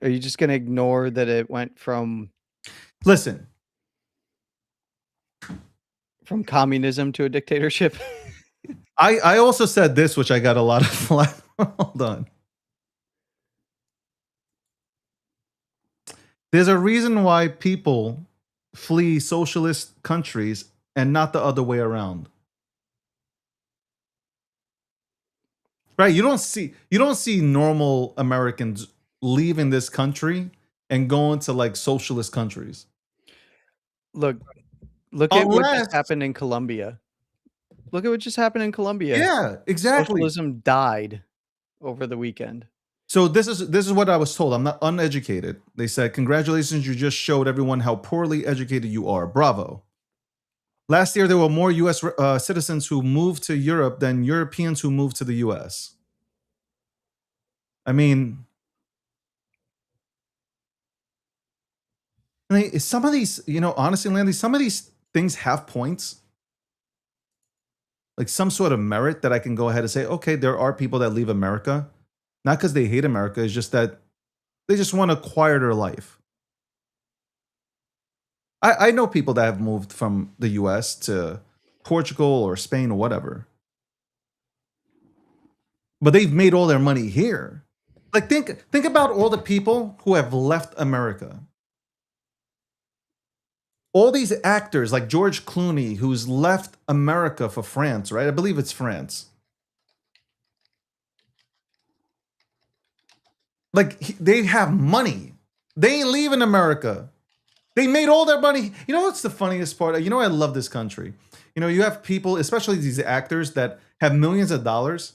Are you just going to ignore that it went from Listen, communism to a dictatorship? I also said this, which I got a lot of flack. Hold on. There's a reason why people flee socialist countries and not the other way around. Right? You don't see normal Americans leaving this country and going to like socialist countries. Look at what just happened in Colombia. Look at what just happened in Colombia. Yeah, exactly. Socialism died over the weekend. So this is what I was told. I'm not uneducated. They said, "Congratulations, you just showed everyone how poorly educated you are. Bravo." Last year, there were more U.S. Citizens who moved to Europe than Europeans who moved to the U.S. I mean, some of these, honestly, Landy, some of these things have points. Like some sort of merit that I can go ahead and say, okay, there are people that leave America, not because they hate America, it's just that they just want a quieter life. I know people that have moved from the US to Portugal or Spain or whatever. But they've made all their money here. Like think about all the people who have left America. All these actors like George Clooney, who's left America for France, right? I believe it's France. Like they have money. They ain't leaving America. They made all their money. You know what's the funniest part? I love this country. You have people, especially these actors that have millions of dollars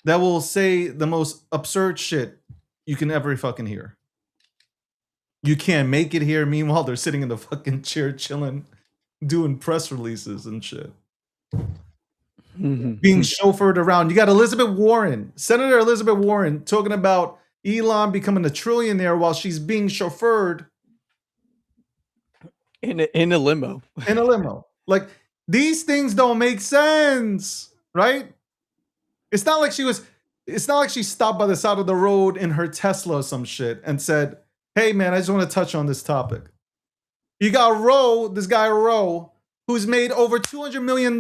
that will say the most absurd shit you can ever fucking hear. You can't make it here. Meanwhile, they're sitting in the fucking chair chilling, doing press releases and shit. Being chauffeured around. You got Senator Elizabeth Warren, talking about Elon becoming a trillionaire while she's being chauffeured in a limo. In a limo. Like, these things don't make sense, right? It's not like she stopped by the side of the road in her Tesla or some shit and said, "Hey man, I just want to touch on this topic." You got this guy Roe, who's made over $200 million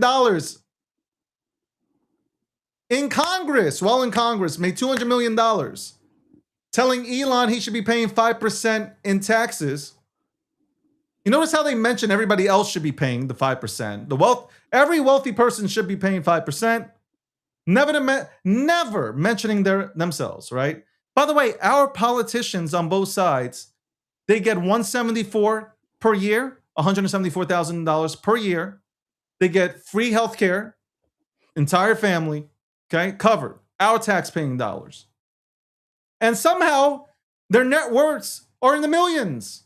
in Congress, made $200 million, telling Elon he should be paying 5% in taxes. You notice how they mention everybody else should be paying the 5%. Every wealthy person should be paying 5%. Never mentioning themselves, right? By the way, our politicians on both sides, they get $174 per year, $174,000 per year. They get free healthcare, entire family, okay, covered, our tax-paying dollars. And somehow their net worths are in the millions.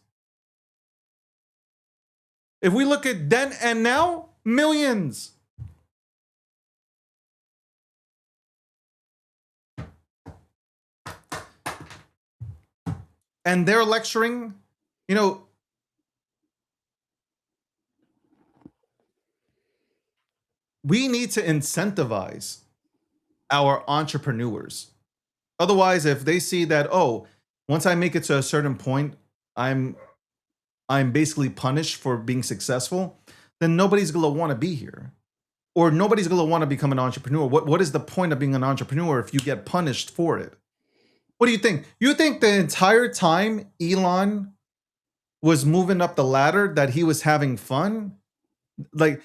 If we look at then and now, millions. And they're lecturing, we need to incentivize our entrepreneurs. Otherwise, if they see that, once I make it to a certain point, I'm basically punished for being successful, then nobody's going to want to be here. Or nobody's going to want to become an entrepreneur. What is the point of being an entrepreneur if you get punished for it? What do you think? You think the entire time Elon was moving up the ladder that he was having fun? Like,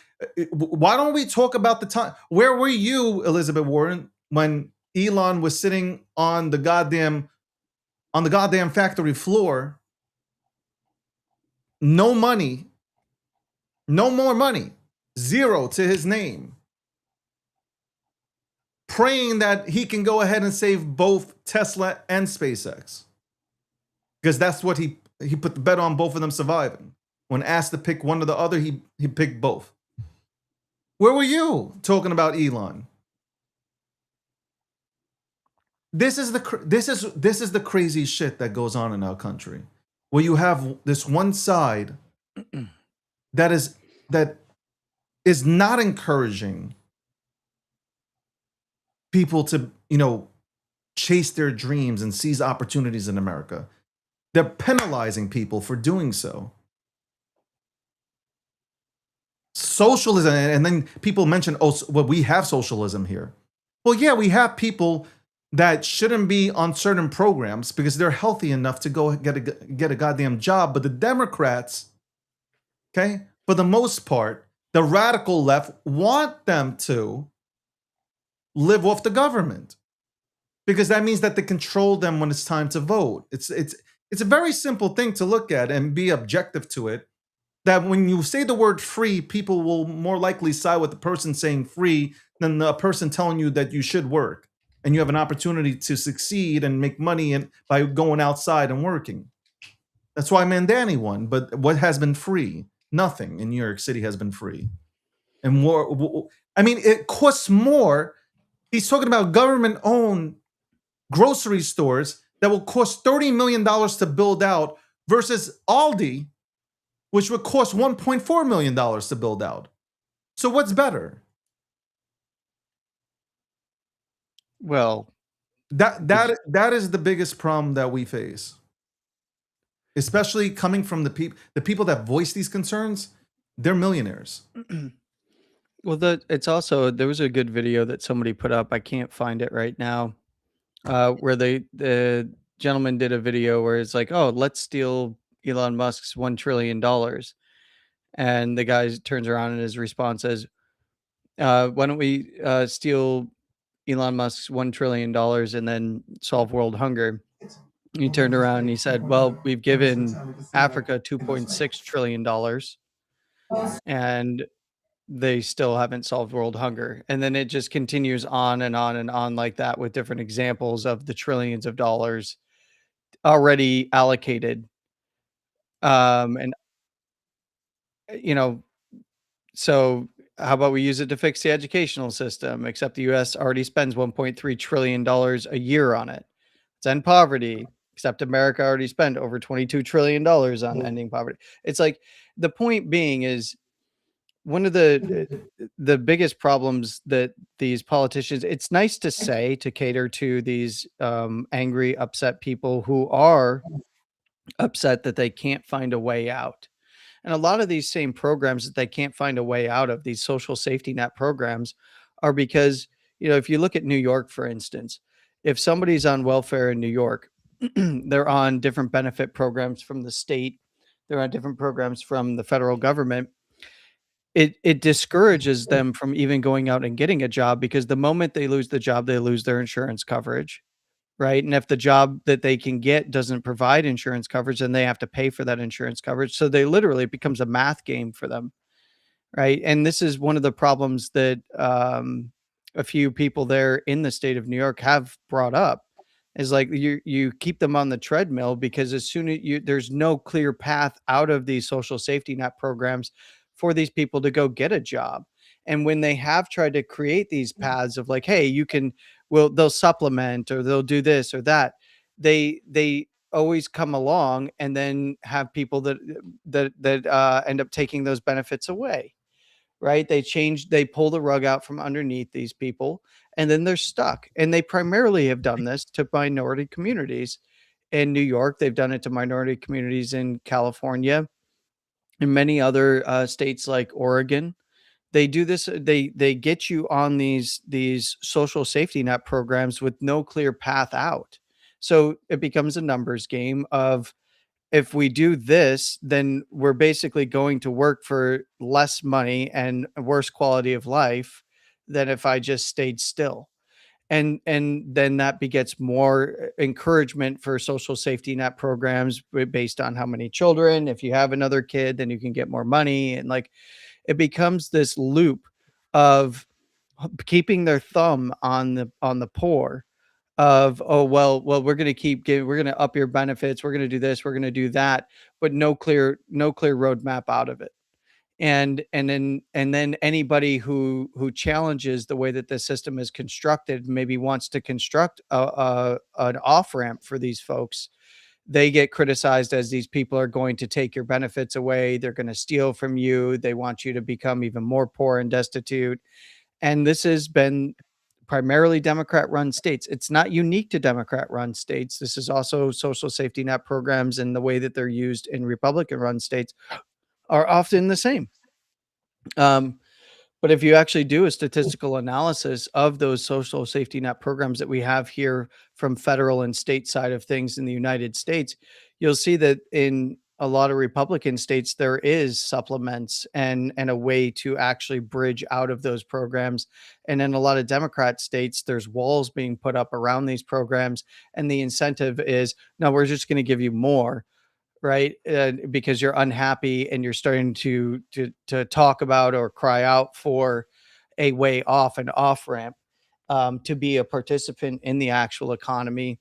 why don't we talk about the time? Where were you, Elizabeth Warren, when Elon was sitting on the goddamn factory floor? No money, no more money, zero to his name, praying that he can go ahead and save both Tesla and SpaceX, because that's what he put the bet on, both of them surviving. When asked to pick one or the other, he picked both. Where were you talking about Elon? This is the crazy shit that goes on in our country, where you have this one side that is not encouraging people to, chase their dreams and seize opportunities in America. They're penalizing people for doing so. Socialism, and then people mention, well, we have socialism here. Well, yeah, we have people that shouldn't be on certain programs because they're healthy enough to go get a goddamn job. But the Democrats, okay, for the most part, the radical left want them to live off the government, because that means that they control them when it's time to vote. It's a very simple thing to look at and be objective to it. That when you say the word free, people will more likely side with the person saying free than the person telling you that you should work and you have an opportunity to succeed and make money by going outside and working. That's why Mandani won. But what has been free? Nothing in New York City has been free. And more, I mean, it costs more. He's talking about government-owned grocery stores that will cost $30 million to build out versus Aldi, which would cost $1.4 million to build out. So what's better? Well, that is the biggest problem that we face, especially coming from the people that voice these concerns. They're millionaires. well, it's also, there was a good video that somebody put up. I can't find it right now, where the gentleman did a video where it's like, oh, let's steal Elon Musk's $1 trillion. And the guy turns around and his response says, why don't we steal Elon Musk's $1 trillion and then solve world hunger? He turned around and he said, well, we've given Africa $2.6 trillion and they still haven't solved world hunger. And then it just continues on and on and on like that, with different examples of the trillions of dollars already allocated. And so how about we use it to fix the educational system? Except the US already spends $1.3 trillion a year on it. Let's end poverty. Except America already spent over $22 trillion on ending poverty. It's like, the point being is, one of the biggest problems that these politicians, it's nice to say, to cater to these angry, upset people who are upset that they can't find a way out. And a lot of these same programs that they can't find a way out of, these social safety net programs, are because, if you look at New York, for instance, if somebody's on welfare in New York, they're on different benefit programs from the state, they're on different programs from the federal government. It discourages them from even going out and getting a job, because the moment they lose the job, they lose their insurance coverage. Right. And if the job that they can get doesn't provide insurance coverage, then they have to pay for that insurance coverage. So they literally, it becomes a math game for them. Right. And this is one of the problems that a few people there in the state of New York have brought up, is like, you keep them on the treadmill, because as soon as there's no clear path out of these social safety net programs for these people to go get a job. And when they have tried to create these paths of like, hey, they'll supplement or they'll do this or that, they always come along and then have people that end up taking those benefits away. Right? They pull the rug out from underneath these people, and then they're stuck. And they primarily have done this to minority communities in New York. They've done it to minority communities in California and many other states like Oregon. They do this. They get you on these social safety net programs with no clear path out. So it becomes a numbers game of, if we do this, then we're basically going to work for less money and a worse quality of life than if I just stayed still. And then that begets more encouragement for social safety net programs based on how many children. If you have another kid, then you can get more money. And like, it becomes this loop of keeping their thumb on the poor, of, oh, well, we're going to we're going to up your benefits, we're going to do this, we're going to do that, but no clear roadmap out of it. And then anybody who challenges the way that the system is constructed, maybe wants to construct an off ramp for these folks, they get criticized as, these people are going to take your benefits away, they're going to steal from you, they want you to become even more poor and destitute. And this has been primarily Democrat run states. It's not unique to Democrat run states. This is also social safety net programs, and the way that they're used in Republican run states are often the same. Um, but if you actually do a statistical analysis of those social safety net programs that we have here from federal and state side of things in the United States, you'll see that in a lot of Republican states, there is supplements and a way to actually bridge out of those programs. And in a lot of Democrat states, there's walls being put up around these programs. And the incentive is, no, we're just going to give you more, right? Because you're unhappy and you're starting to talk about or cry out for a way off, an off ramp, to be a participant in the actual economy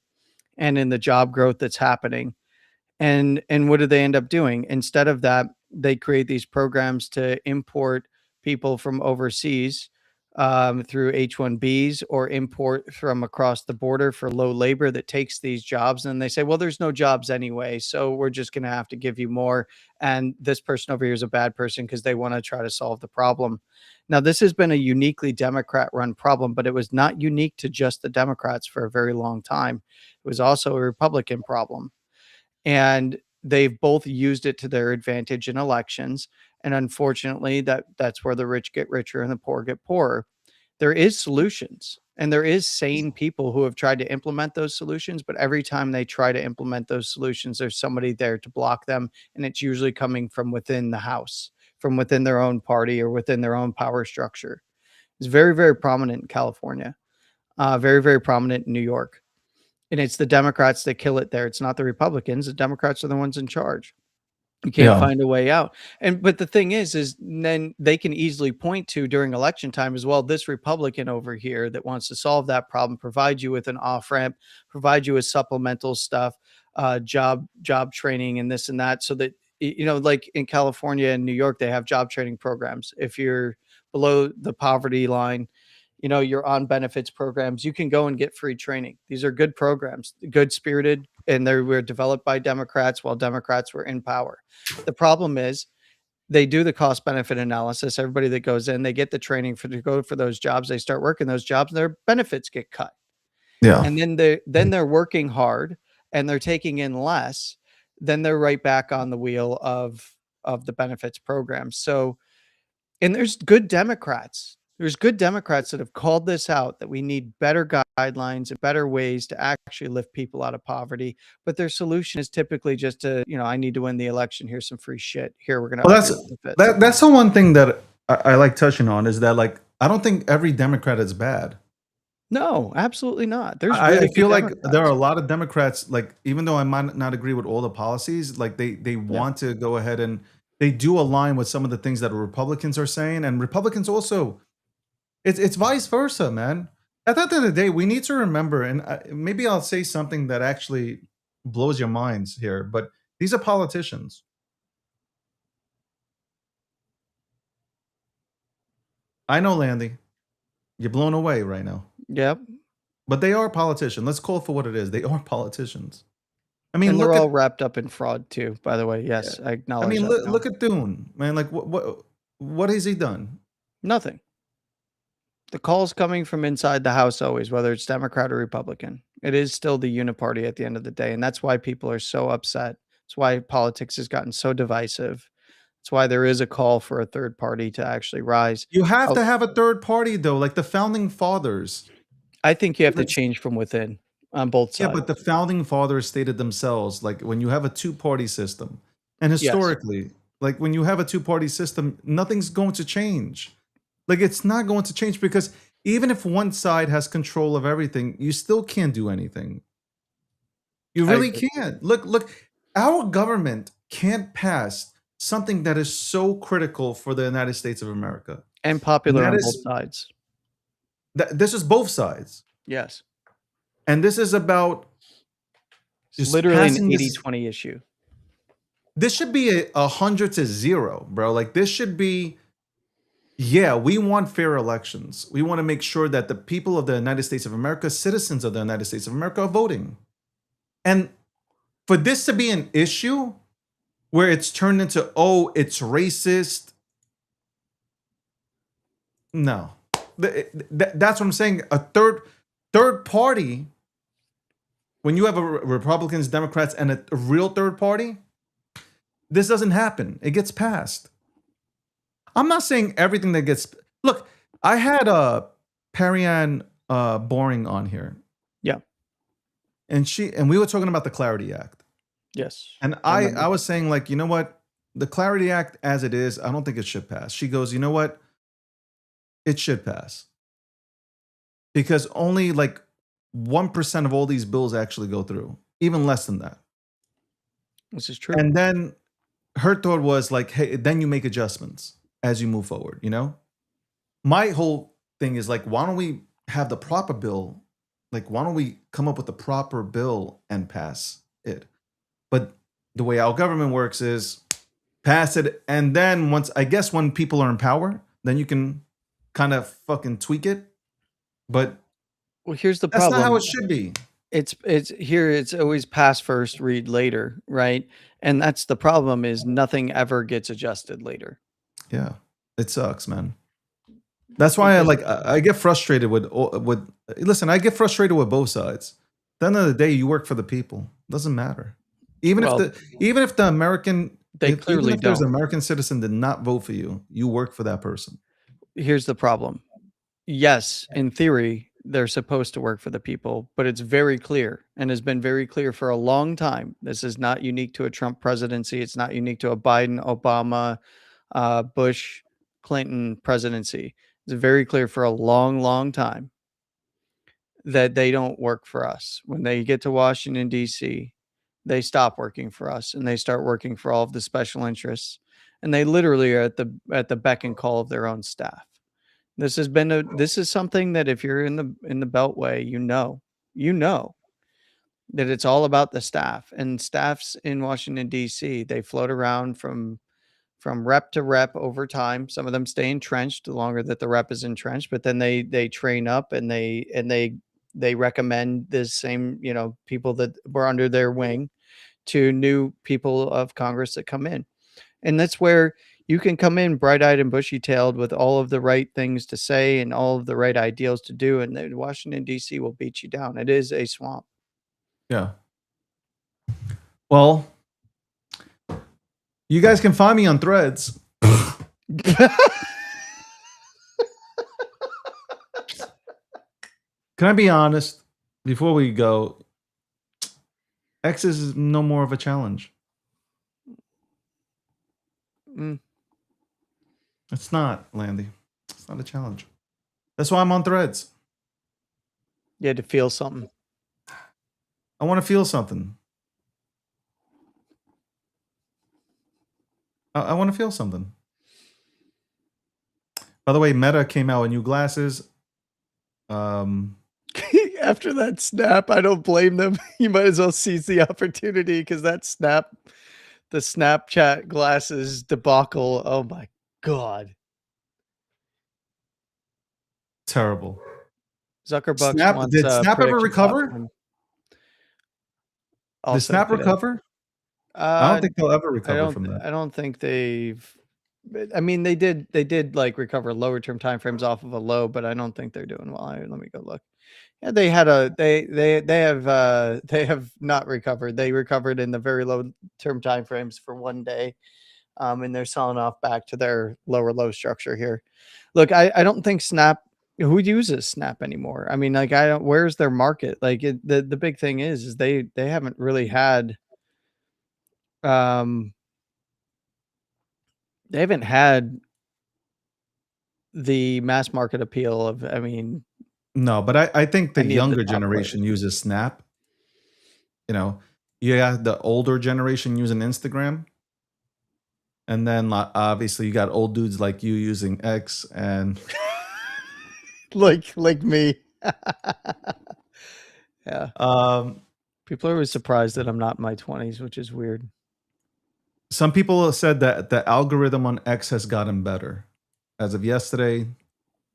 and in the job growth that's happening. And what do they end up doing? Instead of that, they create these programs to import people from overseas, through H-1Bs, or import from across the border for low labor that takes these jobs. And they say, well, there's no jobs anyway, so we're just going to have to give you more. And this person over here is a bad person because they want to try to solve the problem. Now, this has been a uniquely Democrat run problem, but it was not unique to just the Democrats for a very long time. It was also a Republican problem. And they've both used it to their advantage in elections. And unfortunately, that's where the rich get richer and the poor get poorer. There is solutions, and there is sane people who have tried to implement those solutions, but every time they try to implement those solutions, there's somebody there to block them. And it's usually coming from within the house, from within their own party or within their own power structure. It's very, very prominent in California, very, very prominent in New York. And it's the Democrats that kill it there. It's not the Republicans. The Democrats are the ones in charge. You can't find a way out. But the thing is then they can easily point to, during election time as well, this Republican over here that wants to solve that problem, provide you with an off ramp, provide you with supplemental stuff, job training and this and that, so that, like in California and New York, they have job training programs. If you're below the poverty line, you're on benefits programs, you can go and get free training. These are good programs, good spirited, and they were developed by Democrats while Democrats were in power. The problem is, they do the cost benefit analysis. Everybody that goes in, they get the training to go for those jobs. They start working those jobs, and their benefits get cut. Yeah. And then they're working hard and they're taking in less. Then they're right back on the wheel of the benefits program. So, and there's good Democrats. There's good Democrats that have called this out, that we need better guidelines and better ways to actually lift people out of poverty. But their solution is typically just to, I need to win the election. Here's some free shit. Here, we're going to. That's the one thing that I like touching on, is that, like, I don't think every Democrat is bad. No, absolutely not. There's I feel like there are a lot of Democrats, like, even though I might not agree with all the policies, like they want to go ahead and they do align with some of the things that Republicans are saying, and Republicans also. It's vice versa, man. At the end of the day, we need to remember, and maybe I'll say something that actually blows your minds here, but these are politicians. I know, Landy, you're blown away right now. Yep. But they are politicians. Let's call it for what it is. They are politicians. I mean, and they're all wrapped up in fraud too, by the way. Yes, I acknowledge. I mean, that look at Thune, man. Like, what has he done? Nothing. The call's coming from inside the house always, whether it's Democrat or Republican. It is still the uniparty at the end of the day. And that's why people are so upset. It's why politics has gotten so divisive. It's why there is a call for a third party to actually rise. You have to have a third party, though, like the founding fathers. I think you have to change from within. on both Yeah, sides. but the founding fathers stated themselves, like when you have a two-party system, and Yes. historically, like when you have a two-party system, nothing's going to change. Like it's not going to change because even if one side has control of everything, you still can't do anything. You I really agree. can't. Look, our government can't pass something that is so critical for the United States of America. And popular that on is- both sides. This is both sides. Yes. And this is about It's just literally an passing this- 80-20 issue. This should be a 100-0, bro. Like this should be, yeah, we want fair elections. We want to make sure that the people of the United States of America, citizens of the United States of America, are voting. And for this to be an issue where it's turned into, oh, it's racist. No. That's what I'm saying. A third party, when you have a Republicans, Democrats, and a real third party, this doesn't happen. It gets passed. I'm not saying everything that gets... Look, I had Parianne Boring on here. Yeah. And we were talking about the Clarity Act. Yes. And I was saying, like, you know what? The Clarity Act as it is, I don't think it should pass. She goes, you know what? It should pass. Because only like 1% of all these bills actually go through. Even less than that. This is true. And then her thought was like, hey, then you make adjustments as you move forward, you know? My whole thing is like, why don't we have the proper bill? Like, why don't we come up with the proper bill and pass it? But the way our government works is pass it. And then when people are in power, then you can kind of fucking tweak it. But well, here's the that's problem. not how it should be. It's always pass first, read later, right? And that's the problem is nothing ever gets adjusted later. Yeah, it sucks, man. That's why I get frustrated with listen, I get frustrated with both sides. At the end of the day, you work for the people. Doesn't matter. Even if the American clearly there's an don't. American citizen did not vote for you, you work for that person. Here's the problem. Yes, in theory, they're supposed to work for the people, but it's very clear and has been very clear for a long time. This is not unique to a Trump presidency. It's not unique to a Biden, Obama, Bush, Clinton presidency. It's very clear for a long, long time that they don't work for us. When they get to Washington, D.C., they stop working for us and they start working for all of the special interests. And they literally are at the beck and call of their own staff. This is something that if you're in the Beltway, you know that it's all about the staff, and staffs in Washington, D.C., they float around from rep to rep over time. Some of them stay entrenched the longer that the rep is entrenched, but then they train up and they recommend the same, people that were under their wing to new people of Congress that come in. And that's where you can come in bright-eyed and bushy-tailed with all of the right things to say and all of the right ideals to do, and then Washington, D.C. will beat you down. It is a swamp. Yeah. Well, you guys can find me on Threads. Can I be honest? Before we go, X is no more of a challenge. It's not, Landy. It's not a challenge. That's why I'm on Threads. You had to feel something. I want to feel something. I want to feel something. By the way, Meta came out with new glasses. After that snap, I don't blame them. You might as well seize the opportunity because the Snapchat glasses debacle. Oh my God. Terrible. Zuckerbucks Did Snap ever recover? Did Snap recover? I don't think they'll ever recover from that. I don't think they've. I mean, they did like recover lower term timeframes off of a low, but I don't think they're doing well. Let me go look. Yeah, they have not recovered. They recovered in the very low term timeframes for one day, and they're selling off back to their lower low structure here. Look, I don't think Snap Who uses Snap anymore? I mean, like, I don't. Where's their market? Like, the big thing is they haven't really had um they haven't had the mass market appeal of, I mean, No, but I think the any of the younger top players. generation uses Snap. You know, you got the older generation using Instagram, and then obviously you got old dudes like you using X, and like me. Yeah. um, People are always surprised that I'm not in my 20s, which is weird. some people have said that the algorithm on X has gotten better. As of yesterday,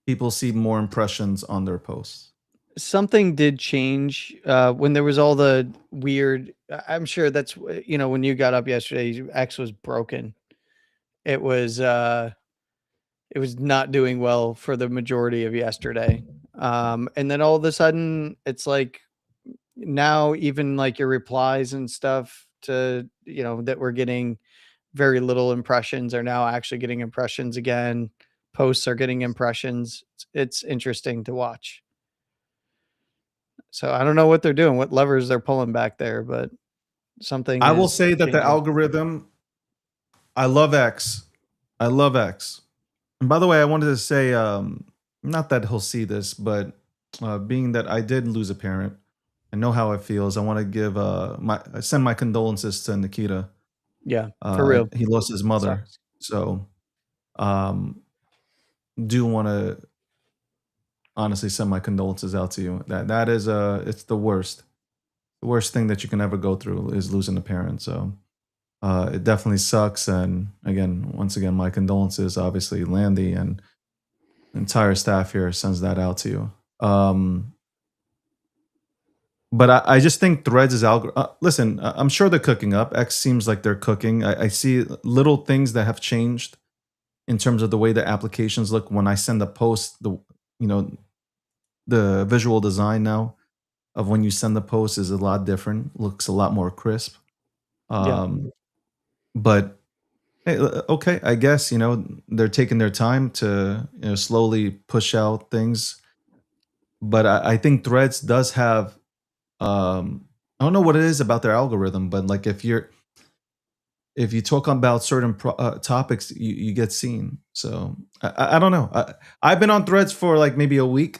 people see more impressions on their posts. Something did change when there was all the weird. I'm sure that's when you got up yesterday, X was broken. It was not doing well for the majority of yesterday, and then all of a sudden, it's like now even like your replies and stuff to that we're getting very little impressions are now actually getting impressions again. Posts are getting impressions. It's interesting to watch. So I don't know what they're doing, what levers they're pulling back there, but something I will is say that the changing. algorithm, I love X. I love X. And by the way, I wanted to say, not that he'll see this, but being that I did lose a parent, I know how it feels. I want to give I send my condolences to Nikita. Yeah, for real. He lost his mother, Sucks. so do want to honestly send my condolences out to you. That is it's the worst thing that you can ever go through is losing a parent. So it definitely sucks. And again, once again, my condolences. Obviously, Landy and the entire staff here sends that out to you. But I just think Threads is listen, I'm sure they're cooking up. X seems like they're cooking. I see little things that have changed in terms of the way the applications look when I send a post. The visual design now of when you send the post is a lot different. Looks a lot more crisp. But hey, okay, I guess they're taking their time to slowly push out things. But I think Threads does have. I don't know what it is about their algorithm, but like if you talk about certain topics, you get seen. So I don't know. I've been on Threads for like maybe a week,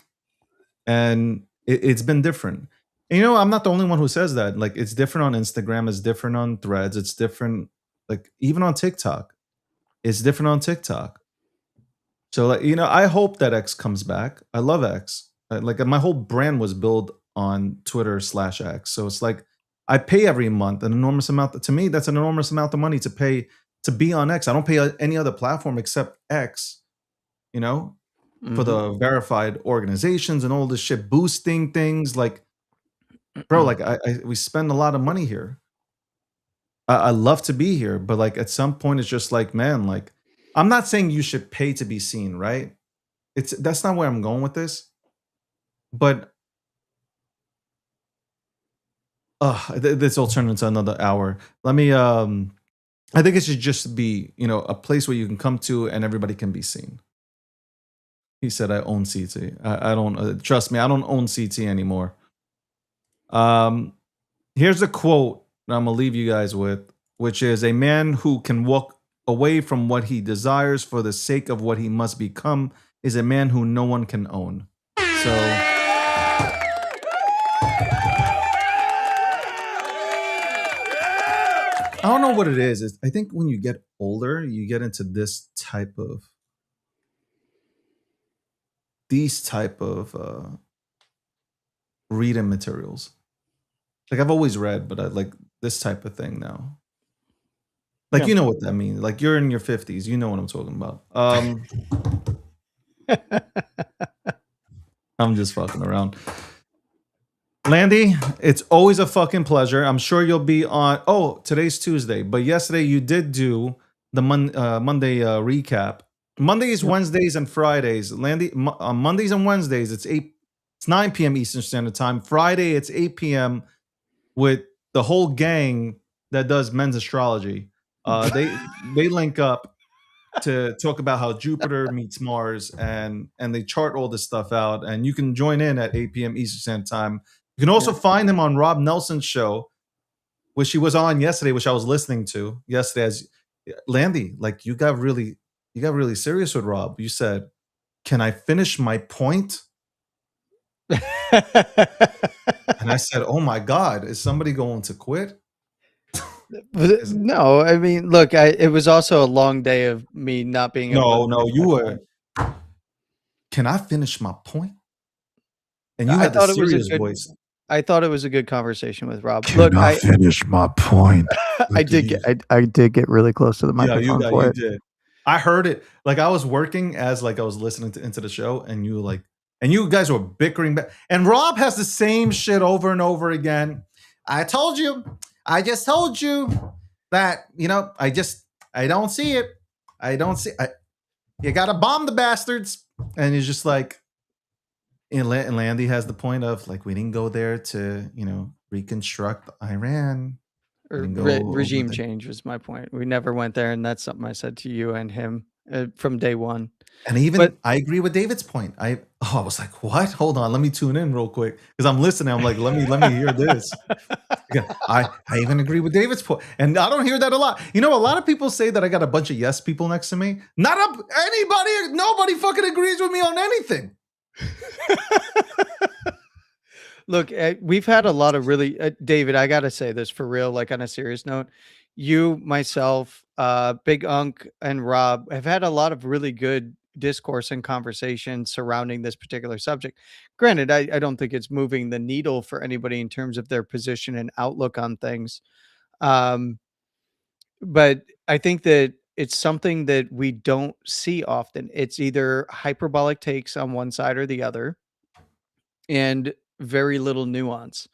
and it's been different. And, I'm not the only one who says that. Like it's different on Instagram, it's different on Threads, it's different. Like even on TikTok, it's different on TikTok. So like I hope that X comes back. I love X. Like my whole brand was built on Twitter/X. So it's like I pay every month an enormous amount. To me, that's an enormous amount of money to pay to be on X. I don't pay any other platform except X. For the verified organizations and all this shit, boosting things. Like, bro, like we spend a lot of money here. I love to be here, but like at some point, it's just like, man, like I'm not saying you should pay to be seen, right? That's not where I'm going with this. But this will turn into another hour. Let me. I think it should just be a place where you can come to and everybody can be seen. He said, "I own CT. I don't trust me. I don't own CT anymore." Here's a quote I'm gonna leave you guys with, which is a man who can walk away from what he desires for the sake of what he must become is a man who no one can own. So I don't know what it is. I think when you get older, you get into these type of reading materials. Like I've always read, but I like this type of thing now. Like you know what that means. Like you're in your 50s, you know what I'm talking about. I'm just fucking around. Landy, it's always a fucking pleasure. I'm sure you'll be on. Oh, today's Tuesday, but yesterday you did do the Monday recap. Mondays, Wednesdays, and Fridays. Landy, on Mondays and Wednesdays, it's 9 p.m. Eastern Standard Time. Friday, it's 8 p.m. with the whole gang that does men's astrology. They link up to talk about how Jupiter meets Mars, and they chart all this stuff out. And you can join in at 8 p.m. Eastern Standard Time. You can also find him on Rob Nelson's show, which he was on yesterday, which I was listening to yesterday. As Landy, like you got really serious with Rob. You said, "Can I finish my point?" And I said, "Oh my God, is somebody going to quit?" No, I mean, look, it was also a long day of me not being able to No, finish you my were. point. Can I finish my point? And you I had the thought it was a serious good voice. I thought it was a good conversation with Rob. Can Look, I finish my point? I did get really close to the Yeah, microphone for you it. did. I heard it. Like I was working as like I was listening into the show, and you like, and you guys were bickering back. And Rob has the same shit over and over again. I told you. I just told you that, I don't see it. I don't see. You gotta bomb the bastards. And he's just like, and Landy has the point of like, we didn't go there to, reconstruct Iran. Or We didn't go over regime there. change was my point. We never went there, and that's something I said to you and him from day one. And even But I agree with David's point. I was like, what? Hold on, let me tune in real quick because I'm listening. I'm like, let me hear this. Again, I even agree with David's point, and I don't hear that a lot. A lot of people say that I got a bunch of yes people next to me. Nobody fucking agrees with me on anything. look, we've had a lot of really, David, I got to say this for real, like on a serious note. You, myself, Big Unk, and Rob have had a lot of really good discourse and conversation surrounding this particular subject. Granted, I don't think it's moving the needle for anybody in terms of their position and outlook on things. Um, but I think that it's something that we don't see often. It's either hyperbolic takes on one side or the other, and very little nuance.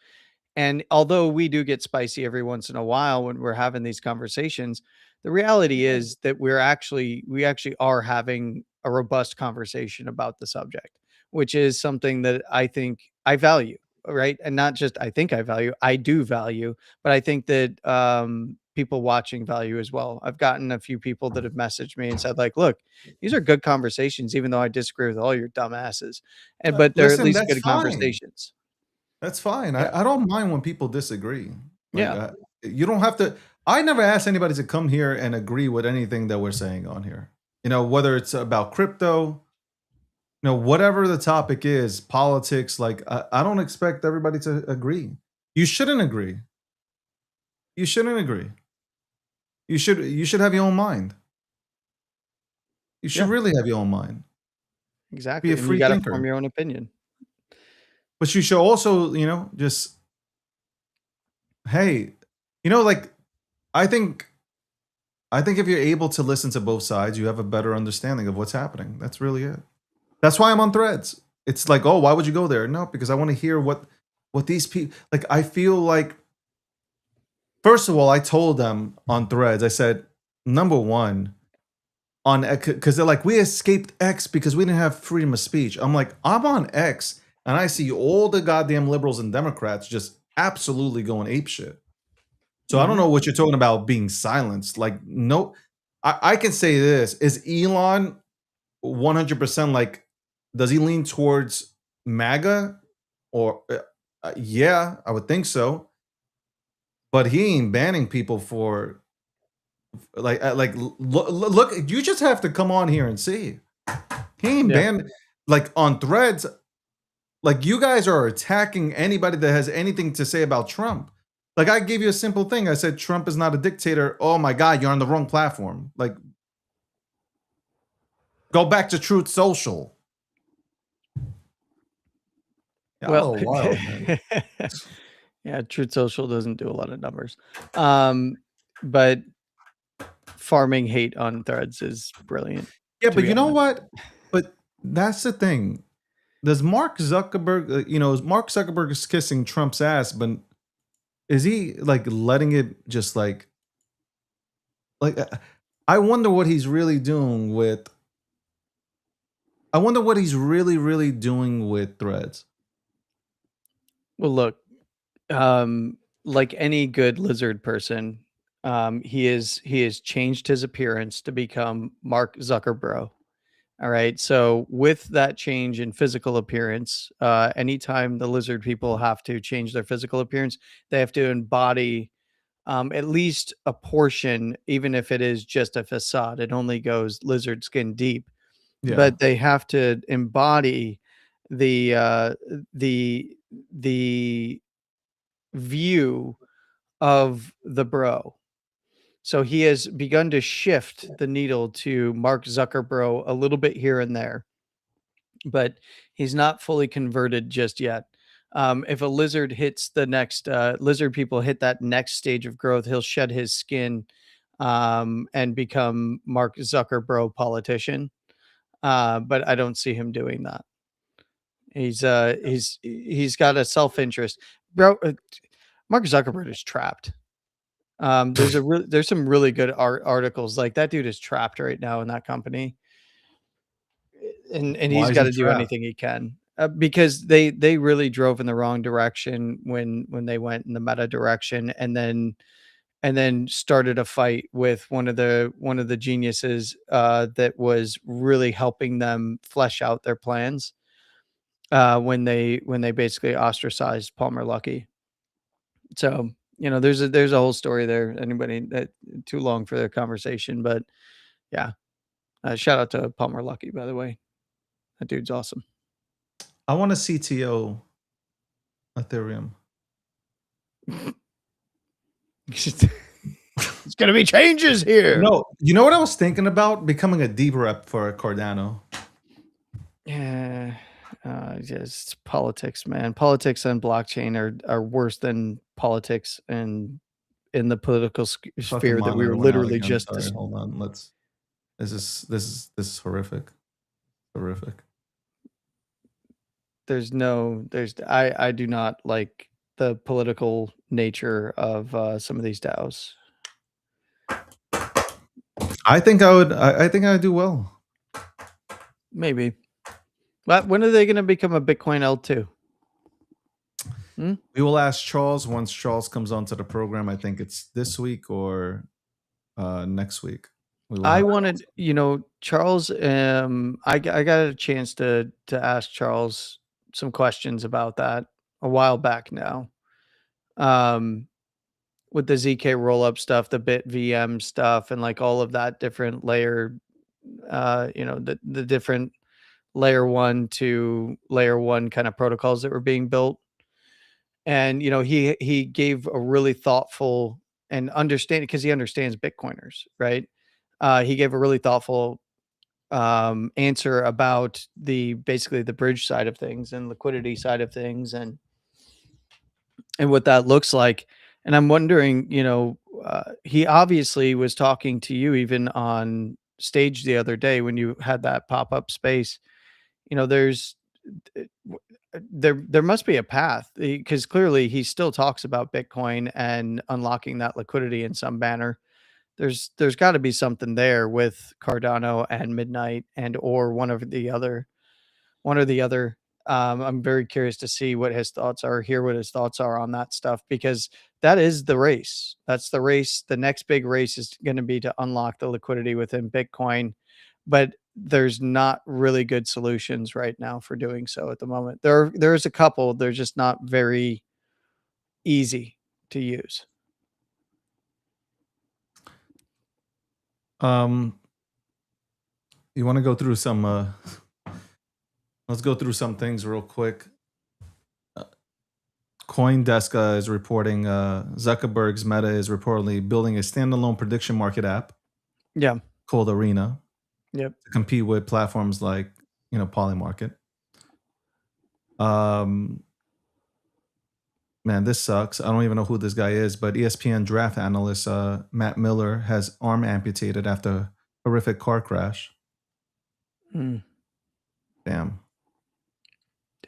And although we do get spicy every once in a while when we're having these conversations, the reality is that we actually are having a robust conversation about the subject, which is something that I think I value, right? And not just I think I value, I do value, but I think that people watching value as well. I've gotten a few people that have messaged me and said, like, look, these are good conversations, even though I disagree with all your dumbasses. But they're at Listen, least that's good fine. conversations. That's fine. Yeah. I don't mind when people disagree. Like, Yeah. you don't have to. I never asked anybody to come here and agree with anything that we're saying on here. Whether it's about crypto, whatever the topic is, politics. Like, I don't expect everybody to agree. You shouldn't agree. You shouldn't agree. You should have your own mind. You should Yeah. really have your own mind. Exactly. Be a And you free got to thinker. form your own opinion. But you should also, just, hey, like, I think if you're able to listen to both sides, you have a better understanding of what's happening. That's really it. That's why I'm on Threads. It's like, oh, why would you go there? No, because I want to hear what these people like. I feel like, first of all, I told them on Threads, I said, number one, on because they're like, we escaped X because we didn't have freedom of speech. I'm like, I'm on X and I see all the goddamn liberals and Democrats just absolutely going apeshit. So I don't know what you're talking about being silenced. Like, no, I can say this. Is Elon 100% like, does he lean towards MAGA? Or, yeah, I would think so. But he ain't banning people for, look, you just have to come on here and see. He ain't banned, like on Threads, like you guys are attacking anybody that has anything to say about Trump. Like I gave you a simple thing. I said, Trump is not a dictator. Oh my God, you're on the wrong platform. Like, go back to Truth Social. Yeah, Well, a little wild, man. yeah, Truth Social doesn't do a lot of numbers. But farming hate on Threads is brilliant. Yeah, to but be you know honest. what? But that's the thing. Does Mark Zuckerberg, Mark Zuckerberg is kissing Trump's ass, but is he like letting it just like I wonder what he's really doing with, I wonder what he's really, really doing with Threads. Well, look, like any good lizard person, He has changed his appearance to become Mark Zuckerberg. All right. So with that change in physical appearance, anytime the lizard people have to change their physical appearance, they have to embody at least a portion, even if it is just a facade. It only goes lizard skin deep, Yeah. but they have to embody the uh, the the view of the bro. So he has begun to shift the needle to Mark Zuckerberg a little bit here and there, but he's not fully converted just yet. If a lizard hits the next lizard people hit that next stage of growth, he'll shed his skin and become Mark Zuckerberg politician. But I don't see him doing that. He's got a self interest, bro. Mark Zuckerberg is trapped. There's some really good articles. Like that dude is trapped right now in that company, and Why he's is got he to do trapped? anything he can because they really drove in the wrong direction when they went in the meta direction, and then started a fight with one of the geniuses that was really helping them flesh out their plans when they basically ostracized Palmer Luckey. So, there's a whole story there. Anybody that too long for their conversation, but yeah. Shout out to Palmer Luckey, by the way. That dude's awesome. I want to CTO Ethereum. It's gonna be changes here. No, you know what I was thinking about? Becoming a deep rep for Cardano. Yeah. Just politics, man. Politics and blockchain are worse than politics and in the political Fucking sphere that we monitor were went out literally again. just Sorry, hold on. This is horrific. Horrific. I do not like the political nature of some of these DAOs. I think I think I would do well. Maybe. But when are they going to become a Bitcoin L2? We will ask Charles once Charles comes onto the program. I think it's this week or next week. I wanted, Charles. I got a chance to ask Charles some questions about that a while back now. With the ZK rollup stuff, the Bit VM stuff, and like all of that different layer, the different layer 1 to layer 1 kind of protocols that were being built. And he gave a really thoughtful and understanding, because he understands Bitcoiners, right? He gave a really thoughtful answer about basically the bridge side of things and liquidity side of things and what that looks like. And I'm wondering, he obviously was talking to you even on stage the other day when you had that pop-up space. There must be a path, because clearly he still talks about Bitcoin and unlocking that liquidity in some manner. There's got to be something there with Cardano and Midnight and or one or the other. I'm very curious to see what his thoughts are, hear what his thoughts are on that stuff, because that is the race. That's the race. The next big race is going to be to unlock the liquidity within Bitcoin, but there's not really good solutions right now for doing so at the moment. There's a couple, they're just not very easy to use. You want to go through some let's go through some things real quick. CoinDesk is reporting Zuckerberg's Meta is reportedly building a standalone prediction market app. Yeah. Called Arena. Yep. To compete with platforms like, Polymarket. Man, this sucks. I don't even know who this guy is, but ESPN draft analyst Matt Miller has arm amputated after a horrific car crash. Damn.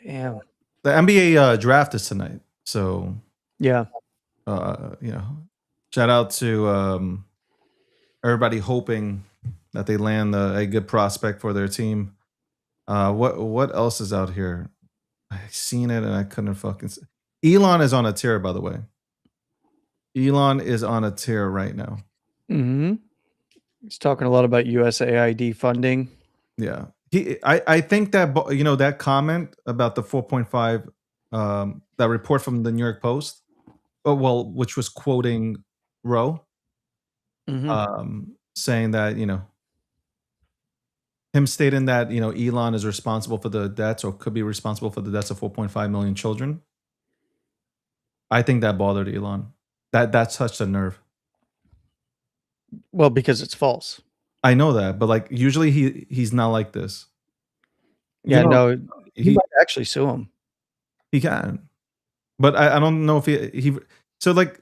Damn. The NBA draft is tonight, so yeah. Shout out to everybody hoping that they land a good prospect for their team. What else is out here? I seen it and I couldn't fucking. ELON is on a tear, by the way. Elon is on a tear right now. Mm-hmm. He's talking a lot about USAID funding. Yeah. I think that, that comment about the 4.5, that report from the New York Post, which was quoting Roe, saying that, him stating that, Elon is responsible for the deaths or could be responsible for the deaths of 4.5 million children. I think that bothered Elon. That touched a nerve. Well, because it's false. I know that, but like usually he's not like this. Yeah, no, he he might actually sue him. he can, but I don't know if he so like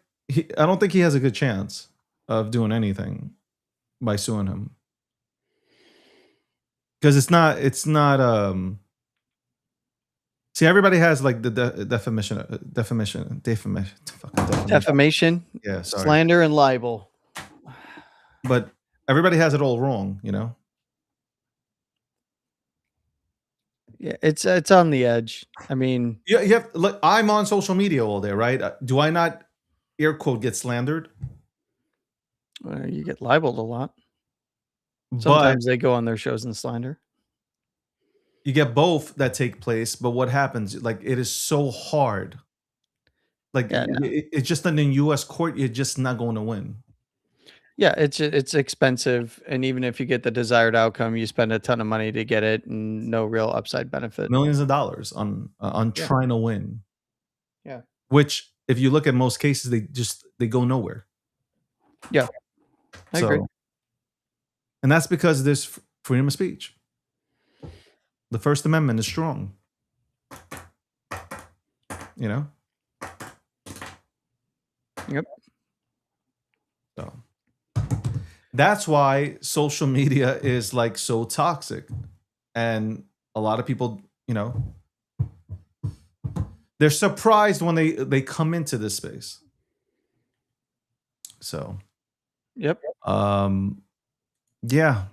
I don't think he has a good chance of doing anything by suing him, because it's not see, everybody has like the defamation. Defamation, Yeah, sorry. slander, and libel. But everybody has it all wrong, Yeah, it's on the edge. I mean, you have, look, I'm on social media all day, right? Do I not, air quote, get slandered? you get libeled a lot. But Sometimes they go on their shows and slander. you get both that take place, but what happens? Like, it is so hard. Like, Yeah, no. it's just in the U.S. court, you're just not going to win. Yeah, it's expensive, and even if you get the desired outcome, you spend a ton of money to get it, and no real upside benefit. Millions of dollars on trying to win. Yeah. Which, if you look at most cases, they go nowhere. Yeah, I agree. And that's because there's freedom of speech. The First Amendment is strong. Yep. So that's why social media is like so toxic, and a lot of people, they're surprised when they come into this space. So, yep. Yeah.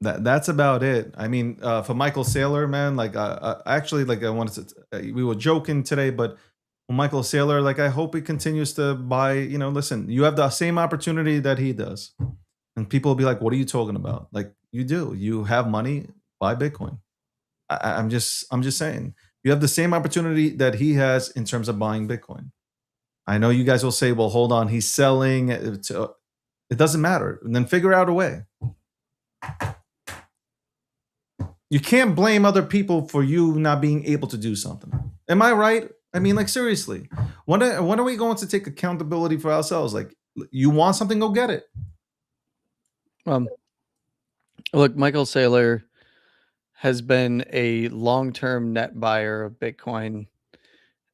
That's about it. I mean, for Michael Saylor, man, like, actually, like, I wanted to. We were joking today, but Michael Saylor, like, I hope he continues to buy. Listen, you have the same opportunity that he does, and people will be like, "What are you talking about?" Like, you do. You have money, buy Bitcoin. I'm just saying, you have the same opportunity that he has in terms of buying Bitcoin. I know you guys will say, "Well, hold on, he's selling." It doesn't matter. And then figure out a way. You can't blame other people for you not being able to do something. Am I right? I mean, like, seriously, when are we going to take accountability for ourselves? Like, you want something, go get it. Look, Michael Saylor has been a long-term net buyer of Bitcoin,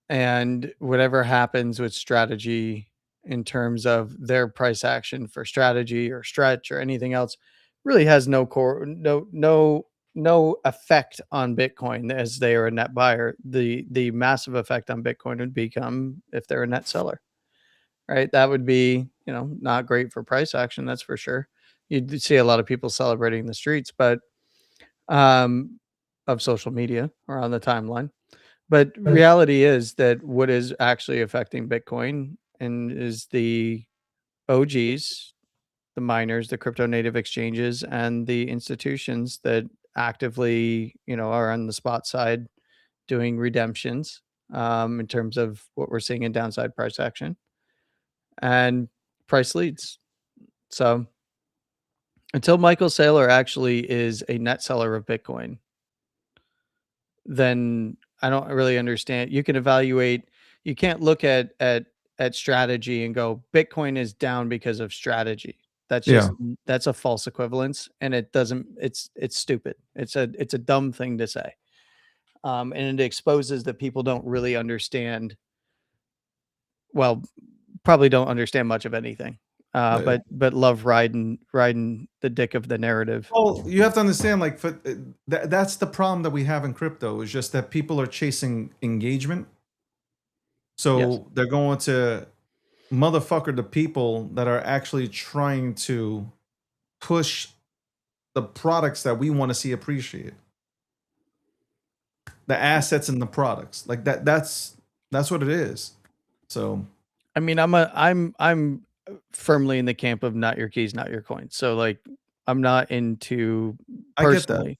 and whatever happens with strategy in terms of their price action for strategy or stretch or anything else really has no effect on Bitcoin, as they are a net buyer. The massive effect on Bitcoin would become if they're a net seller, right? That would be, not great for price action. That's for sure. You'd see a lot of people celebrating the streets, but of social media or on the timeline. But reality is that what is actually affecting Bitcoin and is the OGs, the miners, the crypto native exchanges, and the institutions that actively, are on the spot side doing redemptions, in terms of what we're seeing in downside price action and price leads. So until Michael Saylor actually is a net seller of Bitcoin, then I don't really understand. You can evaluate. You can't look at strategy and go, Bitcoin is down because of strategy. That's that's a false equivalence, and it doesn't. It's stupid. It's a dumb thing to say, and it exposes that people don't really understand. Well, probably don't understand much of anything, but love riding the dick of the narrative. Well, you have to understand, like, that's the problem that we have in crypto, is just that people are chasing engagement. So they're going to motherfucker the people that are actually trying to push the products that we want to see appreciated. The assets and the products. Like, that's what it is. So I mean, I'm firmly in the camp of not your keys, not your coins. So like, I'm not into I get that. personally,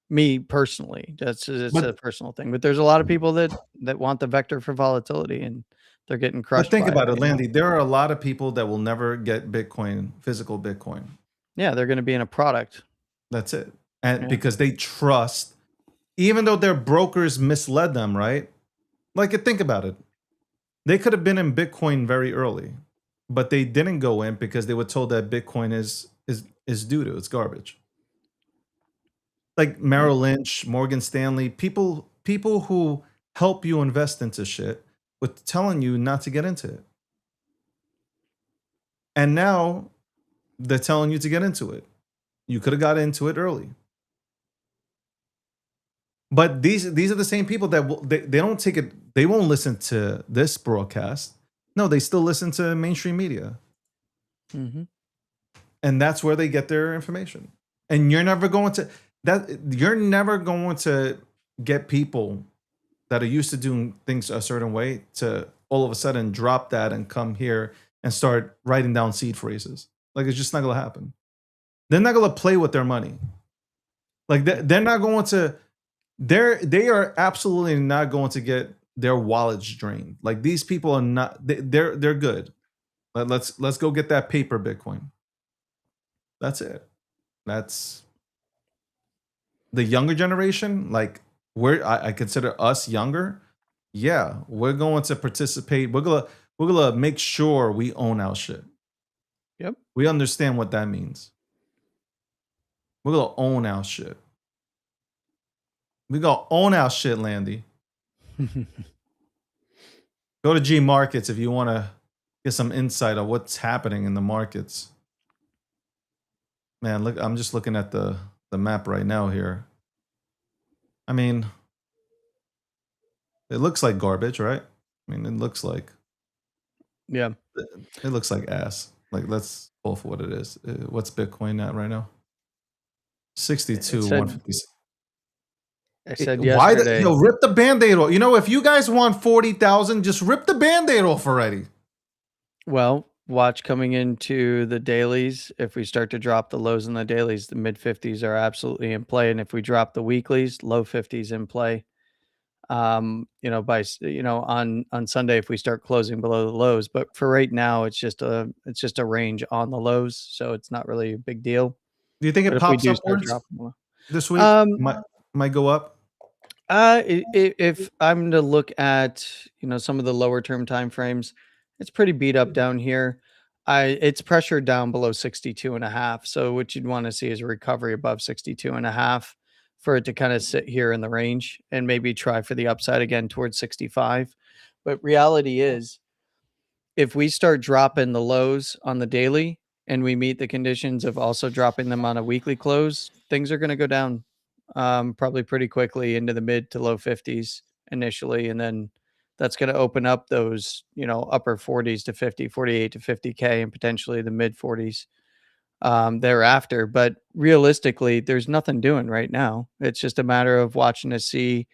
me personally. It's a But personal thing. But there's a lot of people that want the vector for volatility, and they're getting crushed think by about it. it, Landy. There are a lot of people that will never get Bitcoin, physical Bitcoin. Yeah, they're going to be in a product. That's it. And Yeah. because they trust, even though their brokers misled them, right? Like, think about it. They could have been in Bitcoin very early, but they didn't go in because they were told that Bitcoin is due to, it's garbage. Like Merrill Lynch, Morgan Stanley, people who help you invest into shit with telling you not to get into it. And now they're telling you to get into it. You could have got into it early. But these are the same people that they don't take it. They won't listen to this broadcast. No, they still listen to mainstream media, and that's where they get their information. And you're never going to get people that are used to doing things a certain way to all of a sudden drop that and come here and start writing down seed phrases. Like, it's just not going to happen. They're not going to play with their money. Like, they're not going to. They are absolutely not going to get their wallets drained. Like, these people are not. They're good. Let's go get that paper Bitcoin. That's it. That's the younger generation. Like, I consider us younger. Yeah, we're going to participate. We're gonna make sure we own our shit. Yep. We understand what that means. We're gonna own our shit. We gonna own our shit, Landy. Go to G Markets if you want to get some insight on what's happening in the markets. Man, look, I'm just looking at the map right now here. I mean, it looks like garbage, right? I mean, it looks like it looks like ass. Like, let's pull for what it is. What's Bitcoin at right now? 62, 156. I said Why yesterday. rip the Band-Aid off? If you guys want 40,000, just rip the Band-Aid off already. Well, watch coming into the dailies. If we start to drop the lows in the dailies, the mid 50s are absolutely in play. And if we drop the weeklies, low 50s in play. On Sunday, if we start closing below the lows, but for right now, it's just a range on the lows. So it's not really a big deal. Do you think it But if we pops do start upwards dropping, this week? Might go up? if I'm to look at, some of the lower term time frames, it's pretty beat up down here. It's pressured down below 62.5. So what you'd want to see is a recovery above 62.5 for it to kind of sit here in the range and maybe try for the upside again towards 65. But reality is, if we start dropping the lows on the daily and we meet the conditions of also dropping them on a weekly close, things are going to go down probably pretty quickly into the mid to low 50s initially. And then that's going to open up those, upper 40s to 50, 48 to 50K and potentially the mid 40s thereafter. But realistically, there's nothing doing right now. It's just a matter of watching to see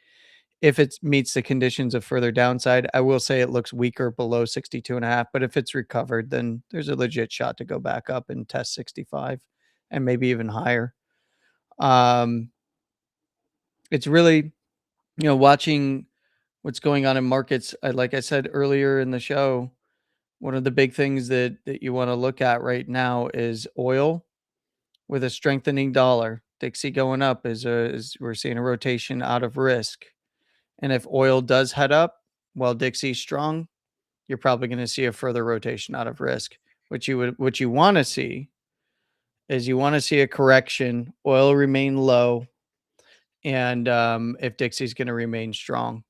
if it meets the conditions of further downside. I will say it looks weaker below 62.5, but if it's recovered, then there's a legit shot to go back up and test 65 and maybe even higher. It's really, watching what's going on in markets. Like I said earlier in the show, one of the big things that you want to look at right now is oil with a strengthening dollar. Dixie going up is we're seeing a rotation out of risk. And if oil does head up while Dixie's strong, you're probably going to see a further rotation out of risk. What you want to see is you want to see a correction, oil remain low, and if Dixie's going to remain strong.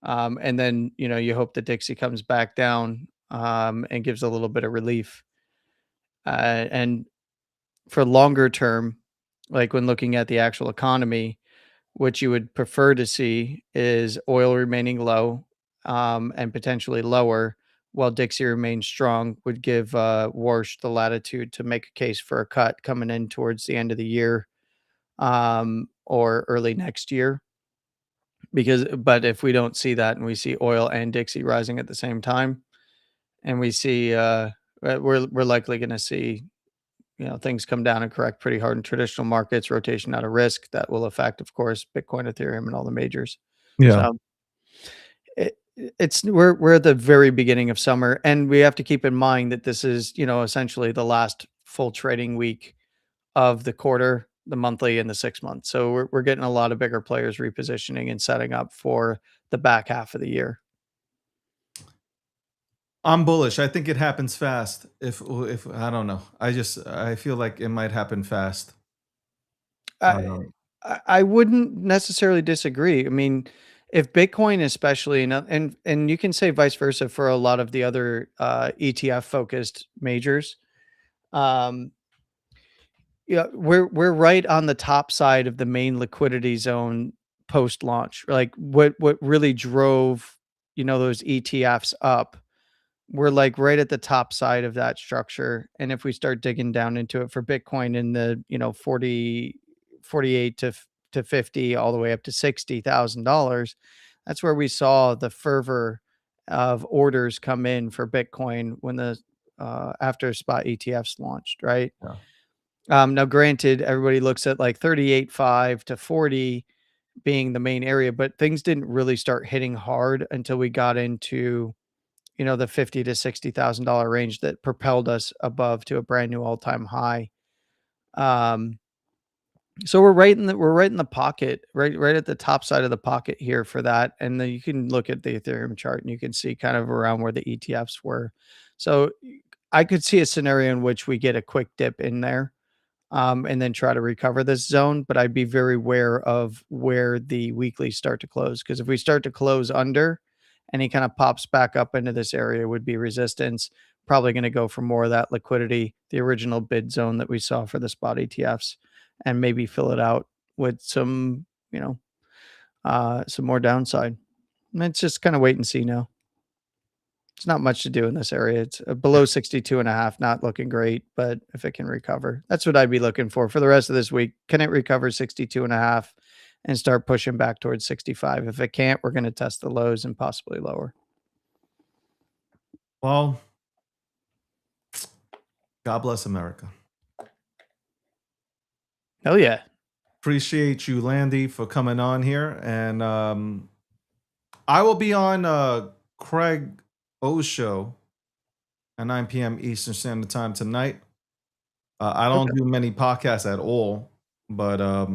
And then, you hope that Dixie comes back down and gives a little bit of relief. And for longer term, like when looking at the actual economy, what you would prefer to see is oil remaining low and potentially lower, while Dixie remains strong, would give Warsh the latitude to make a case for a cut coming in towards the end of the year or early next year. But if we don't see that and we see oil and Dixie rising at the same time, and we see we're likely going to see things come down and correct pretty hard in traditional markets, rotation out of risk that will affect, of course, Bitcoin, Ethereum, and all the majors. Yeah. So we're at the very beginning of summer, and we have to keep in mind that this is essentially the last full trading week of the quarter, the monthly, and the 6 months. So we're getting a lot of bigger players repositioning and setting up for the back half of the year. I'm bullish. I think it happens fast. If I don't know, I feel like it might happen fast. I wouldn't necessarily disagree. I mean, if Bitcoin, especially, and you can say vice versa for a lot of the other ETF focused majors. Yeah, we're right on the top side of the main liquidity zone post launch. Like what really drove those ETFs up. We're like right at the top side of that structure, and if we start digging down into it for Bitcoin in the 48 to 50 all the way up to $60,000, that's where we saw the fervor of orders come in for Bitcoin when the after spot ETFs launched, right? Yeah. Now, granted, everybody looks at like 38.5 to 40 being the main area, but things didn't really start hitting hard until we got into, the $50 to $60,000 range that propelled us above to a brand new all-time high. So we're right in the pocket, right at the top side of the pocket here for that. And then you can look at the Ethereum chart and you can see kind of around where the ETFs were. So I could see a scenario in which we get a quick dip in there. And then try to recover this zone. But I'd be very aware of where the weeklies start to close. Because if we start to close under and he kind of pops back up into this area, would be resistance. Probably going to go for more of that liquidity, the original bid zone that we saw for the spot ETFs, and maybe fill it out with some more downside. And it's just kind of wait and see now. It's not much to do in this area. It's below 62.5, not looking great, but if it can recover, that's what I'd be looking for the rest of this week. Can it recover 62.5 and start pushing back towards 65? If it can't, we're going to test the lows and possibly lower. Well, God bless America. Hell yeah. Appreciate you, Landy, for coming on here. And I will be on Craig O's show at 9 p.m. Eastern Standard Time tonight. I don't do many podcasts at all, but I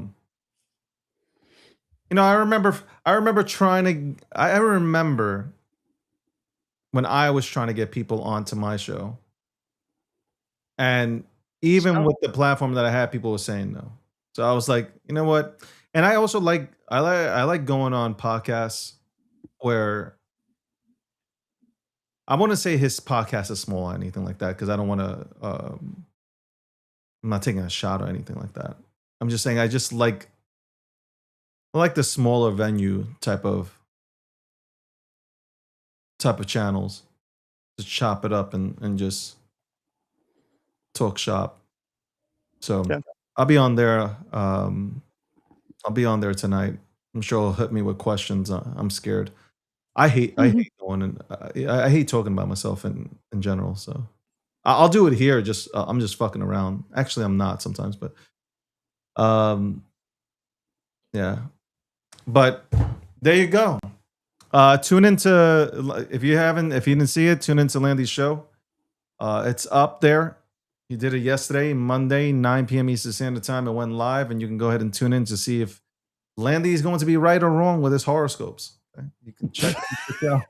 remember when I was trying to get people onto my show, and even with the platform that I had, people were saying no. So I was like, you know what? And I also like going on podcasts where I want to say his podcast is small or anything like that, because I don't want to. I'm not taking a shot or anything like that. I'm just saying I like the smaller venue type of channels to chop it up and just talk shop. So yeah. I'll be on there. I'll be on there tonight. I'm sure he'll hit me with questions. I'm scared. I hate going and I hate talking about myself in general. So I'll do it here. I'm just fucking around. Actually, I'm not sometimes, but yeah. But there you go. Tune into if you didn't see it, tune into Landy's show. It's up there. He did it yesterday, Monday, 9 p.m. Eastern Standard Time. It went live, and you can go ahead and tune in to see if Landy is going to be right or wrong with his horoscopes. Okay? You can check it out.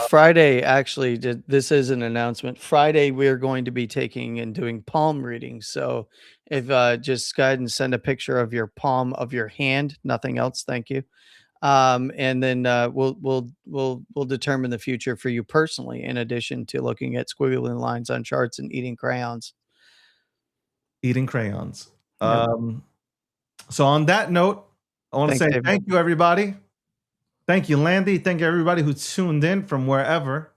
Friday, actually, this is an announcement. Friday, we're going to be taking and doing palm readings. So if just go ahead and send a picture of your palm of your hand, nothing else. Thank you. And then we'll determine the future for you personally, in addition to looking at squiggly lines on charts and eating crayons. Eating crayons. Yep. So on that note, I want to say thank you, everybody. Thank you, Landy. Thank you, everybody who tuned in from wherever.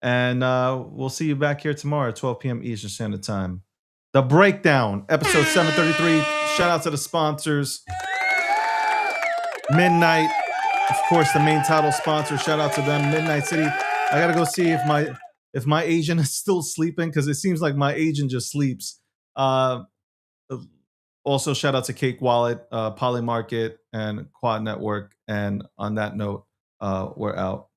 And we'll see you back here tomorrow at 12 p.m. Eastern Standard Time. The Breakdown, episode 733. Shout out to the sponsors. Midnight, of course, the main title sponsor. Shout out to them. Midnight City. I got to go see if if my agent is still sleeping, because it seems like my agent just sleeps. Also, shout out to Cake Wallet, Poly Market, and Quad Network. And on that note, we're out.